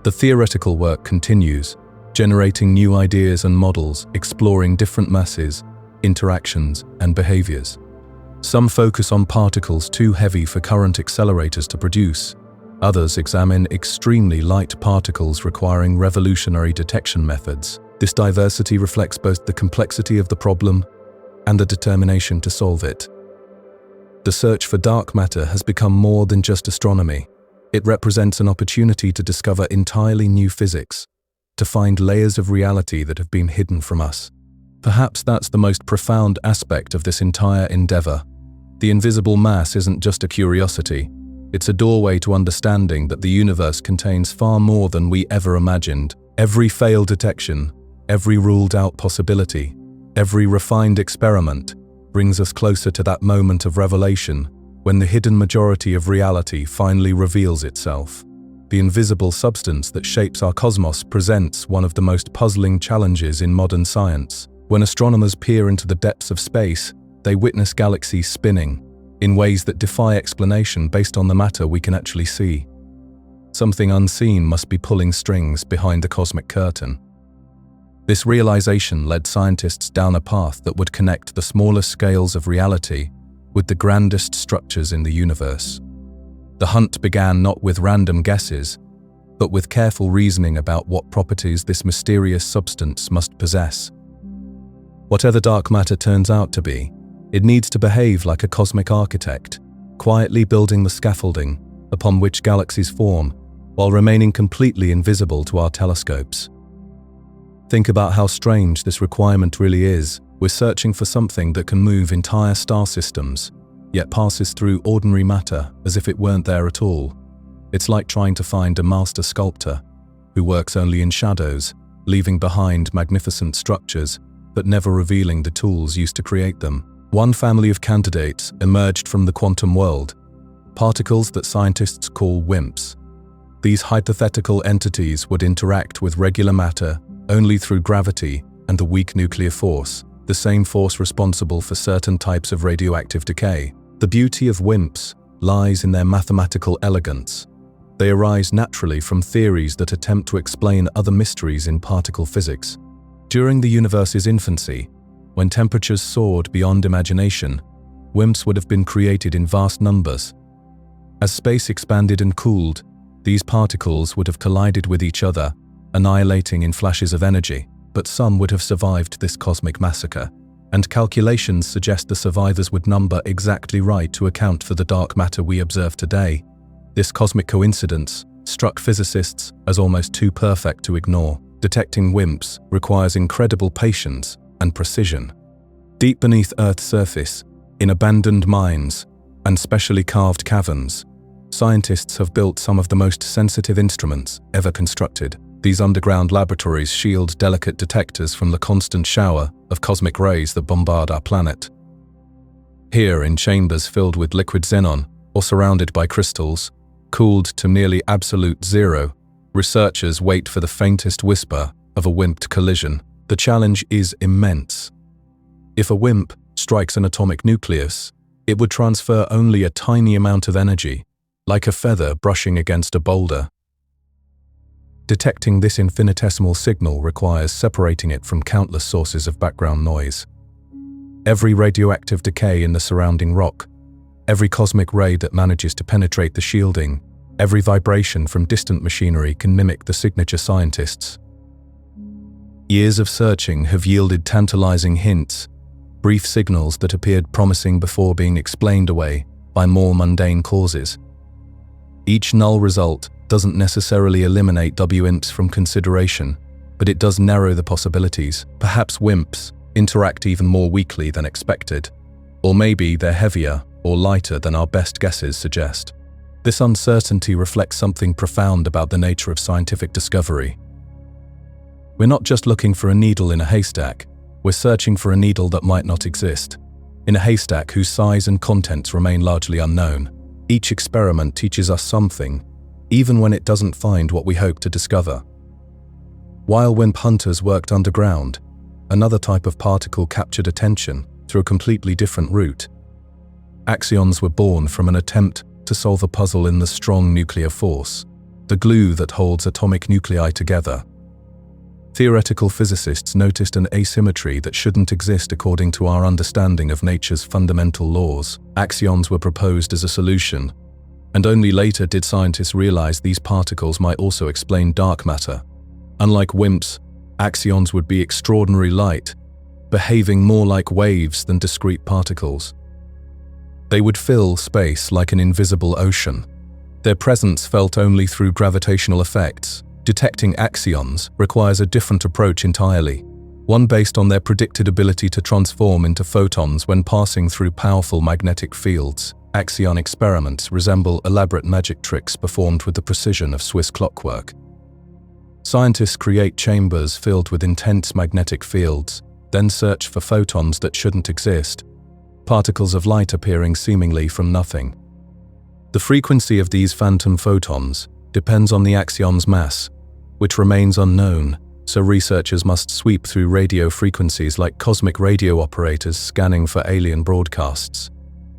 The theoretical work continues, generating new ideas and models, exploring different masses, interactions, and behaviors. Some focus on particles too heavy for current accelerators to produce. Others examine extremely light particles requiring revolutionary detection methods. This diversity reflects both the complexity of the problem and the determination to solve it. The search for dark matter has become more than just astronomy. It represents an opportunity to discover entirely new physics, to find layers of reality that have been hidden from us. Perhaps that's the most profound aspect of this entire endeavor. The invisible mass isn't just a curiosity. It's a doorway to understanding that the universe contains far more than we ever imagined. Every failed detection, every ruled-out possibility, every refined experiment brings us closer to that moment of revelation when the hidden majority of reality finally reveals itself. The invisible substance that shapes our cosmos presents one of the most puzzling challenges in modern science. When astronomers peer into the depths of space, they witness galaxies spinning in ways that defy explanation based on the matter we can actually see. Something unseen must be pulling strings behind the cosmic curtain. This realization led scientists down a path that would connect the smallest scales of reality with the grandest structures in the universe. The hunt began not with random guesses, but with careful reasoning about what properties this mysterious substance must possess. Whatever dark matter turns out to be, it needs to behave like a cosmic architect, quietly building the scaffolding upon which galaxies form, while remaining completely invisible to our telescopes. Think about how strange this requirement really is. We're searching for something that can move entire star systems, yet passes through ordinary matter as if it weren't there at all. It's like trying to find a master sculptor who works only in shadows, leaving behind magnificent structures but never revealing the tools used to create them. One family of candidates emerged from the quantum world, particles that scientists call WIMPs. These hypothetical entities would interact with regular matter only through gravity and the weak nuclear force, the same force responsible for certain types of radioactive decay. The beauty of WIMPs lies in their mathematical elegance. They arise naturally from theories that attempt to explain other mysteries in particle physics. During the universe's infancy, when temperatures soared beyond imagination, WIMPs would have been created in vast numbers. As space expanded and cooled, these particles would have collided with each other, annihilating in flashes of energy, but some would have survived this cosmic massacre, and calculations suggest the survivors would number exactly right to account for the dark matter we observe today. This cosmic coincidence struck physicists as almost too perfect to ignore. Detecting WIMPs requires incredible patience and precision. Deep beneath Earth's surface, in abandoned mines and specially carved caverns, scientists have built some of the most sensitive instruments ever constructed. These underground laboratories shield delicate detectors from the constant shower of cosmic rays that bombard our planet. Here, in chambers filled with liquid xenon or surrounded by crystals, cooled to nearly absolute zero, researchers wait for the faintest whisper of a WIMP collision. The challenge is immense. If a WIMP strikes an atomic nucleus, it would transfer only a tiny amount of energy, like a feather brushing against a boulder. Detecting this infinitesimal signal requires separating it from countless sources of background noise. Every radioactive decay in the surrounding rock, every cosmic ray that manages to penetrate the shielding, every vibration from distant machinery can mimic the signature scientists. Years of searching have yielded tantalizing hints, brief signals that appeared promising before being explained away by more mundane causes. Each null result doesn't necessarily eliminate WIMPs from consideration, but it does narrow the possibilities. Perhaps WIMPs interact even more weakly than expected, or maybe they're heavier or lighter than our best guesses suggest. This uncertainty reflects something profound about the nature of scientific discovery. We're not just looking for a needle in a haystack, we're searching for a needle that might not exist, in a haystack whose size and contents remain largely unknown. Each experiment teaches us something, even when it doesn't find what we hope to discover. While WIMP hunters worked underground, another type of particle captured attention through a completely different route. Axions were born from an attempt to solve a puzzle in the strong nuclear force, the glue that holds atomic nuclei together. Theoretical physicists noticed an asymmetry that shouldn't exist according to our understanding of nature's fundamental laws. Axions were proposed as a solution, and only later did scientists realize these particles might also explain dark matter. Unlike WIMPs, axions would be extraordinarily light, behaving more like waves than discrete particles. They would fill space like an invisible ocean. Their presence felt only through gravitational effects. Detecting axions requires a different approach entirely, one based on their predicted ability to transform into photons when passing through powerful magnetic fields. Axion experiments resemble elaborate magic tricks performed with the precision of Swiss clockwork. Scientists create chambers filled with intense magnetic fields, then search for photons that shouldn't exist, particles of light appearing seemingly from nothing. The frequency of these phantom photons depends on the axion's mass, which remains unknown, so researchers must sweep through radio frequencies like cosmic radio operators scanning for alien broadcasts.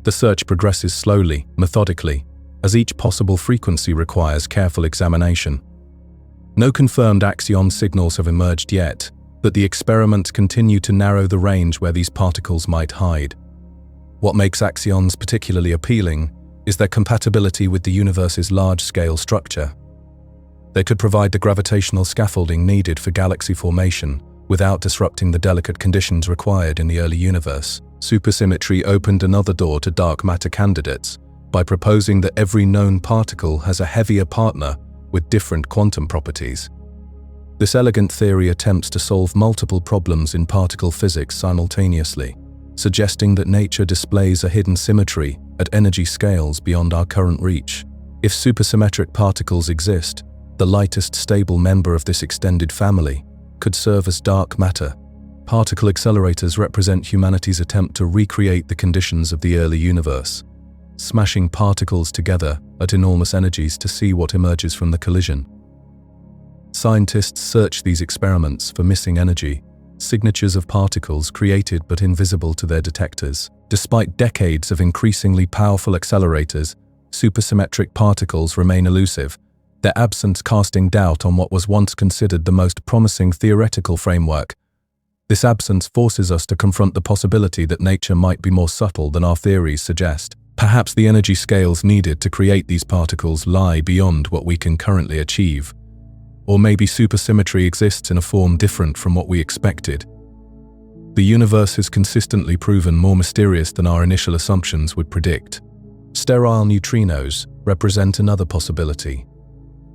The search progresses slowly, methodically, as each possible frequency requires careful examination. No confirmed axion signals have emerged yet, but the experiments continue to narrow the range where these particles might hide. What makes axions particularly appealing is their compatibility with the universe's large-scale structure. They could provide the gravitational scaffolding needed for galaxy formation without disrupting the delicate conditions required in the early universe. Supersymmetry opened another door to dark matter candidates by proposing that every known particle has a heavier partner with different quantum properties. This elegant theory attempts to solve multiple problems in particle physics simultaneously, suggesting that nature displays a hidden symmetry at energy scales beyond our current reach. If supersymmetric particles exist, the lightest stable member of this extended family could serve as dark matter. Particle accelerators represent humanity's attempt to recreate the conditions of the early universe, smashing particles together at enormous energies to see what emerges from the collision. Scientists search these experiments for missing energy, signatures of particles created but invisible to their detectors. Despite decades of increasingly powerful accelerators, supersymmetric particles remain elusive, their absence casting doubt on what was once considered the most promising theoretical framework. This absence forces us to confront the possibility that nature might be more subtle than our theories suggest. Perhaps the energy scales needed to create these particles lie beyond what we can currently achieve. Or maybe supersymmetry exists in a form different from what we expected. The universe has consistently proven more mysterious than our initial assumptions would predict. Sterile neutrinos represent another possibility.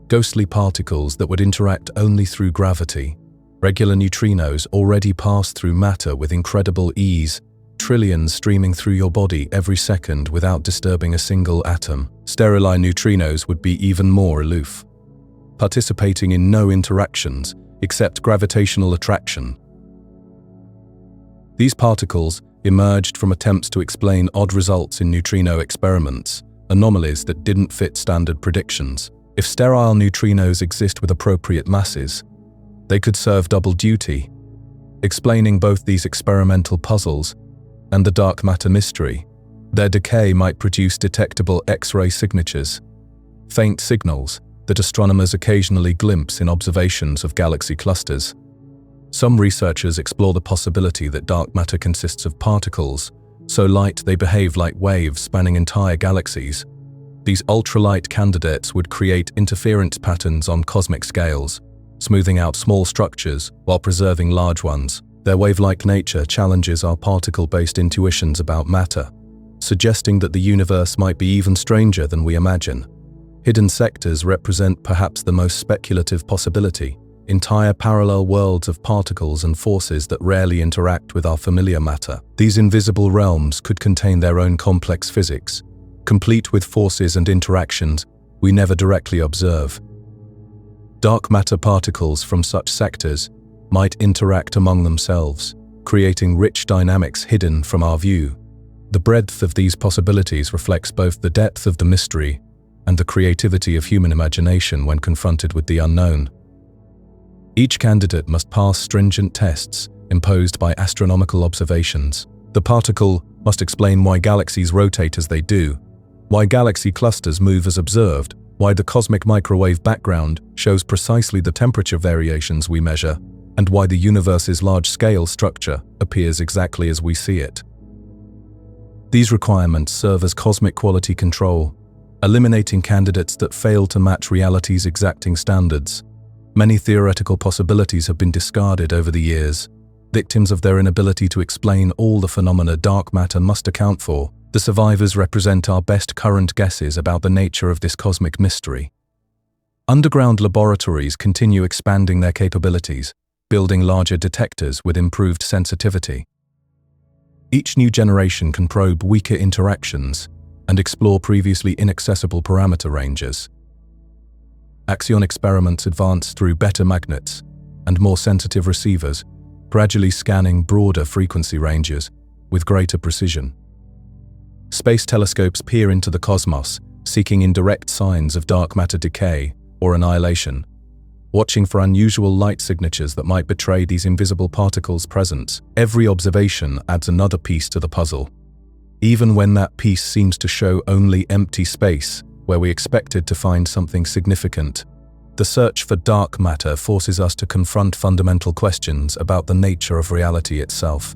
Ghostly particles that would interact only through gravity. Regular neutrinos already pass through matter with incredible ease, trillions streaming through your body every second without disturbing a single atom. Sterile neutrinos would be even more aloof, participating in no interactions except gravitational attraction. These particles emerged from attempts to explain odd results in neutrino experiments, anomalies that didn't fit standard predictions. If sterile neutrinos exist with appropriate masses, they could serve double duty, explaining both these experimental puzzles and the dark matter mystery. Their decay might produce detectable X-ray signatures, faint signals that astronomers occasionally glimpse in observations of galaxy clusters. Some researchers explore the possibility that dark matter consists of particles so light they behave like waves spanning entire galaxies. These ultralight candidates would create interference patterns on cosmic scales, smoothing out small structures while preserving large ones. Their wave-like nature challenges our particle-based intuitions about matter, suggesting that the universe might be even stranger than we imagine. Hidden sectors represent perhaps the most speculative possibility, entire parallel worlds of particles and forces that rarely interact with our familiar matter. These invisible realms could contain their own complex physics, complete with forces and interactions we never directly observe. Dark matter particles from such sectors might interact among themselves, creating rich dynamics hidden from our view. The breadth of these possibilities reflects both the depth of the mystery and the creativity of human imagination when confronted with the unknown. Each candidate must pass stringent tests imposed by astronomical observations. The particle must explain why galaxies rotate as they do, why galaxy clusters move as observed, why the cosmic microwave background shows precisely the temperature variations we measure, and why the universe's large-scale structure appears exactly as we see it. These requirements serve as cosmic quality control, eliminating candidates that fail to match reality's exacting standards. Many theoretical possibilities have been discarded over the years, Victims of their inability to explain all the phenomena dark matter must account for, the survivors represent our best current guesses about the nature of this cosmic mystery. Underground laboratories continue expanding their capabilities, building larger detectors with improved sensitivity. Each new generation can probe weaker interactions and explore previously inaccessible parameter ranges. Axion experiments advance through better magnets and more sensitive receivers, gradually scanning broader frequency ranges with greater precision. Space telescopes peer into the cosmos, seeking indirect signs of dark matter decay or annihilation, watching for unusual light signatures that might betray these invisible particles' presence. Every observation adds another piece to the puzzle, even when that piece seems to show only empty space where we expected to find something significant. The search for dark matter forces us to confront fundamental questions about the nature of reality itself.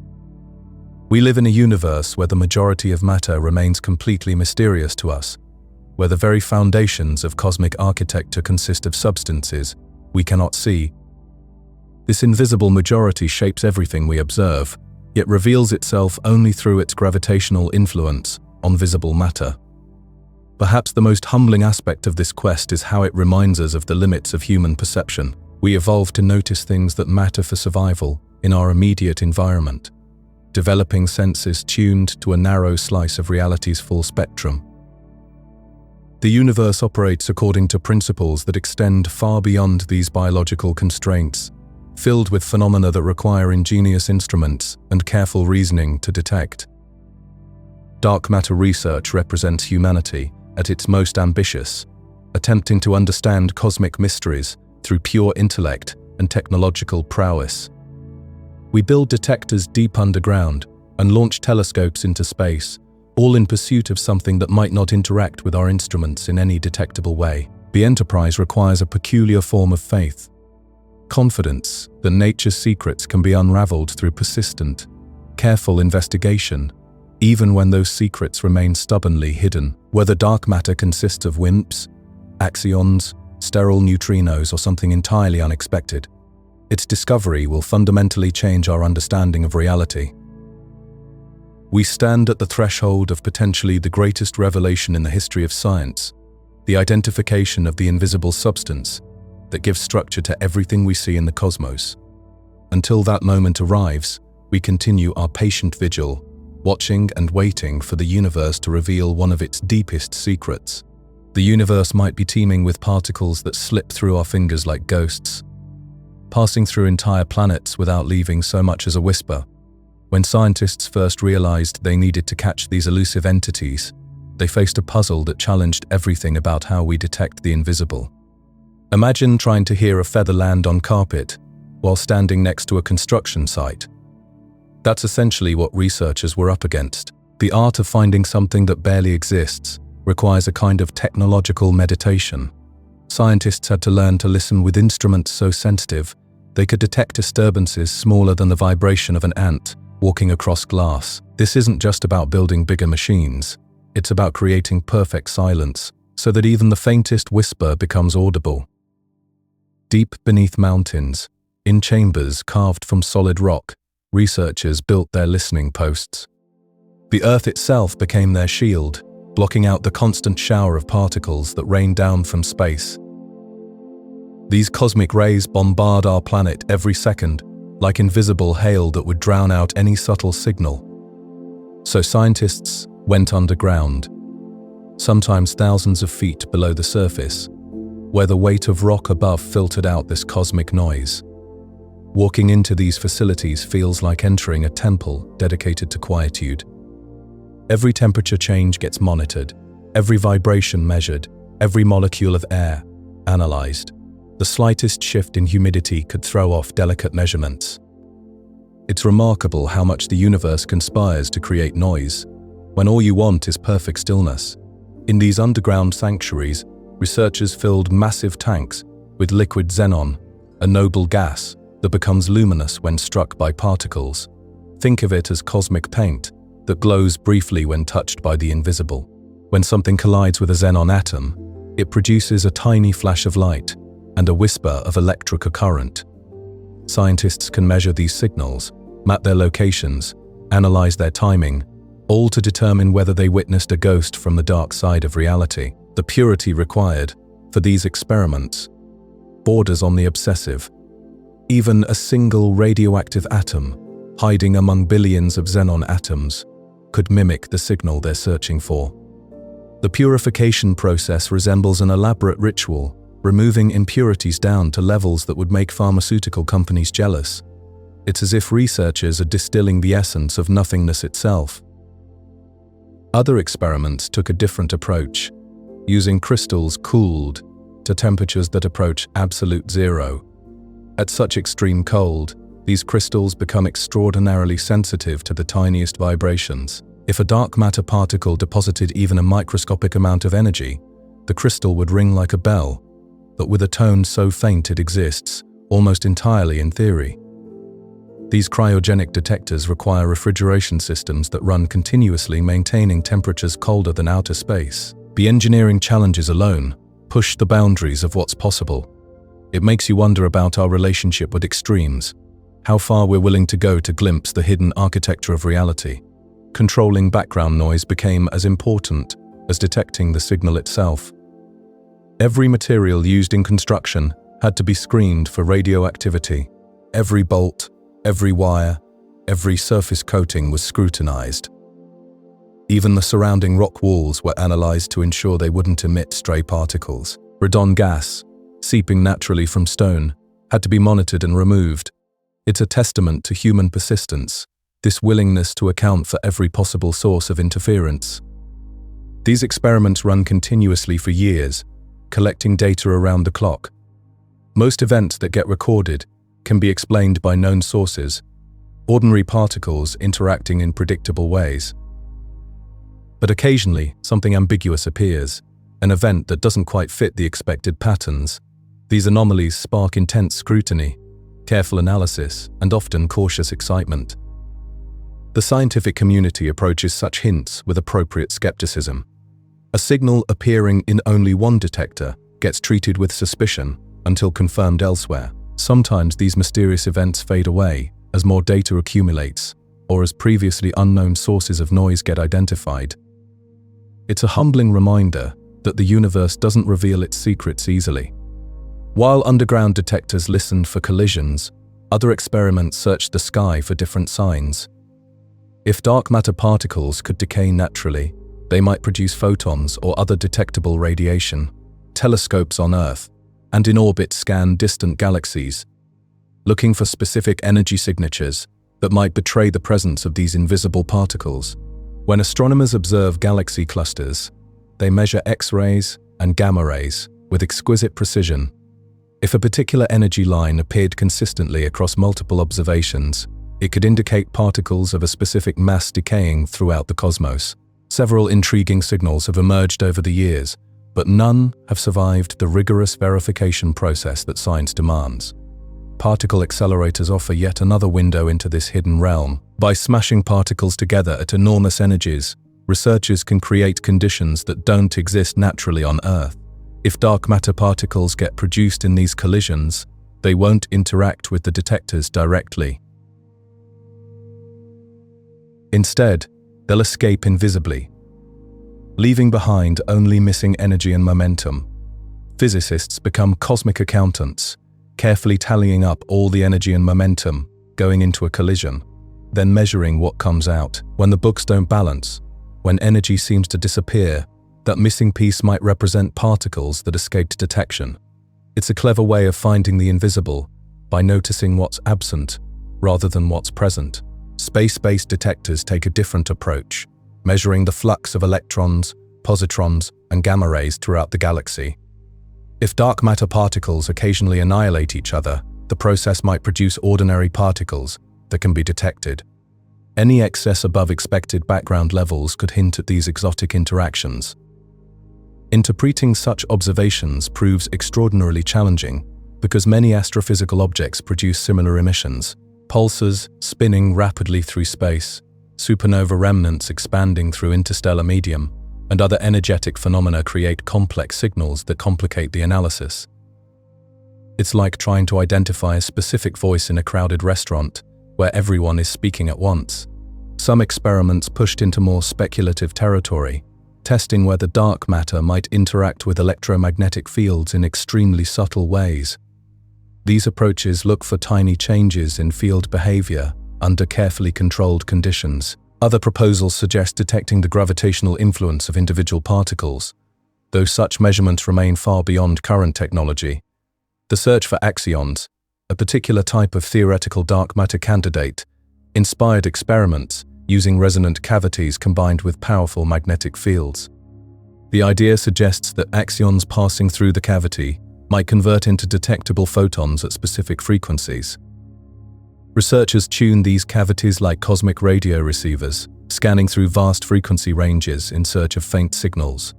We live in a universe where the majority of matter remains completely mysterious to us, where the very foundations of cosmic architecture consist of substances we cannot see. This invisible majority shapes everything we observe, yet reveals itself only through its gravitational influence on visible matter. Perhaps the most humbling aspect of this quest is how it reminds us of the limits of human perception. We evolved to notice things that matter for survival in our immediate environment, developing senses tuned to a narrow slice of reality's full spectrum. The universe operates according to principles that extend far beyond these biological constraints, filled with phenomena that require ingenious instruments and careful reasoning to detect. Dark matter research represents humanity at its most ambitious, attempting to understand cosmic mysteries through pure intellect and technological prowess. We build detectors deep underground and launch telescopes into space, all in pursuit of something that might not interact with our instruments in any detectable way. The enterprise requires a peculiar form of faith, confidence that nature's secrets can be unraveled through persistent, careful investigation, even when those secrets remain stubbornly hidden. Whether dark matter consists of WIMPs, axions, sterile neutrinos, or something entirely unexpected, its discovery will fundamentally change our understanding of reality. We stand at the threshold of potentially the greatest revelation in the history of science, the identification of the invisible substance that gives structure to everything we see in the cosmos. Until that moment arrives, we continue our patient vigil, watching and waiting for the universe to reveal one of its deepest secrets. The universe might be teeming with particles that slip through our fingers like ghosts, passing through entire planets without leaving so much as a whisper. When scientists first realized they needed to catch these elusive entities, they faced a puzzle that challenged everything about how we detect the invisible. Imagine trying to hear a feather land on carpet while standing next to a construction site. That's essentially what researchers were up against. The art of finding something that barely exists requires a kind of technological meditation. Scientists had to learn to listen with instruments so sensitive they could detect disturbances smaller than the vibration of an ant walking across glass. This isn't just about building bigger machines. It's about creating perfect silence so that even the faintest whisper becomes audible. Deep beneath mountains, in chambers carved from solid rock, researchers built their listening posts. The Earth itself became their shield, blocking out the constant shower of particles that rain down from space. These cosmic rays bombard our planet every second, like invisible hail that would drown out any subtle signal. So scientists went underground, sometimes thousands of feet below the surface, where the weight of rock above filtered out this cosmic noise. Walking into these facilities feels like entering a temple dedicated to quietude. Every temperature change gets monitored, every vibration measured, every molecule of air analyzed. The slightest shift in humidity could throw off delicate measurements. It's remarkable how much the universe conspires to create noise, when all you want is perfect stillness. In these underground sanctuaries, researchers filled massive tanks with liquid xenon, a noble gas that becomes luminous when struck by particles. Think of it as cosmic paint that glows briefly when touched by the invisible. When something collides with a xenon atom, it produces a tiny flash of light and a whisper of electrical current. Scientists can measure these signals map their locations, analyze their timing, all to determine whether they witnessed a ghost from the dark side of reality. The purity required for these experiments borders on the obsessive. Even a single radioactive atom, hiding among billions of xenon atoms, could mimic the signal they're searching for. The purification process resembles an elaborate ritual, removing impurities down to levels that would make pharmaceutical companies jealous. It's as if researchers are distilling the essence of nothingness itself. Other experiments took a different approach, using crystals cooled to temperatures that approach absolute zero. At such extreme cold, these crystals become extraordinarily sensitive to the tiniest vibrations. If a dark matter particle deposited even a microscopic amount of energy, the crystal would ring like a bell, but with a tone so faint it exists, almost entirely in theory. These cryogenic detectors require refrigeration systems that run continuously, maintaining temperatures colder than outer space. The engineering challenges alone push the boundaries of what's possible. It makes you wonder about our relationship with extremes, how far we're willing to go to glimpse the hidden architecture of reality. Controlling background noise became as important as detecting the signal itself. Every material used in construction had to be screened for radioactivity. Every bolt, every wire, every surface coating was scrutinized. Even the surrounding rock walls were analyzed to ensure they wouldn't emit stray particles. Radon gas, seeping naturally from stone, had to be monitored and removed. It's a testament to human persistence, this willingness to account for every possible source of interference. These experiments run continuously for years, collecting data around the clock. Most events that get recorded can be explained by known sources, ordinary particles interacting in predictable ways. But occasionally, something ambiguous appears, an event that doesn't quite fit the expected patterns. These anomalies spark intense scrutiny, careful analysis, and often cautious excitement. The scientific community approaches such hints with appropriate skepticism. A signal appearing in only one detector gets treated with suspicion until confirmed elsewhere. Sometimes these mysterious events fade away as more data accumulates, or as previously unknown sources of noise get identified. It's a humbling reminder that the universe doesn't reveal its secrets easily. While underground detectors listened for collisions, other experiments searched the sky for different signs. If dark matter particles could decay naturally, they might produce photons or other detectable radiation. Telescopes on Earth and in orbit scan distant galaxies, looking for specific energy signatures that might betray the presence of these invisible particles. When astronomers observe galaxy clusters, they measure X-rays and gamma rays with exquisite precision. If a particular energy line appeared consistently across multiple observations, it could indicate particles of a specific mass decaying throughout the cosmos. Several intriguing signals have emerged over the years, but none have survived the rigorous verification process that science demands. Particle accelerators offer yet another window into this hidden realm. By smashing particles together at enormous energies, researchers can create conditions that don't exist naturally on Earth. If dark matter particles get produced in these collisions, they won't interact with the detectors directly. Instead, they'll escape invisibly, leaving behind only missing energy and momentum. Physicists become cosmic accountants, carefully tallying up all the energy and momentum going into a collision, then measuring what comes out. When the books don't balance, when energy seems to disappear, that missing piece might represent particles that escaped detection. It's a clever way of finding the invisible by noticing what's absent rather than what's present. Space-based detectors take a different approach, measuring the flux of electrons, positrons, and gamma rays throughout the galaxy. If dark matter particles occasionally annihilate each other, the process might produce ordinary particles that can be detected. Any excess above expected background levels could hint at these exotic interactions. Interpreting such observations proves extraordinarily challenging because many astrophysical objects produce similar emissions. Pulsars spinning rapidly through space, supernova remnants expanding through interstellar medium, and other energetic phenomena create complex signals that complicate the analysis. It's like trying to identify a specific voice in a crowded restaurant, where everyone is speaking at once. Some experiments pushed into more speculative territory, testing whether dark matter might interact with electromagnetic fields in extremely subtle ways. These approaches look for tiny changes in field behavior under carefully controlled conditions. Other proposals suggest detecting the gravitational influence of individual particles, though such measurements remain far beyond current technology. The search for axions, a particular type of theoretical dark matter candidate, inspired experiments using resonant cavities combined with powerful magnetic fields. The idea suggests that axions passing through the cavity might convert into detectable photons at specific frequencies. Researchers tune these cavities like cosmic radio receivers, scanning through vast frequency ranges in search of faint signals.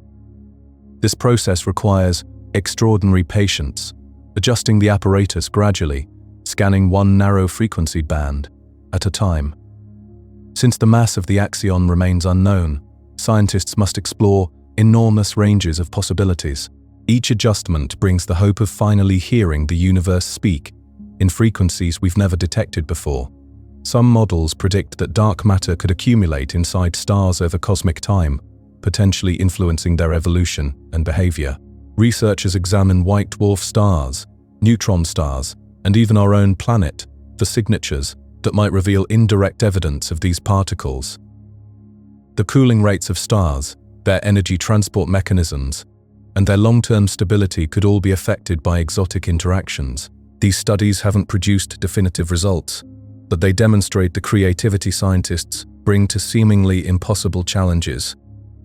This process requires extraordinary patience, adjusting the apparatus gradually, scanning one narrow frequency band at a time. Since the mass of the axion remains unknown, scientists must explore enormous ranges of possibilities. Each adjustment brings the hope of finally hearing the universe speak in frequencies we've never detected before. Some models predict that dark matter could accumulate inside stars over cosmic time, potentially influencing their evolution and behavior. Researchers examine white dwarf stars, neutron stars, and even our own planet for signatures that might reveal indirect evidence of these particles. The cooling rates of stars, their energy transport mechanisms, and their long-term stability could all be affected by exotic interactions. These studies haven't produced definitive results, but they demonstrate the creativity scientists bring to seemingly impossible challenges.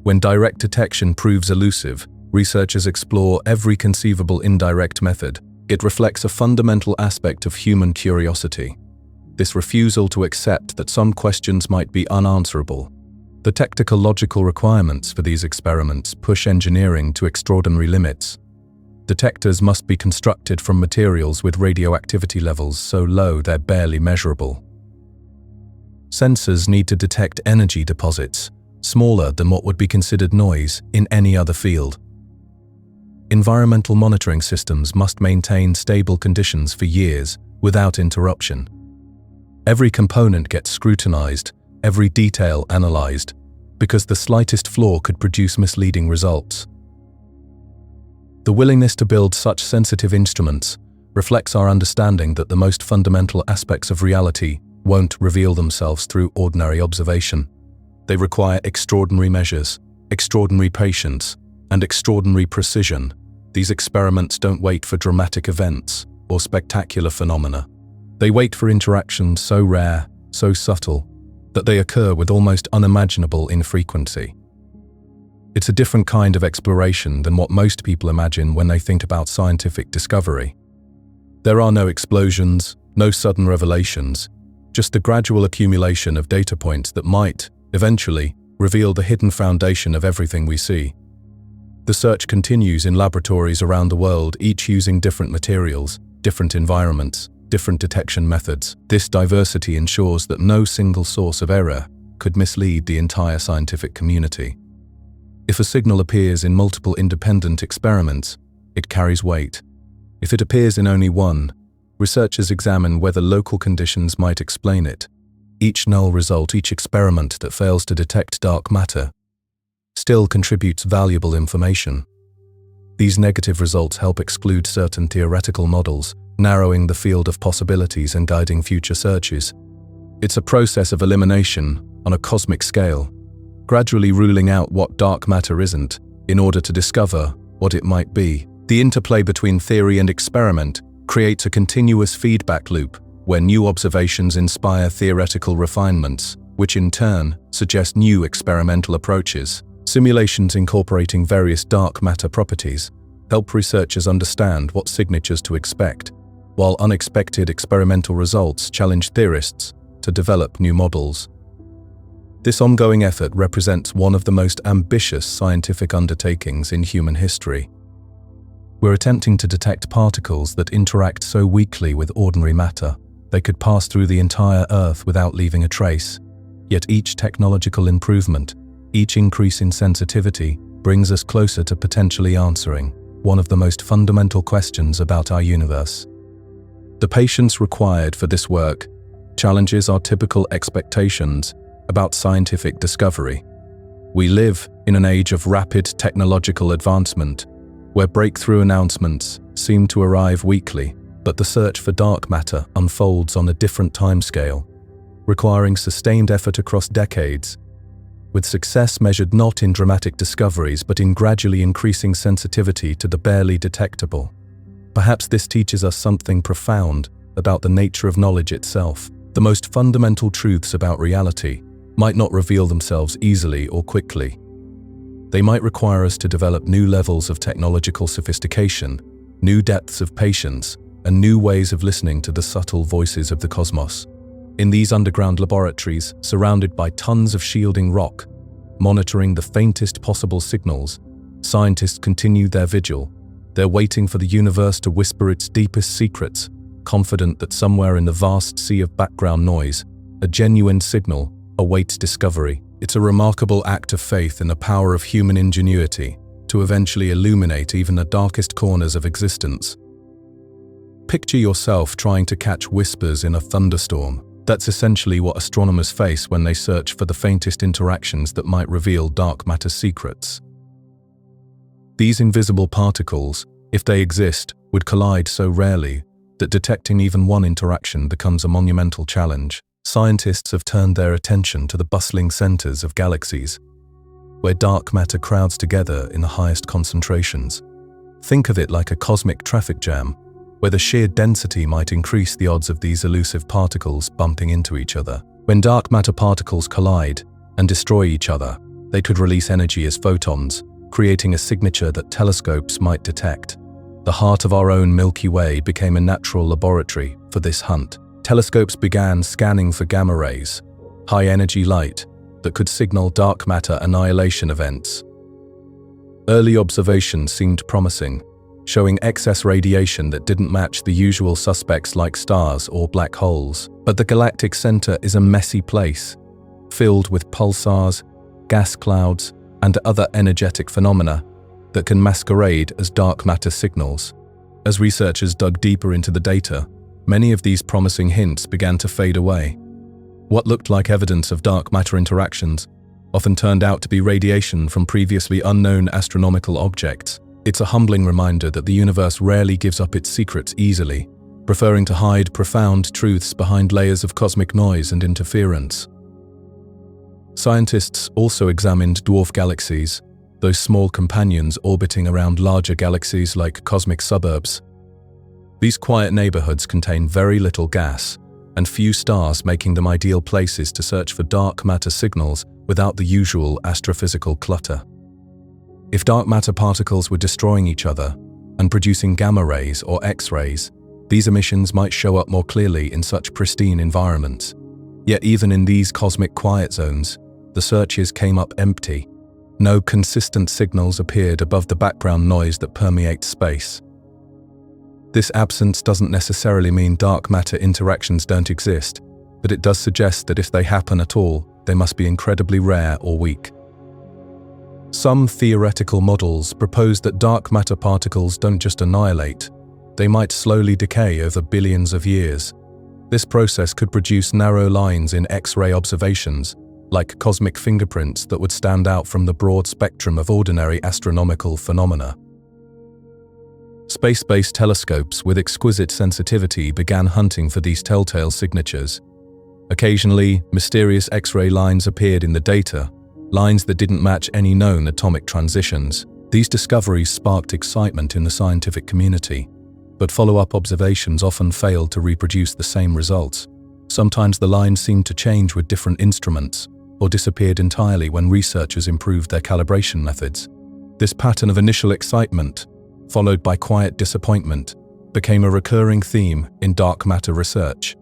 When direct detection proves elusive, researchers explore every conceivable indirect method. It reflects a fundamental aspect of human curiosity. This refusal to accept that some questions might be unanswerable. The technological requirements for these experiments push engineering to extraordinary limits. Detectors must be constructed from materials with radioactivity levels so low they're barely measurable. Sensors need to detect energy deposits, smaller than what would be considered noise in any other field. Environmental monitoring systems must maintain stable conditions for years without interruption. Every component gets scrutinized, every detail analyzed, because the slightest flaw could produce misleading results. The willingness to build such sensitive instruments reflects our understanding that the most fundamental aspects of reality won't reveal themselves through ordinary observation. They require extraordinary measures, extraordinary patience, and extraordinary precision. These experiments don't wait for dramatic events or spectacular phenomena. They wait for interactions so rare, so subtle, that they occur with almost unimaginable infrequency. It's a different kind of exploration than what most people imagine when they think about scientific discovery. There are no explosions, no sudden revelations, just the gradual accumulation of data points that might, eventually, reveal the hidden foundation of everything we see. The search continues in laboratories around the world, each using different materials, different environments, different detection methods. This diversity ensures that no single source of error could mislead the entire scientific community. If a signal appears in multiple independent experiments, it carries weight. If it appears in only one, researchers examine whether local conditions might explain it. Each null result, each experiment that fails to detect dark matter, still contributes valuable information. These negative results help exclude certain theoretical models, narrowing the field of possibilities and guiding future searches. It's a process of elimination on a cosmic scale, gradually ruling out what dark matter isn't in order to discover what it might be. The interplay between theory and experiment creates a continuous feedback loop where new observations inspire theoretical refinements, which in turn suggest new experimental approaches. Simulations incorporating various dark matter properties help researchers understand what signatures to expect, while unexpected experimental results challenge theorists to develop new models. This ongoing effort represents one of the most ambitious scientific undertakings in human history. We're attempting to detect particles that interact so weakly with ordinary matter they could pass through the entire Earth without leaving a trace. Yet each technological improvement, each increase in sensitivity, brings us closer to potentially answering one of the most fundamental questions about our universe. The patience required for this work challenges our typical expectations about scientific discovery. We live in an age of rapid technological advancement, where breakthrough announcements seem to arrive weekly, but the search for dark matter unfolds on a different timescale, requiring sustained effort across decades, with success measured not in dramatic discoveries but in gradually increasing sensitivity to the barely detectable. Perhaps this teaches us something profound about the nature of knowledge itself. The most fundamental truths about reality might not reveal themselves easily or quickly. They might require us to develop new levels of technological sophistication, new depths of patience, and new ways of listening to the subtle voices of the cosmos. In these underground laboratories, surrounded by tons of shielding rock, monitoring the faintest possible signals, scientists continue their vigil. They're waiting for the universe to whisper its deepest secrets, confident that somewhere in the vast sea of background noise, a genuine signal awaits discovery. It's a remarkable act of faith in the power of human ingenuity to eventually illuminate even the darkest corners of existence. Picture yourself trying to catch whispers in a thunderstorm. That's essentially what astronomers face when they search for the faintest interactions that might reveal dark matter secrets. These invisible particles, if they exist, would collide so rarely that detecting even one interaction becomes a monumental challenge. Scientists have turned their attention to the bustling centers of galaxies, where dark matter crowds together in the highest concentrations. Think of it like a cosmic traffic jam, where the sheer density might increase the odds of these elusive particles bumping into each other. When dark matter particles collide and destroy each other, they could release energy as photons, creating a signature that telescopes might detect. The heart of our own Milky Way became a natural laboratory for this hunt. Telescopes began scanning for gamma rays, high-energy light that could signal dark matter annihilation events. Early observations seemed promising, showing excess radiation that didn't match the usual suspects like stars or black holes. But the galactic center is a messy place, filled with pulsars, gas clouds, and other energetic phenomena that can masquerade as dark matter signals. As researchers dug deeper into the data, many of these promising hints began to fade away. What looked like evidence of dark matter interactions often turned out to be radiation from previously unknown astronomical objects. It's a humbling reminder that the universe rarely gives up its secrets easily, preferring to hide profound truths behind layers of cosmic noise and interference. Scientists also examined dwarf galaxies, those small companions orbiting around larger galaxies like cosmic suburbs. These quiet neighborhoods contain very little gas and few stars, making them ideal places to search for dark matter signals without the usual astrophysical clutter. If dark matter particles were destroying each other and producing gamma rays or X-rays, these emissions might show up more clearly in such pristine environments. Yet even in these cosmic quiet zones, the searches came up empty. No consistent signals appeared above the background noise that permeates space. This absence doesn't necessarily mean dark matter interactions don't exist, but it does suggest that if they happen at all, they must be incredibly rare or weak. Some theoretical models propose that dark matter particles don't just annihilate, they might slowly decay over billions of years. This process could produce narrow lines in X-ray observations, like cosmic fingerprints that would stand out from the broad spectrum of ordinary astronomical phenomena. Space-based telescopes with exquisite sensitivity began hunting for these telltale signatures. Occasionally, mysterious X-ray lines appeared in the data, lines that didn't match any known atomic transitions. These discoveries sparked excitement in the scientific community, but follow-up observations often failed to reproduce the same results. Sometimes the lines seemed to change with different instruments, or disappeared entirely when researchers improved their calibration methods. This pattern of initial excitement, followed by quiet disappointment, became a recurring theme in dark matter research.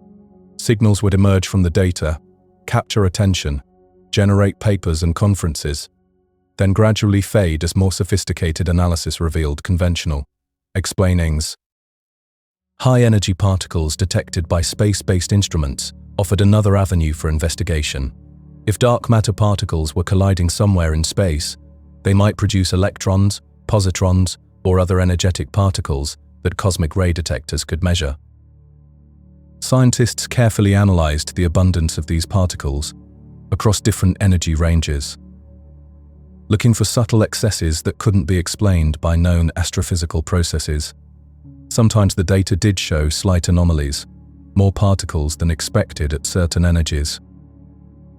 Signals would emerge from the data, capture attention, generate papers and conferences, then gradually fade as more sophisticated analysis revealed conventional explainings. High-energy particles detected by space-based instruments offered another avenue for investigation. If dark matter particles were colliding somewhere in space, they might produce electrons, positrons, or other energetic particles that cosmic ray detectors could measure. Scientists carefully analyzed the abundance of these particles across different energy ranges, looking for subtle excesses that couldn't be explained by known astrophysical processes. Sometimes the data did show slight anomalies, more particles than expected at certain energies.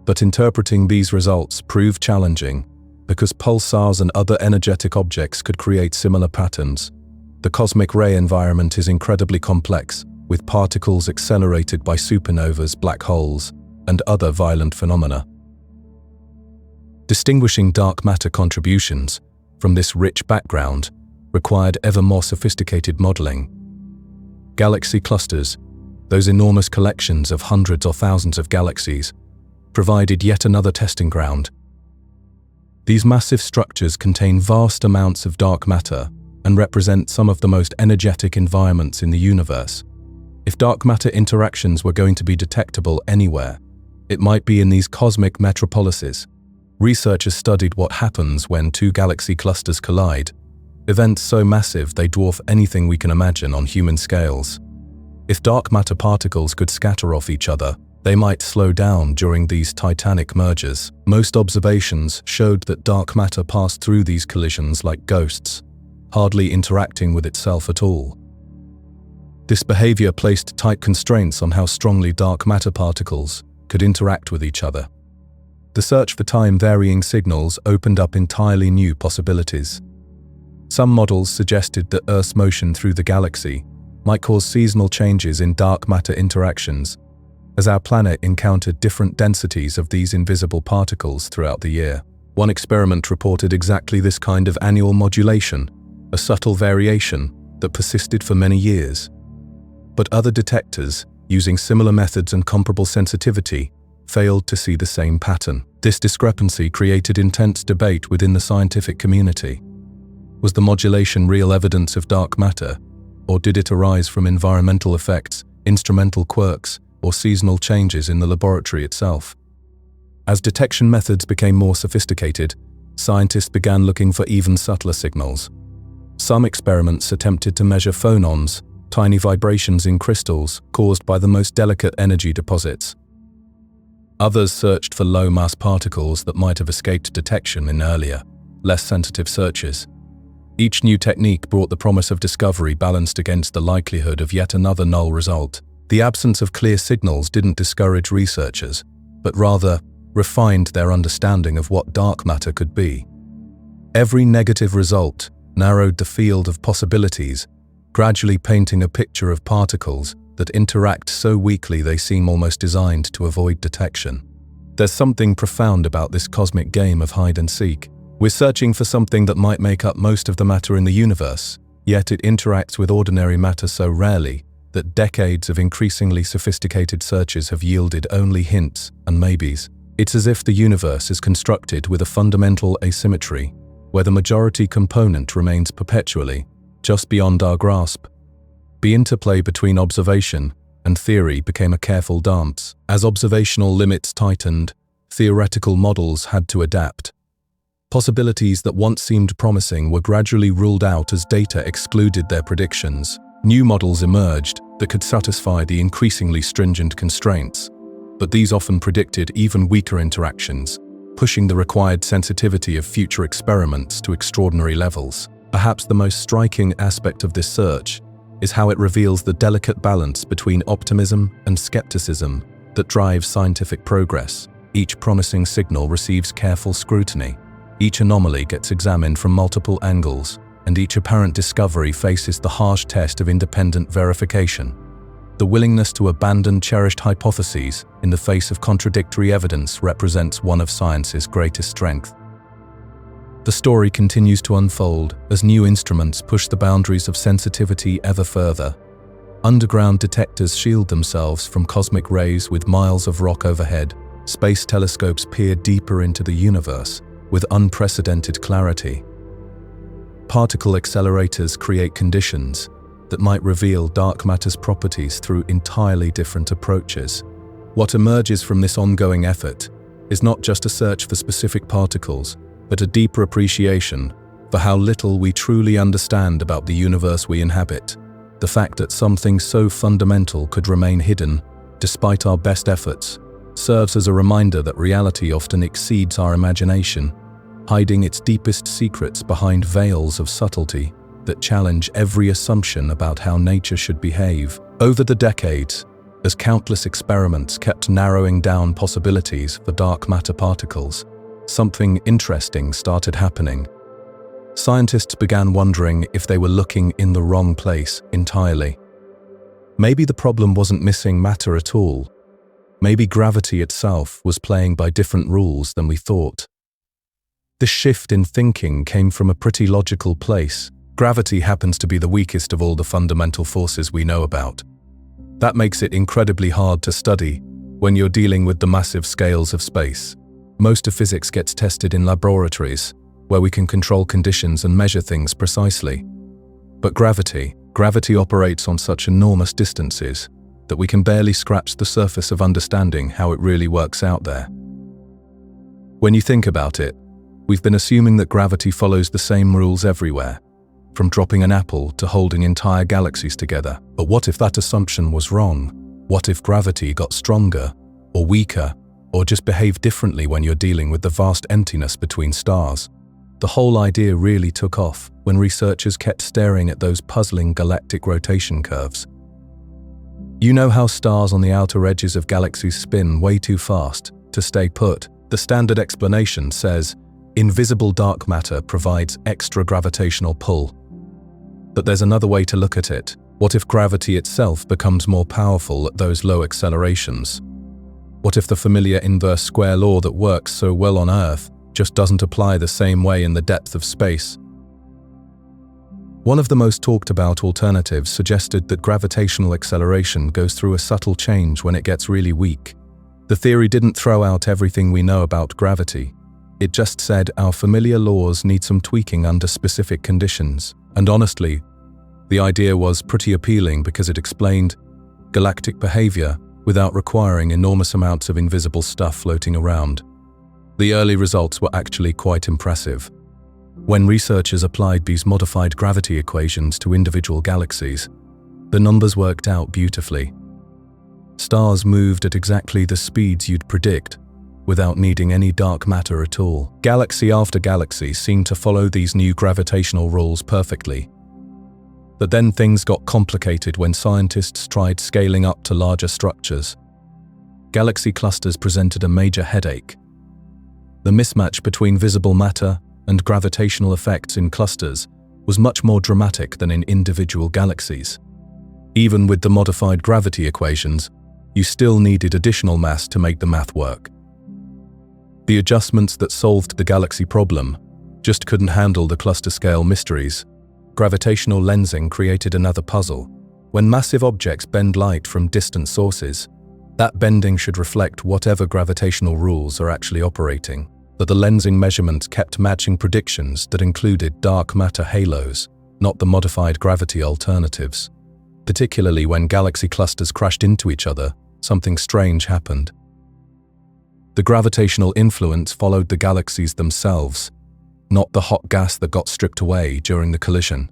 But interpreting these results proved challenging because pulsars and other energetic objects could create similar patterns. The cosmic ray environment is incredibly complex, with particles accelerated by supernovas, black holes, and other violent phenomena. Distinguishing dark matter contributions from this rich background required ever more sophisticated modeling. Galaxy clusters, those enormous collections of hundreds or thousands of galaxies, provided yet another testing ground. These massive structures contain vast amounts of dark matter and represent some of the most energetic environments in the universe. If dark matter interactions were going to be detectable anywhere, it might be in these cosmic metropolises. Researchers studied what happens when two galaxy clusters collide, events so massive they dwarf anything we can imagine on human scales. If dark matter particles could scatter off each other, they might slow down during these titanic mergers. Most observations showed that dark matter passed through these collisions like ghosts, hardly interacting with itself at all. This behavior placed tight constraints on how strongly dark matter particles could interact with each other. The search for time-varying signals opened up entirely new possibilities. Some models suggested that Earth's motion through the galaxy might cause seasonal changes in dark matter interactions, as our planet encountered different densities of these invisible particles throughout the year. One experiment reported exactly this kind of annual modulation, a subtle variation that persisted for many years. But other detectors, using similar methods and comparable sensitivity, failed to see the same pattern. This discrepancy created intense debate within the scientific community. Was the modulation real evidence of dark matter, or did it arise from environmental effects, instrumental quirks, or seasonal changes in the laboratory itself? As detection methods became more sophisticated, scientists began looking for even subtler signals. Some experiments attempted to measure phonons, tiny vibrations in crystals caused by the most delicate energy deposits. Others searched for low-mass particles that might have escaped detection in earlier, less sensitive searches. Each new technique brought the promise of discovery balanced against the likelihood of yet another null result. The absence of clear signals didn't discourage researchers, but rather refined their understanding of what dark matter could be. Every negative result narrowed the field of possibilities, gradually painting a picture of particles that interact so weakly they seem almost designed to avoid detection. There's something profound about this cosmic game of hide and seek. We're searching for something that might make up most of the matter in the universe, yet it interacts with ordinary matter so rarely that decades of increasingly sophisticated searches have yielded only hints and maybes. It's as if the universe is constructed with a fundamental asymmetry, where the majority component remains perpetually just beyond our grasp. The interplay between observation and theory became a careful dance. As observational limits tightened, theoretical models had to adapt. Possibilities that once seemed promising were gradually ruled out as data excluded their predictions. New models emerged that could satisfy the increasingly stringent constraints, but these often predicted even weaker interactions, pushing the required sensitivity of future experiments to extraordinary levels. Perhaps the most striking aspect of this search is how it reveals the delicate balance between optimism and skepticism that drives scientific progress. Each promising signal receives careful scrutiny. Each anomaly gets examined from multiple angles, and each apparent discovery faces the harsh test of independent verification. The willingness to abandon cherished hypotheses in the face of contradictory evidence represents one of science's greatest strengths. The story continues to unfold as new instruments push the boundaries of sensitivity ever further. Underground detectors shield themselves from cosmic rays with miles of rock overhead. Space telescopes peer deeper into the universe with unprecedented clarity. Particle accelerators create conditions that might reveal dark matter's properties through entirely different approaches. What emerges from this ongoing effort is not just a search for specific particles, but a deeper appreciation for how little we truly understand about the universe we inhabit. The fact that something so fundamental could remain hidden, despite our best efforts, serves as a reminder that reality often exceeds our imagination, hiding its deepest secrets behind veils of subtlety that challenge every assumption about how nature should behave. Over the decades, as countless experiments kept narrowing down possibilities for dark matter particles, something interesting started happening. Scientists began wondering if they were looking in the wrong place entirely. Maybe the problem wasn't missing matter at all. Maybe gravity itself was playing by different rules than we thought. This shift in thinking came from a pretty logical place. Gravity happens to be the weakest of all the fundamental forces we know about. That makes it incredibly hard to study when you're dealing with the massive scales of space. Most of physics gets tested in laboratories, where we can control conditions and measure things precisely. But gravity operates on such enormous distances that we can barely scratch the surface of understanding how it really works out there. When you think about it, we've been assuming that gravity follows the same rules everywhere, from dropping an apple to holding entire galaxies together. But what if that assumption was wrong? What if gravity got stronger, or weaker, or just behaved differently when you're dealing with the vast emptiness between stars? The whole idea really took off when researchers kept staring at those puzzling galactic rotation curves. You know how stars on the outer edges of galaxies spin way too fast to stay put? The standard explanation says, invisible dark matter provides extra gravitational pull. But there's another way to look at it. What if gravity itself becomes more powerful at those low accelerations? What if the familiar inverse square law that works so well on Earth just doesn't apply the same way in the depth of space? One of the most talked about alternatives suggested that gravitational acceleration goes through a subtle change when it gets really weak. The theory didn't throw out everything we know about gravity. It just said our familiar laws need some tweaking under specific conditions. And honestly, the idea was pretty appealing because it explained galactic behavior without requiring enormous amounts of invisible stuff floating around. The early results were actually quite impressive. When researchers applied these modified gravity equations to individual galaxies, the numbers worked out beautifully. Stars moved at exactly the speeds you'd predict, without needing any dark matter at all. Galaxy after galaxy seemed to follow these new gravitational rules perfectly. But then things got complicated when scientists tried scaling up to larger structures. Galaxy clusters presented a major headache. The mismatch between visible matter and gravitational effects in clusters was much more dramatic than in individual galaxies. Even with the modified gravity equations, you still needed additional mass to make the math work. The adjustments that solved the galaxy problem just couldn't handle the cluster scale mysteries. Gravitational lensing created another puzzle. When massive objects bend light from distant sources, that bending should reflect whatever gravitational rules are actually operating. But the lensing measurements kept matching predictions that included dark matter halos, not the modified gravity alternatives. Particularly when galaxy clusters crashed into each other, something strange happened. The gravitational influence followed the galaxies themselves, not the hot gas that got stripped away during the collision.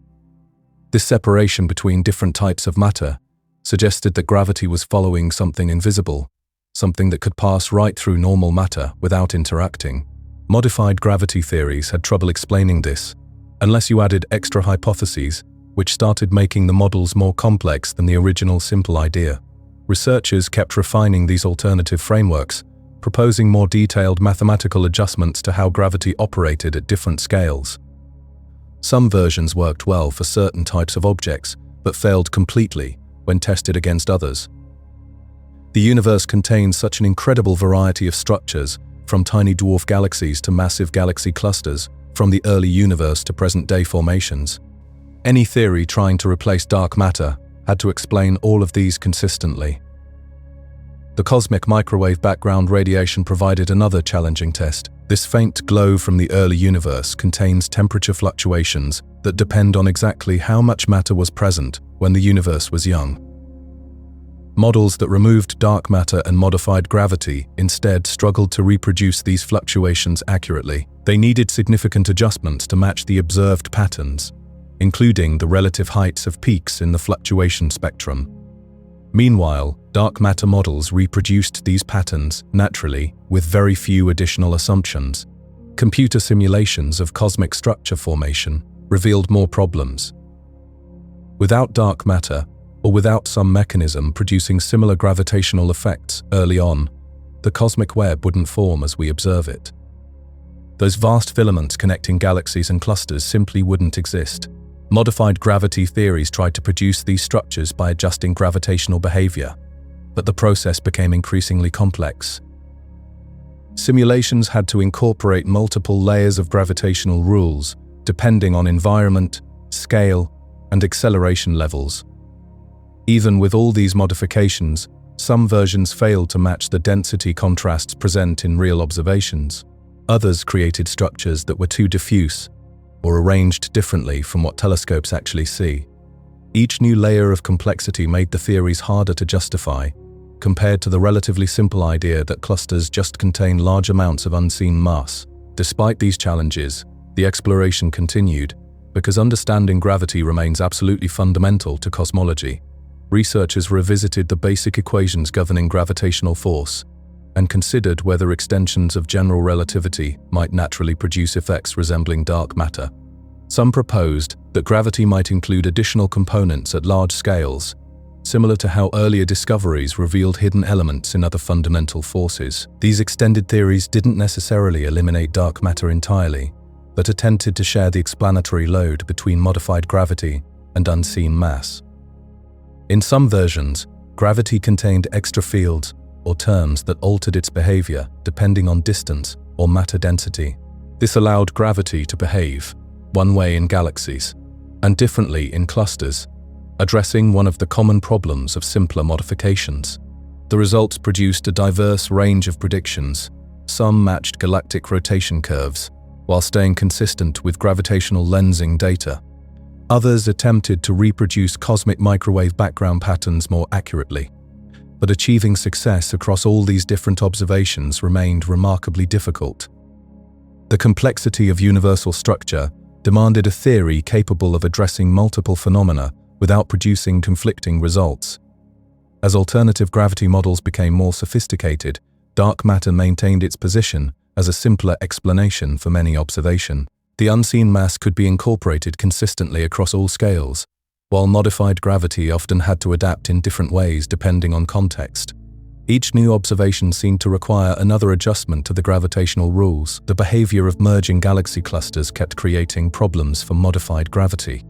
This separation between different types of matter suggested that gravity was following something invisible, something that could pass right through normal matter without interacting. Modified gravity theories had trouble explaining this, unless you added extra hypotheses, which started making the models more complex than the original simple idea. Researchers kept refining these alternative frameworks, proposing more detailed mathematical adjustments to how gravity operated at different scales. Some versions worked well for certain types of objects, but failed completely when tested against others. The universe contains such an incredible variety of structures, from tiny dwarf galaxies to massive galaxy clusters, from the early universe to present-day formations. Any theory trying to replace dark matter had to explain all of these consistently. The cosmic microwave background radiation provided another challenging test. This faint glow from the early universe contains temperature fluctuations that depend on exactly how much matter was present when the universe was young. Models that removed dark matter and modified gravity instead struggled to reproduce these fluctuations accurately. They needed significant adjustments to match the observed patterns. including the relative heights of peaks in the fluctuation spectrum. Meanwhile, dark matter models reproduced these patterns naturally with very few additional assumptions. Computer simulations of cosmic structure formation revealed more problems. Without dark matter, or without some mechanism producing similar gravitational effects early on, the cosmic web wouldn't form as we observe it. Those vast filaments connecting galaxies and clusters simply wouldn't exist. Modified gravity theories tried to produce these structures by adjusting gravitational behavior, but the process became increasingly complex. Simulations had to incorporate multiple layers of gravitational rules, depending on environment, scale, and acceleration levels. Even with all these modifications, some versions failed to match the density contrasts present in real observations. Others created structures that were too diffuse, or arranged differently from what telescopes actually see. Each new layer of complexity made the theories harder to justify, compared to the relatively simple idea that clusters just contain large amounts of unseen mass. Despite these challenges, the exploration continued, because understanding gravity remains absolutely fundamental to cosmology. Researchers revisited the basic equations governing gravitational force, and considered whether extensions of general relativity might naturally produce effects resembling dark matter. Some proposed that gravity might include additional components at large scales, similar to how earlier discoveries revealed hidden elements in other fundamental forces. These extended theories didn't necessarily eliminate dark matter entirely, but attempted to share the explanatory load between modified gravity and unseen mass. In some versions, gravity contained extra fields or terms that altered its behavior depending on distance or matter density. This allowed gravity to behave one way in galaxies and differently in clusters, addressing one of the common problems of simpler modifications. The results produced a diverse range of predictions. Some matched galactic rotation curves, while staying consistent with gravitational lensing data. Others attempted to reproduce cosmic microwave background patterns more accurately, but achieving success across all these different observations remained remarkably difficult. The complexity of universal structure demanded a theory capable of addressing multiple phenomena without producing conflicting results. As alternative gravity models became more sophisticated, dark matter maintained its position as a simpler explanation for many observations. The unseen mass could be incorporated consistently across all scales, while modified gravity often had to adapt in different ways depending on context. Each new observation seemed to require another adjustment to the gravitational rules. The behavior of merging galaxy clusters kept creating problems for modified gravity.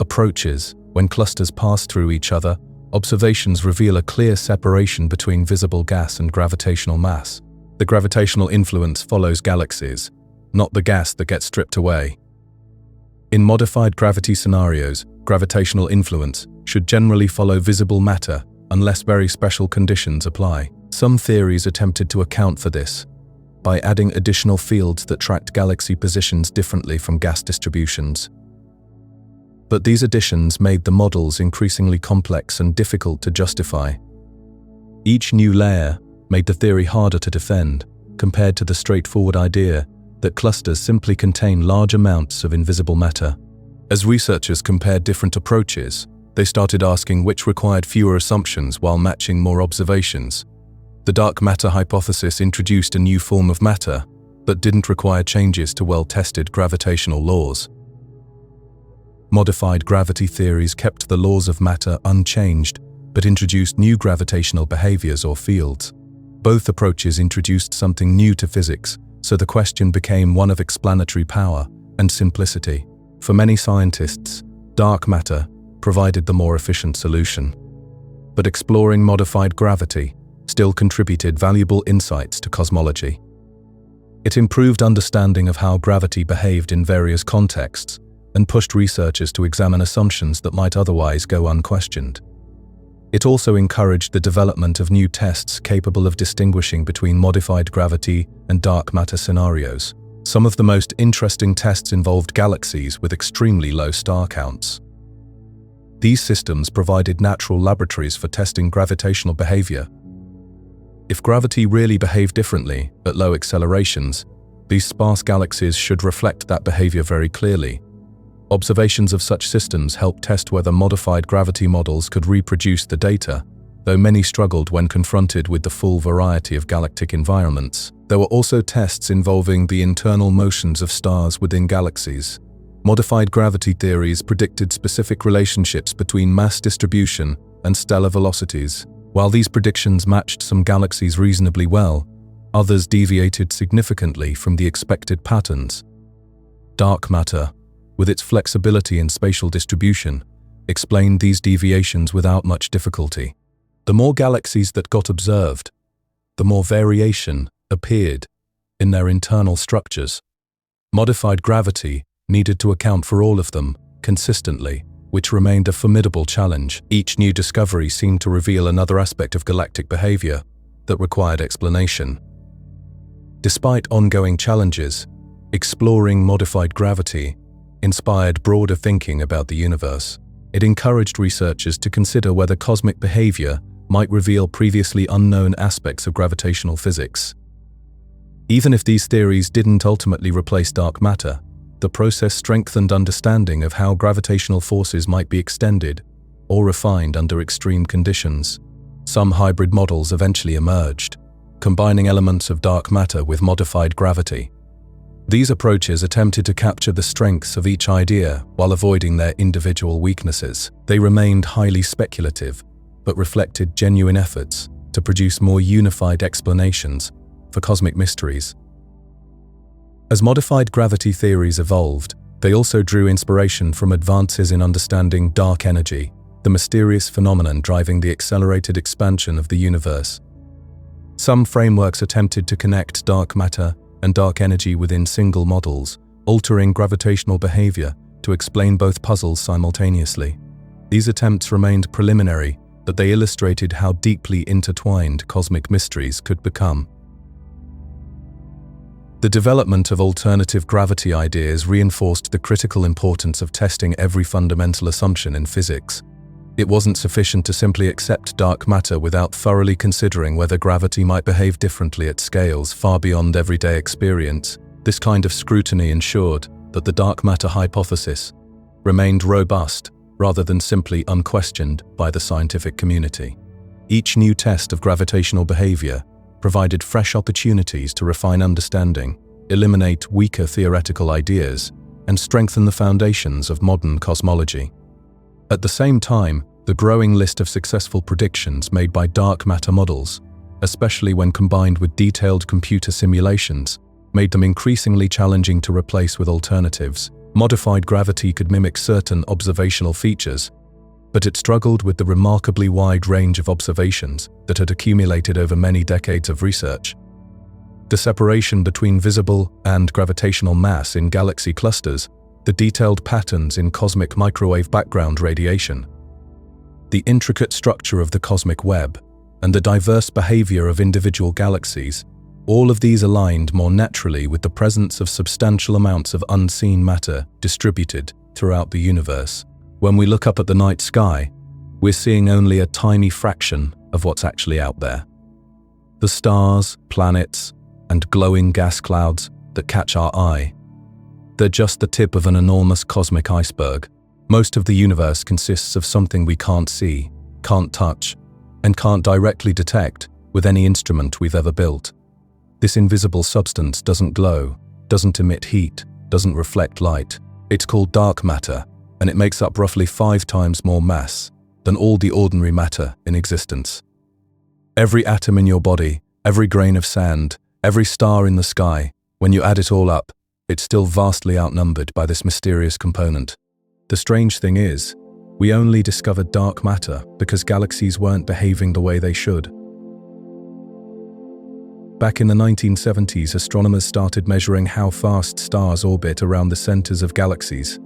Approaches: when clusters pass through each other, observations reveal a clear separation between visible gas and gravitational mass. The gravitational influence follows galaxies, not the gas that gets stripped away. In modified gravity scenarios, gravitational influence should generally follow visible matter unless very special conditions apply. Some theories attempted to account for this by adding additional fields that tracked galaxy positions differently from gas distributions. But these additions made the models increasingly complex and difficult to justify. Each new layer made the theory harder to defend, compared to the straightforward idea that clusters simply contain large amounts of invisible matter. As researchers compared different approaches, they started asking which required fewer assumptions while matching more observations. The dark matter hypothesis introduced a new form of matter, but didn't require changes to well-tested gravitational laws. Modified gravity theories kept the laws of matter unchanged, but introduced new gravitational behaviors or fields. Both approaches introduced something new to physics, so the question became one of explanatory power and simplicity. For many scientists, dark matter provided the more efficient solution. But exploring modified gravity still contributed valuable insights to cosmology. It improved understanding of how gravity behaved in various contexts and pushed researchers to examine assumptions that might otherwise go unquestioned. It also encouraged the development of new tests capable of distinguishing between modified gravity and dark matter scenarios. Some of the most interesting tests involved galaxies with extremely low star counts. These systems provided natural laboratories for testing gravitational behavior. If gravity really behaved differently at low accelerations, these sparse galaxies should reflect that behavior very clearly. Observations of such systems helped test whether modified gravity models could reproduce the data, though many struggled when confronted with the full variety of galactic environments. There were also tests involving the internal motions of stars within galaxies. Modified gravity theories predicted specific relationships between mass distribution and stellar velocities. While these predictions matched some galaxies reasonably well, others deviated significantly from the expected patterns. Dark matter, with its flexibility in spatial distribution, explained these deviations without much difficulty. The more galaxies that got observed, the more variation appeared in their internal structures. Modified gravity needed to account for all of them consistently, which remained a formidable challenge. Each new discovery seemed to reveal another aspect of galactic behavior that required explanation. Despite ongoing challenges, exploring modified gravity inspired broader thinking about the universe. It encouraged researchers to consider whether cosmic behavior might reveal previously unknown aspects of gravitational physics. Even if these theories didn't ultimately replace dark matter, the process strengthened understanding of how gravitational forces might be extended or refined under extreme conditions. Some hybrid models eventually emerged, combining elements of dark matter with modified gravity. These approaches attempted to capture the strengths of each idea while avoiding their individual weaknesses. They remained highly speculative, but reflected genuine efforts to produce more unified explanations for cosmic mysteries. As modified gravity theories evolved, they also drew inspiration from advances in understanding dark energy, the mysterious phenomenon driving the accelerated expansion of the universe. Some frameworks attempted to connect dark matter and dark energy within single models, altering gravitational behavior to explain both puzzles simultaneously. These attempts remained preliminary, but they illustrated how deeply intertwined cosmic mysteries could become. The development of alternative gravity ideas reinforced the critical importance of testing every fundamental assumption in physics. It wasn't sufficient to simply accept dark matter without thoroughly considering whether gravity might behave differently at scales far beyond everyday experience. This kind of scrutiny ensured that the dark matter hypothesis remained robust rather than simply unquestioned by the scientific community. Each new test of gravitational behavior provided fresh opportunities to refine understanding, eliminate weaker theoretical ideas, and strengthen the foundations of modern cosmology. At the same time, the growing list of successful predictions made by dark matter models, especially when combined with detailed computer simulations, made them increasingly challenging to replace with alternatives. Modified gravity could mimic certain observational features, but it struggled with the remarkably wide range of observations that had accumulated over many decades of research. The separation between visible and gravitational mass in galaxy clusters, the detailed patterns in cosmic microwave background radiation, the intricate structure of the cosmic web, and the diverse behavior of individual galaxies, all of these aligned more naturally with the presence of substantial amounts of unseen matter distributed throughout the universe. When we look up at the night sky, we're seeing only a tiny fraction of what's actually out there. The stars, planets, and glowing gas clouds that catch our eye, they're just the tip of an enormous cosmic iceberg. Most of the universe consists of something we can't see, can't touch, and can't directly detect with any instrument we've ever built. This invisible substance doesn't glow, doesn't emit heat, doesn't reflect light. It's called dark matter, and it makes up roughly 5 times more mass than all the ordinary matter in existence. Every atom in your body, every grain of sand, every star in the sky, when you add it all up, it's still vastly outnumbered by this mysterious component. The strange thing is, we only discovered dark matter because galaxies weren't behaving the way they should. Back in the 1970s, astronomers started measuring how fast stars orbit around the centers of galaxies.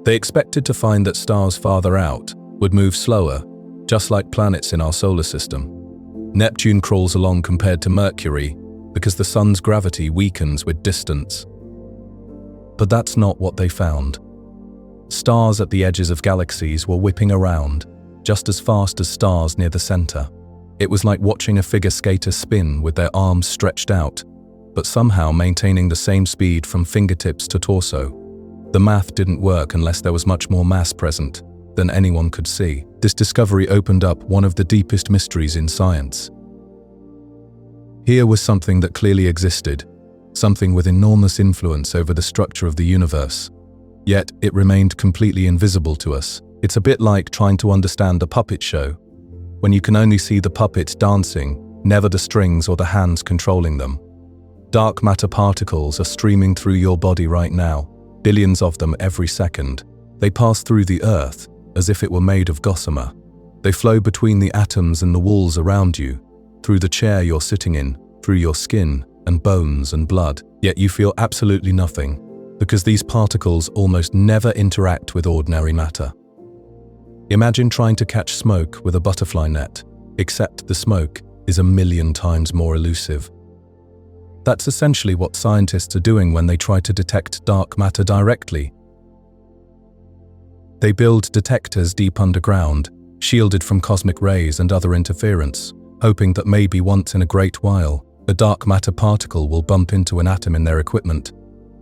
They expected to find that stars farther out would move slower, just like planets in our solar system. Neptune crawls along compared to Mercury because the sun's gravity weakens with distance. But that's not what they found. Stars at the edges of galaxies were whipping around, just as fast as stars near the center. It was like watching a figure skater spin with their arms stretched out, but somehow maintaining the same speed from fingertips to torso. The math didn't work unless there was much more mass present than anyone could see. This discovery opened up one of the deepest mysteries in science. Here was something that clearly existed, something with enormous influence over the structure of the universe. Yet it remained completely invisible to us. It's a bit like trying to understand a puppet show, when you can only see the puppets dancing, never the strings or the hands controlling them. Dark matter particles are streaming through your body right now, billions of them every second. They pass through the Earth as if it were made of gossamer. They flow between the atoms and the walls around you, through the chair you're sitting in, through your skin and bones and blood. Yet you feel absolutely nothing, because these particles almost never interact with ordinary matter. Imagine trying to catch smoke with a butterfly net, except the smoke is 1,000,000 times more elusive. That's essentially what scientists are doing when they try to detect dark matter directly. They build detectors deep underground, shielded from cosmic rays and other interference, hoping that maybe once in a great while, a dark matter particle will bump into an atom in their equipment.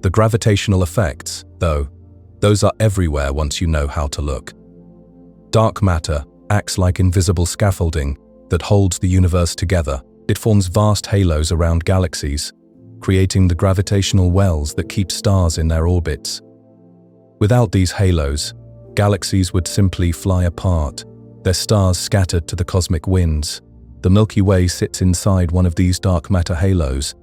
The gravitational effects, though, those are everywhere once you know how to look. Dark matter acts like invisible scaffolding that holds the universe together. It forms vast halos around galaxies, creating the gravitational wells that keep stars in their orbits. Without these halos, galaxies would simply fly apart, their stars scattered to the cosmic winds. The Milky Way sits inside one of these dark matter halos,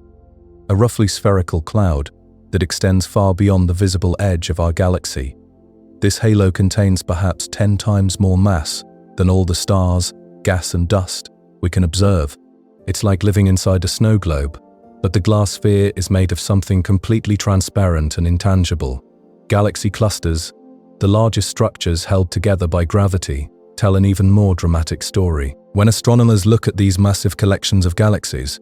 a roughly spherical cloud that extends far beyond the visible edge of our galaxy. This halo contains perhaps 10 times more mass than all the stars, gas and dust we can observe. It's like living inside a snow globe, but the glass sphere is made of something completely transparent and intangible. Galaxy clusters, the largest structures held together by gravity, tell an even more dramatic story. When astronomers look at these massive collections of galaxies,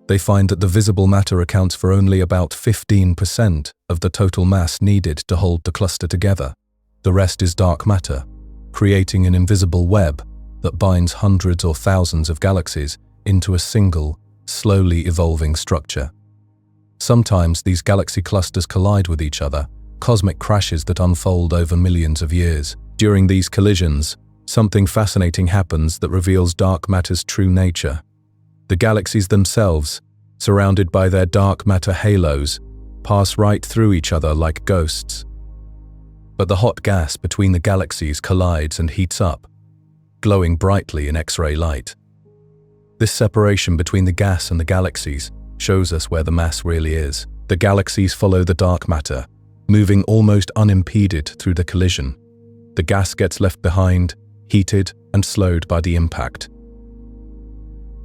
they find that the visible matter accounts for only about 15% of the total mass needed to hold the cluster together. The rest is dark matter, creating an invisible web that binds hundreds or thousands of galaxies into a single, slowly evolving structure. Sometimes these galaxy clusters collide with each other, cosmic crashes that unfold over millions of years. During these collisions, something fascinating happens that reveals dark matter's true nature. The galaxies themselves, surrounded by their dark matter halos, pass right through each other like ghosts. But the hot gas between the galaxies collides and heats up, glowing brightly in X-ray light. This separation between the gas and the galaxies shows us where the mass really is. The galaxies follow the dark matter, moving almost unimpeded through the collision. The gas gets left behind, heated and slowed by the impact.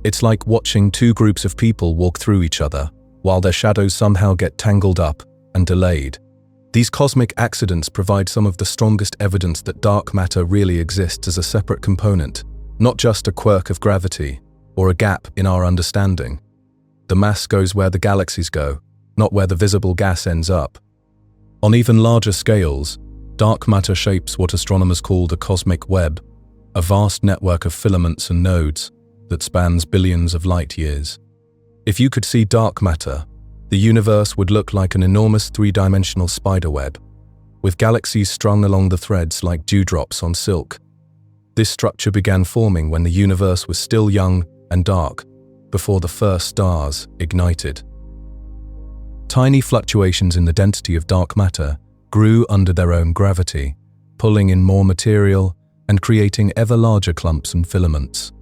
It's like watching two groups of people walk through each other, while their shadows somehow get tangled up and delayed. These cosmic accidents provide some of the strongest evidence that dark matter really exists as a separate component, not just a quirk of gravity or a gap in our understanding. The mass goes where the galaxies go, not where the visible gas ends up. On even larger scales, dark matter shapes what astronomers call the cosmic web, a vast network of filaments and nodes that spans billions of light years. If you could see dark matter, the universe would look like an enormous three-dimensional spiderweb, with galaxies strung along the threads like dewdrops on silk. This structure began forming when the universe was still young and dark, before the first stars ignited. Tiny fluctuations in the density of dark matter grew under their own gravity, pulling in more material and creating ever larger clumps and filaments.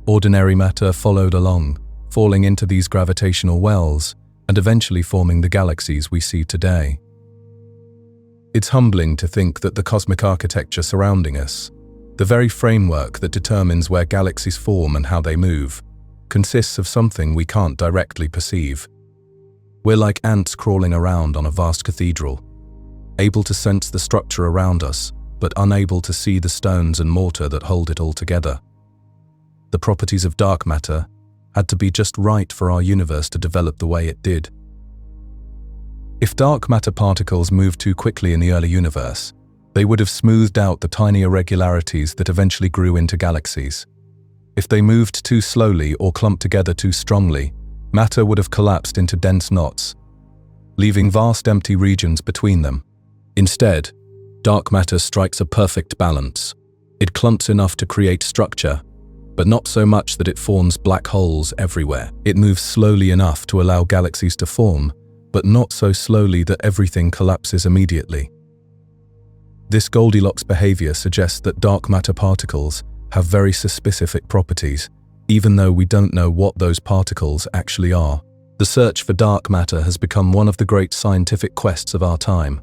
Ordinary matter followed along, falling into these gravitational wells and eventually forming the galaxies we see today. It's humbling to think that the cosmic architecture surrounding us, the very framework that determines where galaxies form and how they move, consists of something we can't directly perceive. We're like ants crawling around on a vast cathedral, able to sense the structure around us, but unable to see the stones and mortar that hold it all together. The properties of dark matter had to be just right for our universe to develop the way it did. If dark matter particles moved too quickly in the early universe, they would have smoothed out the tiny irregularities that eventually grew into galaxies. If they moved too slowly or clumped together too strongly, matter would have collapsed into dense knots, leaving vast empty regions between them. Instead, dark matter strikes a perfect balance. It clumps enough to create structure, but not so much that it forms black holes everywhere. It moves slowly enough to allow galaxies to form, but not so slowly that everything collapses immediately. This Goldilocks behavior suggests that dark matter particles have very specific properties, even though we don't know what those particles actually are. The search for dark matter has become one of the great scientific quests of our time.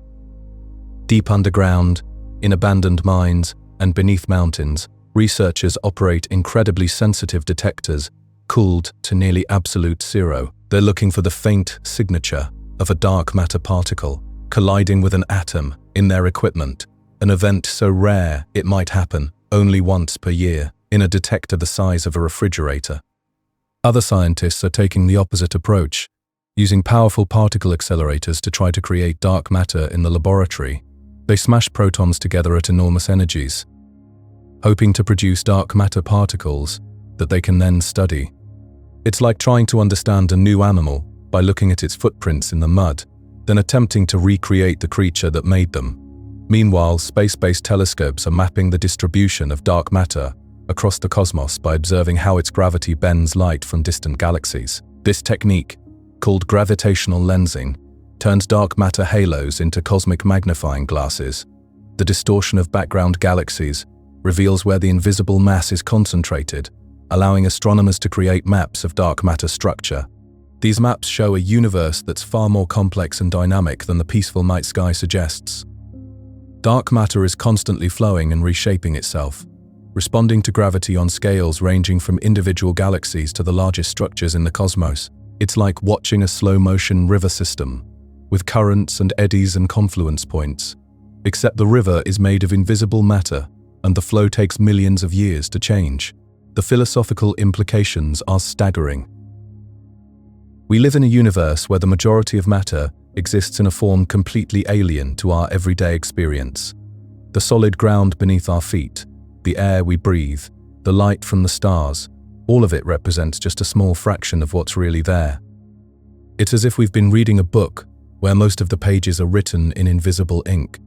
Deep underground, in abandoned mines, and beneath mountains, researchers operate incredibly sensitive detectors, cooled to nearly absolute zero. They're looking for the faint signature of a dark matter particle colliding with an atom in their equipment, an event so rare it might happen only once per year in a detector the size of a refrigerator. Other scientists are taking the opposite approach, using powerful particle accelerators to try to create dark matter in the laboratory. They smash protons together at enormous energies, hoping to produce dark matter particles that they can then study. It's like trying to understand a new animal by looking at its footprints in the mud, then attempting to recreate the creature that made them. Meanwhile, space-based telescopes are mapping the distribution of dark matter across the cosmos by observing how its gravity bends light from distant galaxies. This technique, called gravitational lensing, turns dark matter halos into cosmic magnifying glasses. The distortion of background galaxies reveals where the invisible mass is concentrated, allowing astronomers to create maps of dark matter structure. These maps show a universe that's far more complex and dynamic than the peaceful night sky suggests. Dark matter is constantly flowing and reshaping itself, responding to gravity on scales ranging from individual galaxies to the largest structures in the cosmos. It's like watching a slow-motion river system, with currents and eddies and confluence points. Except the river is made of invisible matter, and the flow takes millions of years to change. The philosophical implications are staggering. We live in a universe where the majority of matter exists in a form completely alien to our everyday experience. The solid ground beneath our feet, the air we breathe, the light from the stars, all of it represents just a small fraction of what's really there. It's as if we've been reading a book where most of the pages are written in invisible ink.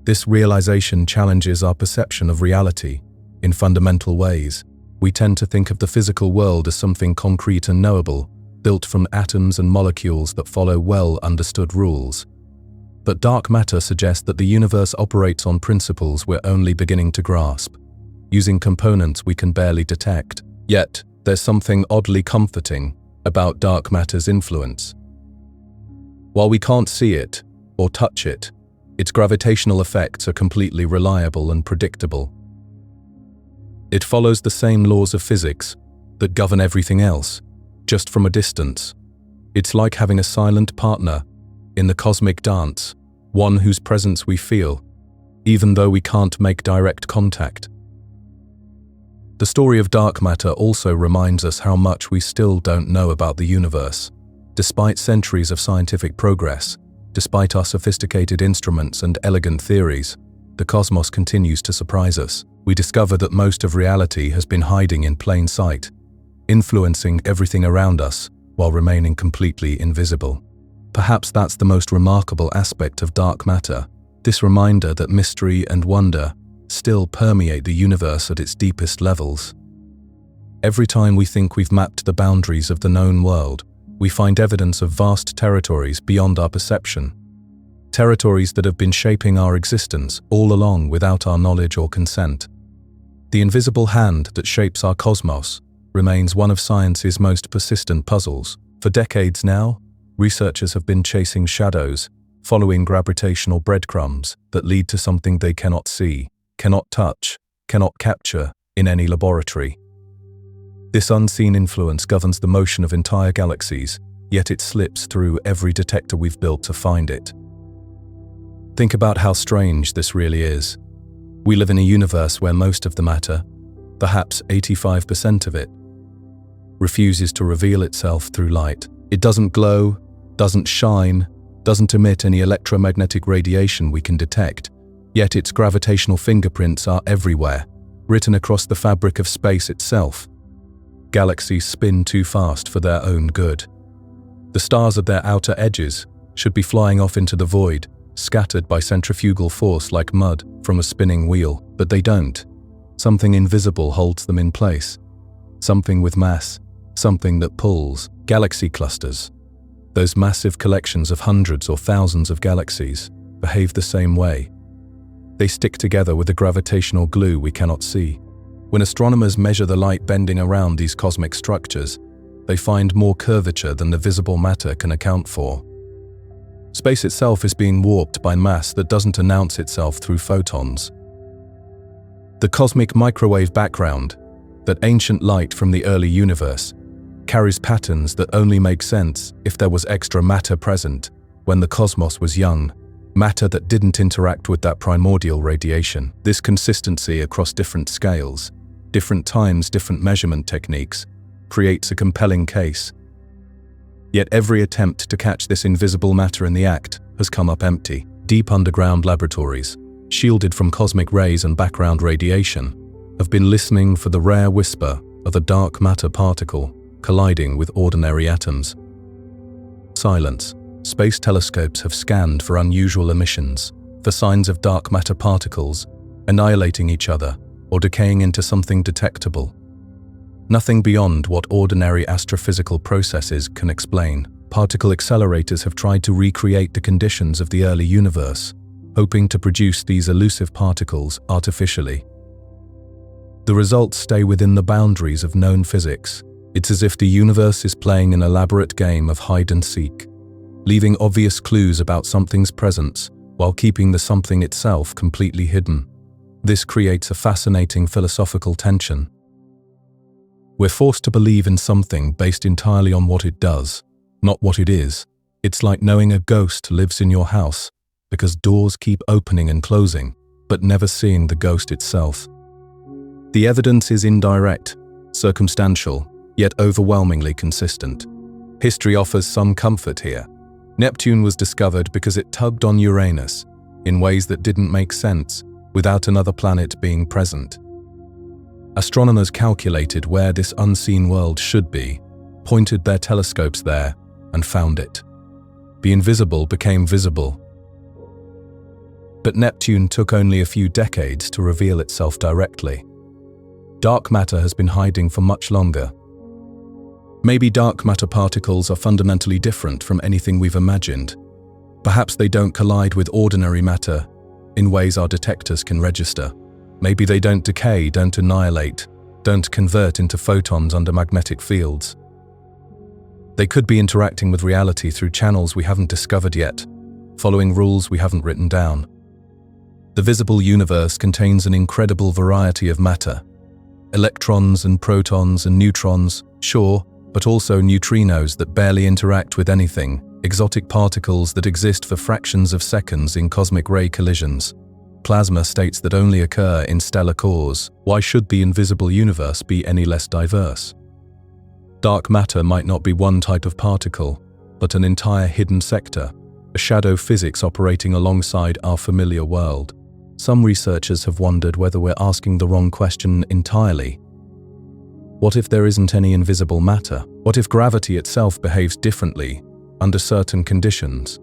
This realization challenges our perception of reality in fundamental ways. We tend to think of the physical world as something concrete and knowable, built from atoms and molecules that follow well-understood rules. But dark matter suggests that the universe operates on principles we're only beginning to grasp, using components we can barely detect. Yet, there's something oddly comforting about dark matter's influence. While we can't see it or touch it, its gravitational effects are completely reliable and predictable. It follows the same laws of physics that govern everything else, just from a distance. It's like having a silent partner in the cosmic dance, one whose presence we feel, even though we can't make direct contact. The story of dark matter also reminds us how much we still don't know about the universe. Despite centuries of scientific progress, despite our sophisticated instruments and elegant theories, the cosmos continues to surprise us. We discover that most of reality has been hiding in plain sight, influencing everything around us while remaining completely invisible. Perhaps that's the most remarkable aspect of dark matter, this reminder that mystery and wonder still permeate the universe at its deepest levels. Every time we think we've mapped the boundaries of the known world, we find evidence of vast territories beyond our perception. Territories that have been shaping our existence all along without our knowledge or consent. The invisible hand that shapes our cosmos remains one of science's most persistent puzzles. For decades now, researchers have been chasing shadows, following gravitational breadcrumbs that lead to something they cannot see, cannot touch, cannot capture in any laboratory. This unseen influence governs the motion of entire galaxies, yet it slips through every detector we've built to find it. Think about how strange this really is. We live in a universe where most of the matter, perhaps 85% of it, refuses to reveal itself through light. It doesn't glow, doesn't shine, doesn't emit any electromagnetic radiation we can detect, yet its gravitational fingerprints are everywhere, written across the fabric of space itself. Galaxies spin too fast for their own good. The stars at their outer edges should be flying off into the void, scattered by centrifugal force like mud from a spinning wheel, but they don't. Something invisible holds them in place. Something with mass, something that pulls. Galaxy clusters, those massive collections of hundreds or thousands of galaxies, behave the same way. They stick together with a gravitational glue we cannot see. When astronomers measure the light bending around these cosmic structures, they find more curvature than the visible matter can account for. Space itself is being warped by mass that doesn't announce itself through photons. The cosmic microwave background, that ancient light from the early universe, carries patterns that only make sense if there was extra matter present when the cosmos was young, matter that didn't interact with that primordial radiation. This consistency across different scales, different times, different measurement techniques, creates a compelling case. Yet every attempt to catch this invisible matter in the act has come up empty. Deep underground laboratories, shielded from cosmic rays and background radiation, have been listening for the rare whisper of a dark matter particle colliding with ordinary atoms. Silence. Space telescopes have scanned for unusual emissions, for signs of dark matter particles annihilating each other or decaying into something detectable. Nothing beyond what ordinary astrophysical processes can explain. Particle accelerators have tried to recreate the conditions of the early universe, hoping to produce these elusive particles artificially. The results stay within the boundaries of known physics. It's as if the universe is playing an elaborate game of hide and seek, leaving obvious clues about something's presence while keeping the something itself completely hidden. This creates a fascinating philosophical tension. We're forced to believe in something based entirely on what it does, not what it is. It's like knowing a ghost lives in your house because doors keep opening and closing, but never seeing the ghost itself. The evidence is indirect, circumstantial, yet overwhelmingly consistent. History offers some comfort here. Neptune was discovered because it tugged on Uranus in ways that didn't make sense without another planet being present. Astronomers calculated where this unseen world should be, pointed their telescopes there, and found it. The invisible became visible. But Neptune took only a few decades to reveal itself directly. Dark matter has been hiding for much longer. Maybe dark matter particles are fundamentally different from anything we've imagined. Perhaps they don't collide with ordinary matter in ways our detectors can register. Maybe they don't decay, don't annihilate, don't convert into photons under magnetic fields. They could be interacting with reality through channels we haven't discovered yet, following rules we haven't written down. The visible universe contains an incredible variety of matter. Electrons and protons and neutrons, sure, but also neutrinos that barely interact with anything, exotic particles that exist for fractions of seconds in cosmic ray collisions, plasma states that only occur in stellar cores. Why should the invisible universe be any less diverse? Dark matter might not be one type of particle, but an entire hidden sector, a shadow physics operating alongside our familiar world. Some researchers have wondered whether we're asking the wrong question entirely. What if there isn't any invisible matter? What if gravity itself behaves differently under certain conditions?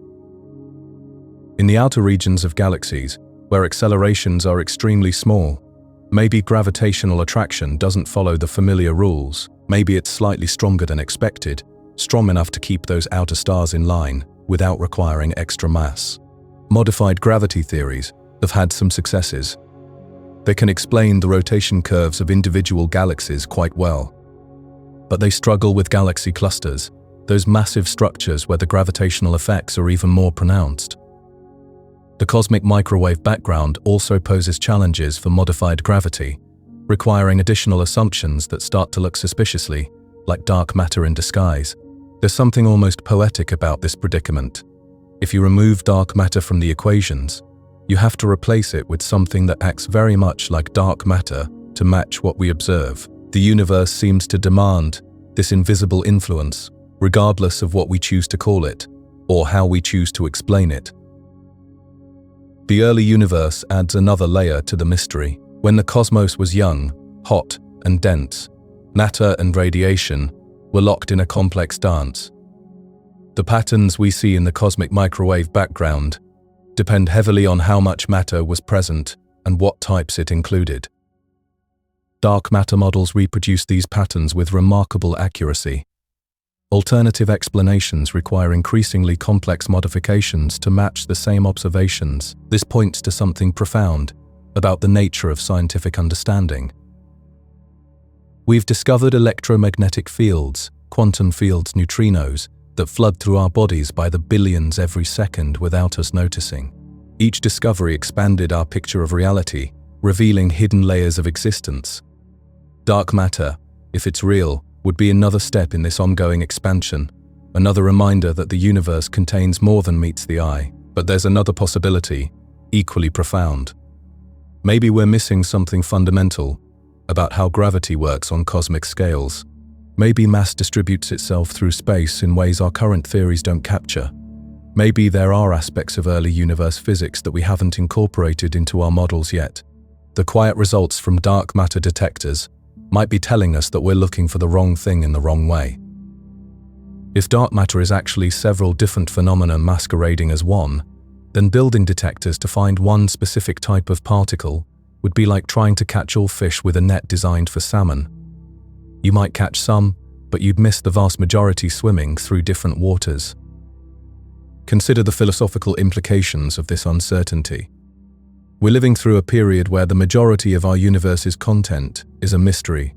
In the outer regions of galaxies, where accelerations are extremely small, maybe gravitational attraction doesn't follow the familiar rules. Maybe it's slightly stronger than expected, strong enough to keep those outer stars in line without requiring extra mass. Modified gravity theories have had some successes. They can explain the rotation curves of individual galaxies quite well. But they struggle with galaxy clusters, those massive structures where the gravitational effects are even more pronounced. The cosmic microwave background also poses challenges for modified gravity, requiring additional assumptions that start to look suspiciously like dark matter in disguise. There's something almost poetic about this predicament. If you remove dark matter from the equations, you have to replace it with something that acts very much like dark matter to match what we observe. The universe seems to demand this invisible influence, regardless of what we choose to call it, or how we choose to explain it. The early universe adds another layer to the mystery. When the cosmos was young, hot, and dense, matter and radiation were locked in a complex dance. The patterns we see in the cosmic microwave background depend heavily on how much matter was present and what types it included. Dark matter models reproduce these patterns with remarkable accuracy. Alternative explanations require increasingly complex modifications to match the same observations. This points to something profound about the nature of scientific understanding. We've discovered electromagnetic fields, quantum fields, neutrinos, that flood through our bodies by the billions every second without us noticing. Each discovery expanded our picture of reality, revealing hidden layers of existence. Dark matter, if it's real, would be another step in this ongoing expansion, another reminder that the universe contains more than meets the eye. But there's another possibility, equally profound. Maybe we're missing something fundamental about how gravity works on cosmic scales. Maybe mass distributes itself through space in ways our current theories don't capture. Maybe there are aspects of early universe physics that we haven't incorporated into our models yet. The quiet results from dark matter detectors might be telling us that we're looking for the wrong thing in the wrong way. If dark matter is actually several different phenomena masquerading as one, then building detectors to find one specific type of particle would be like trying to catch all fish with a net designed for salmon. You might catch some, but you'd miss the vast majority swimming through different waters. Consider the philosophical implications of this uncertainty. We're living through a period where the majority of our universe's content is a mystery.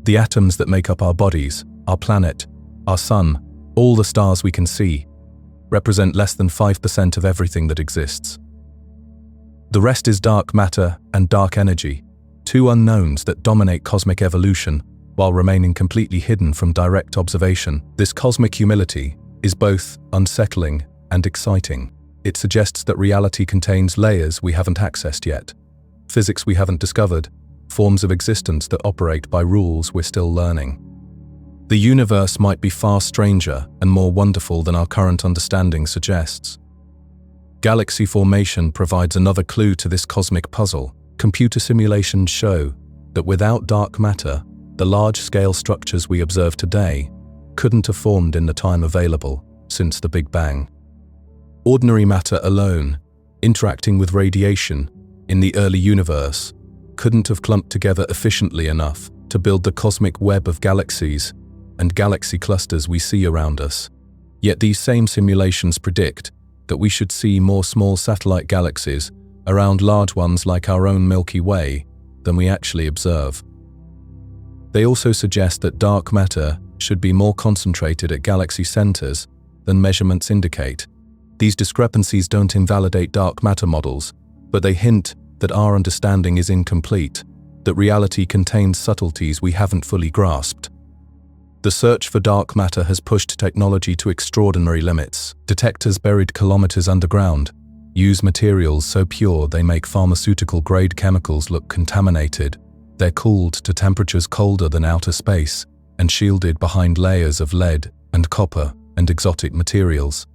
The atoms that make up our bodies, our planet, our sun, all the stars we can see, represent less than 5% of everything that exists. The rest is dark matter and dark energy, two unknowns that dominate cosmic evolution while remaining completely hidden from direct observation. This cosmic humility is both unsettling and exciting. It suggests that reality contains layers we haven't accessed yet, physics we haven't discovered, forms of existence that operate by rules we're still learning. The universe might be far stranger and more wonderful than our current understanding suggests. Galaxy formation provides another clue to this cosmic puzzle. Computer simulations show that without dark matter, the large-scale structures we observe today couldn't have formed in the time available since the Big Bang. Ordinary matter alone, interacting with radiation in the early universe, couldn't have clumped together efficiently enough to build the cosmic web of galaxies and galaxy clusters we see around us. Yet these same simulations predict that we should see more small satellite galaxies around large ones like our own Milky Way than we actually observe. They also suggest that dark matter should be more concentrated at galaxy centers than measurements indicate. These discrepancies don't invalidate dark matter models, but they hint that our understanding is incomplete, that reality contains subtleties we haven't fully grasped. The search for dark matter has pushed technology to extraordinary limits. Detectors buried kilometers underground use materials so pure they make pharmaceutical-grade chemicals look contaminated. They're cooled to temperatures colder than outer space and shielded behind layers of lead and copper and exotic materials.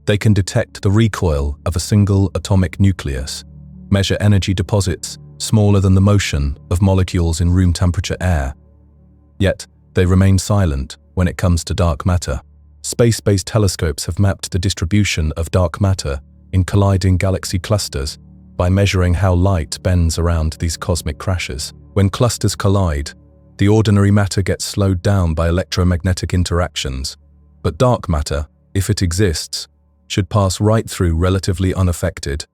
They can detect the recoil of a single atomic nucleus, measure energy deposits smaller than the motion of molecules in room-temperature air. Yet, they remain silent when it comes to dark matter. Space-based telescopes have mapped the distribution of dark matter in colliding galaxy clusters by measuring how light bends around these cosmic crashes. When clusters collide, the ordinary matter gets slowed down by electromagnetic interactions, but dark matter, if it exists, should pass right through relatively unaffected.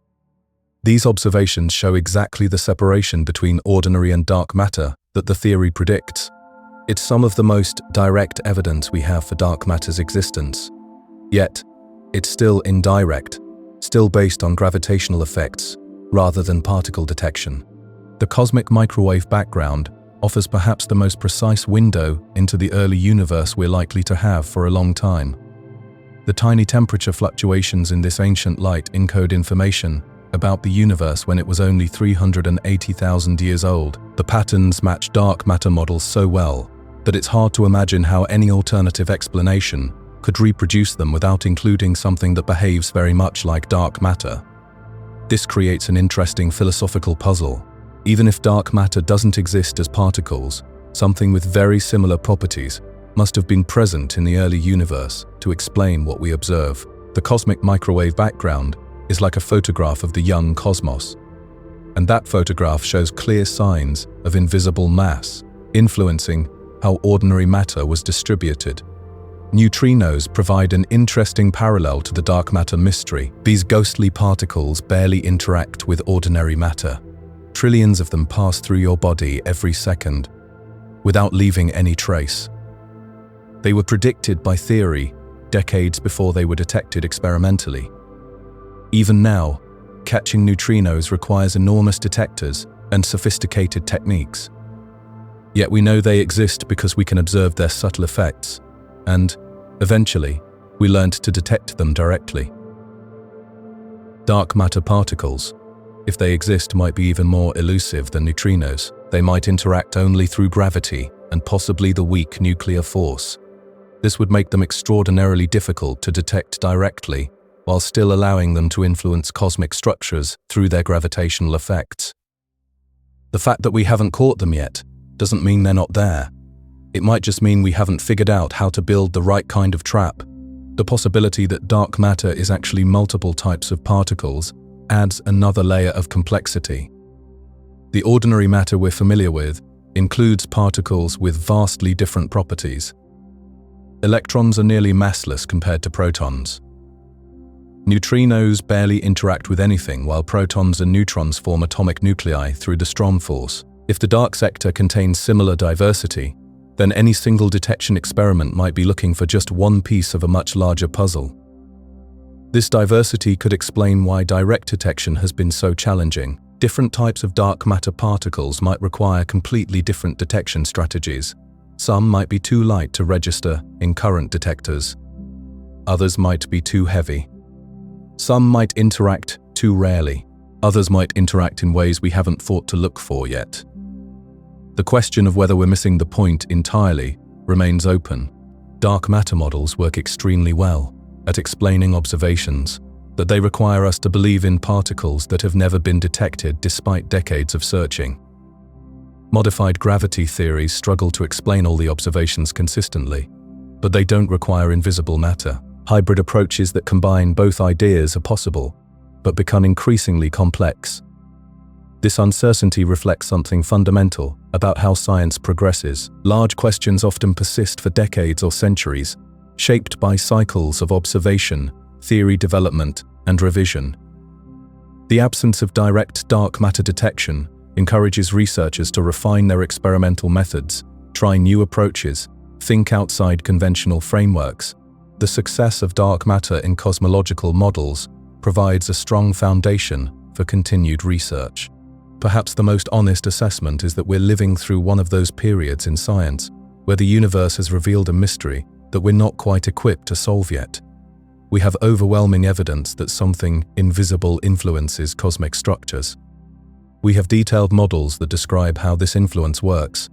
These observations show exactly the separation between ordinary and dark matter that the theory predicts. It's some of the most direct evidence we have for dark matter's existence. Yet, it's still indirect, still based on gravitational effects rather than particle detection. The cosmic microwave background offers perhaps the most precise window into the early universe we're likely to have for a long time. The tiny temperature fluctuations in this ancient light encode information about the universe when it was only 380,000 years old. The patterns match dark matter models so well that it's hard to imagine how any alternative explanation could reproduce them without including something that behaves very much like dark matter. This creates an interesting philosophical puzzle. Even if dark matter doesn't exist as particles, something with very similar properties must have been present in the early universe to explain what we observe. The cosmic microwave background is like a photograph of the young cosmos. And that photograph shows clear signs of invisible mass, influencing how ordinary matter was distributed. Neutrinos provide an interesting parallel to the dark matter mystery. These ghostly particles barely interact with ordinary matter. Trillions of them pass through your body every second, without leaving any trace. They were predicted by theory decades before they were detected experimentally. Even now, catching neutrinos requires enormous detectors and sophisticated techniques. Yet we know they exist because we can observe their subtle effects, and, eventually, we learned to detect them directly. Dark matter particles, if they exist, might be even more elusive than neutrinos. They might interact only through gravity and possibly the weak nuclear force. This would make them extraordinarily difficult to detect directly, while still allowing them to influence cosmic structures through their gravitational effects. The fact that we haven't caught them yet doesn't mean they're not there. It might just mean we haven't figured out how to build the right kind of trap. The possibility that dark matter is actually multiple types of particles adds another layer of complexity. The ordinary matter we're familiar with includes particles with vastly different properties. Electrons are nearly massless compared to protons. Neutrinos barely interact with anything, while protons and neutrons form atomic nuclei through the strong force. If the dark sector contains similar diversity, then any single detection experiment might be looking for just one piece of a much larger puzzle. This diversity could explain why direct detection has been so challenging. Different types of dark matter particles might require completely different detection strategies. Some might be too light to register in current detectors. Others might be too heavy. Some might interact too rarely. Others might interact in ways we haven't thought to look for yet. The question of whether we're missing the point entirely remains open. Dark matter models work extremely well at explaining observations, but they require us to believe in particles that have never been detected despite decades of searching. Modified gravity theories struggle to explain all the observations consistently, but they don't require invisible matter. Hybrid approaches that combine both ideas are possible, but become increasingly complex. This uncertainty reflects something fundamental about how science progresses. Large questions often persist for decades or centuries, shaped by cycles of observation, theory development, and revision. The absence of direct dark matter detection encourages researchers to refine their experimental methods, try new approaches, think outside conventional frameworks. The success of dark matter in cosmological models provides a strong foundation for continued research. Perhaps the most honest assessment is that we're living through one of those periods in science where the universe has revealed a mystery that we're not quite equipped to solve yet. We have overwhelming evidence that something invisible influences cosmic structures. We have detailed models that describe how this influence works.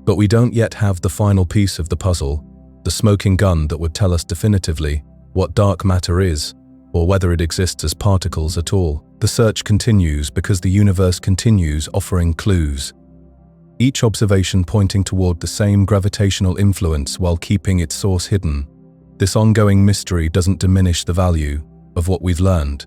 But we don't yet have the final piece of the puzzle, the smoking gun that would tell us definitively what dark matter is, or whether it exists as particles at all. The search continues because the universe continues offering clues, each observation pointing toward the same gravitational influence while keeping its source hidden. This ongoing mystery doesn't diminish the value of what we've learned.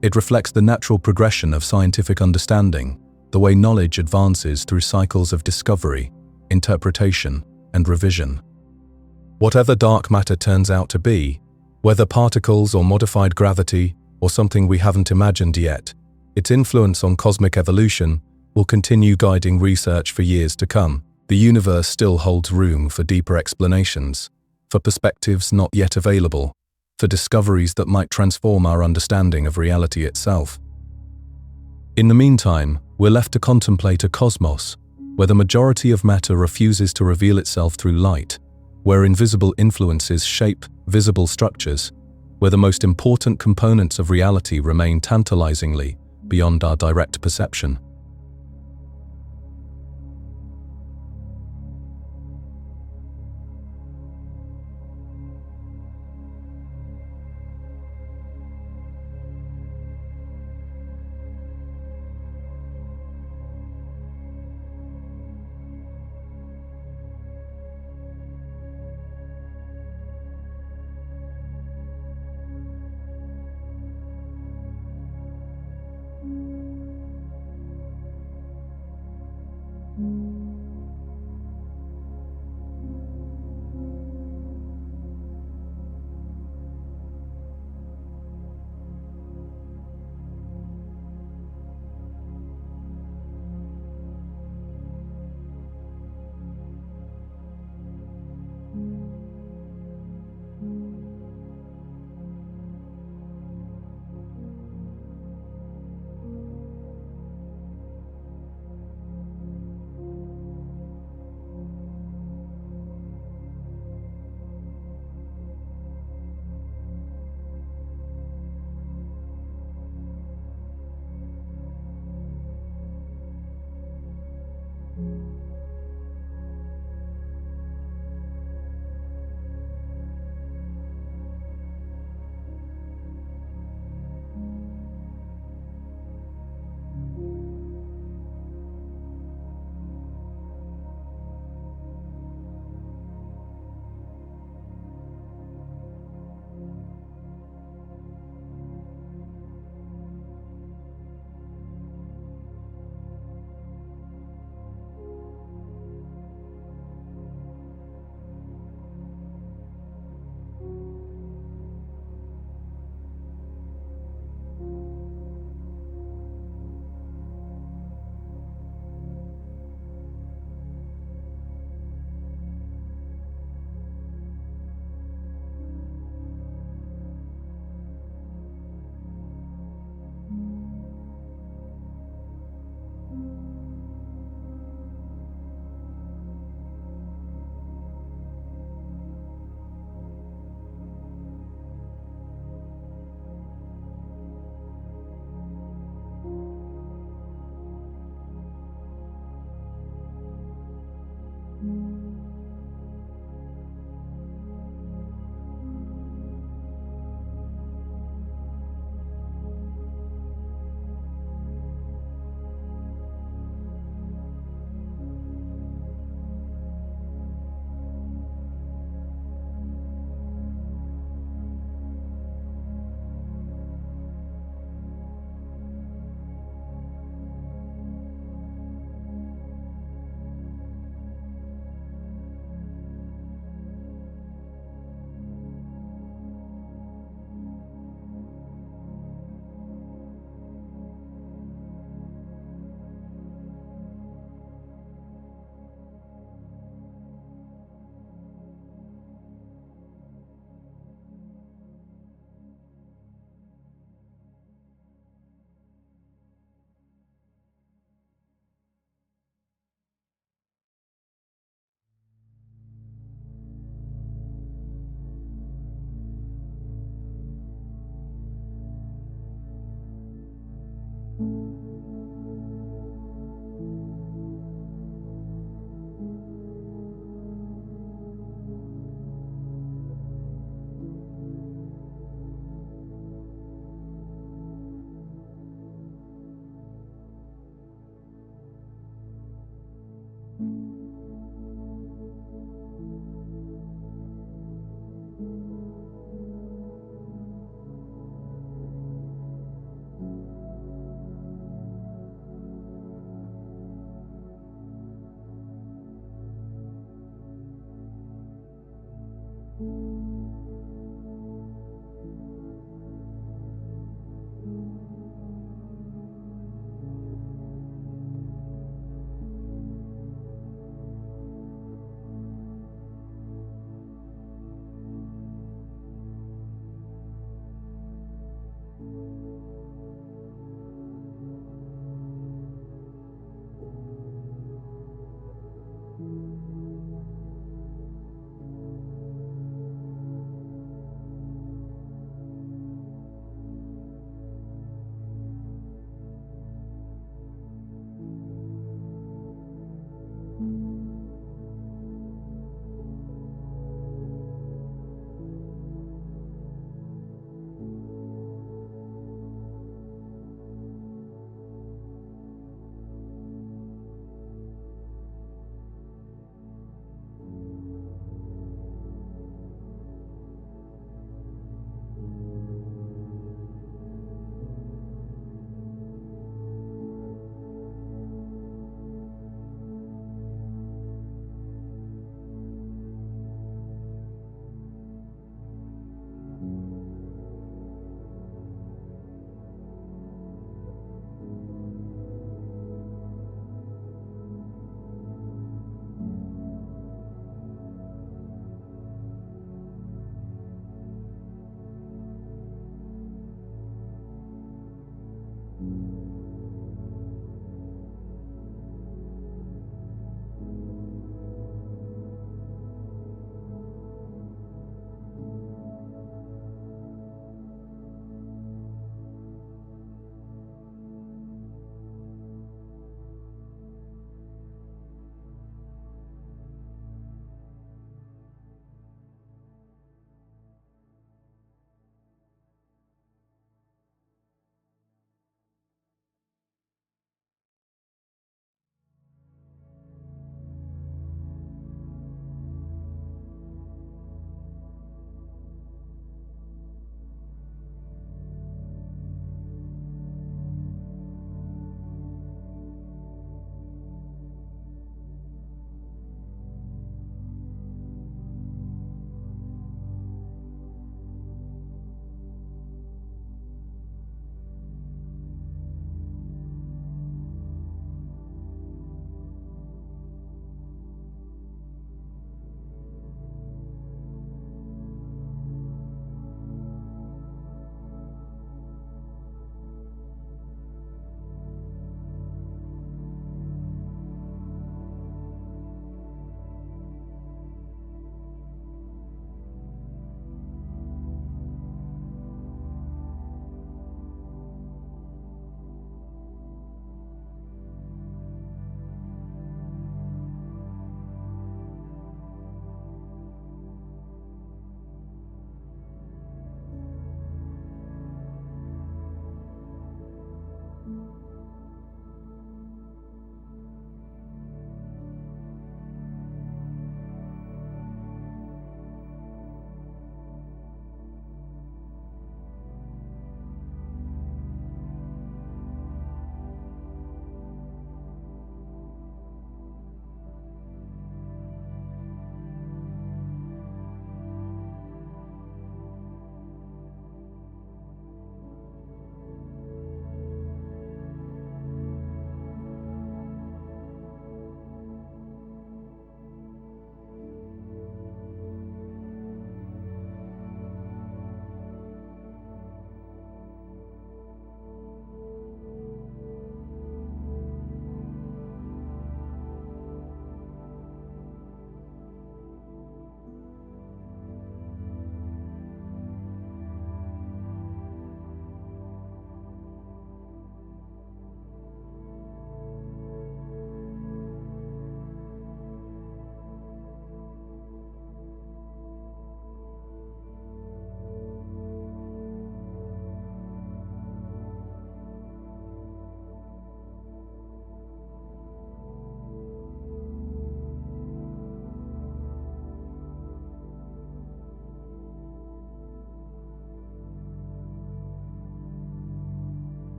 It reflects the natural progression of scientific understanding, the way knowledge advances through cycles of discovery, interpretation, and revision. Whatever dark matter turns out to be, whether particles or modified gravity or something we haven't imagined yet, its influence on cosmic evolution will continue guiding research for years to come. The universe still holds room for deeper explanations, for perspectives not yet available, for discoveries that might transform our understanding of reality itself. In the meantime, we're left to contemplate a cosmos where the majority of matter refuses to reveal itself through light, where invisible influences shape visible structures, where the most important components of reality remain tantalizingly beyond our direct perception.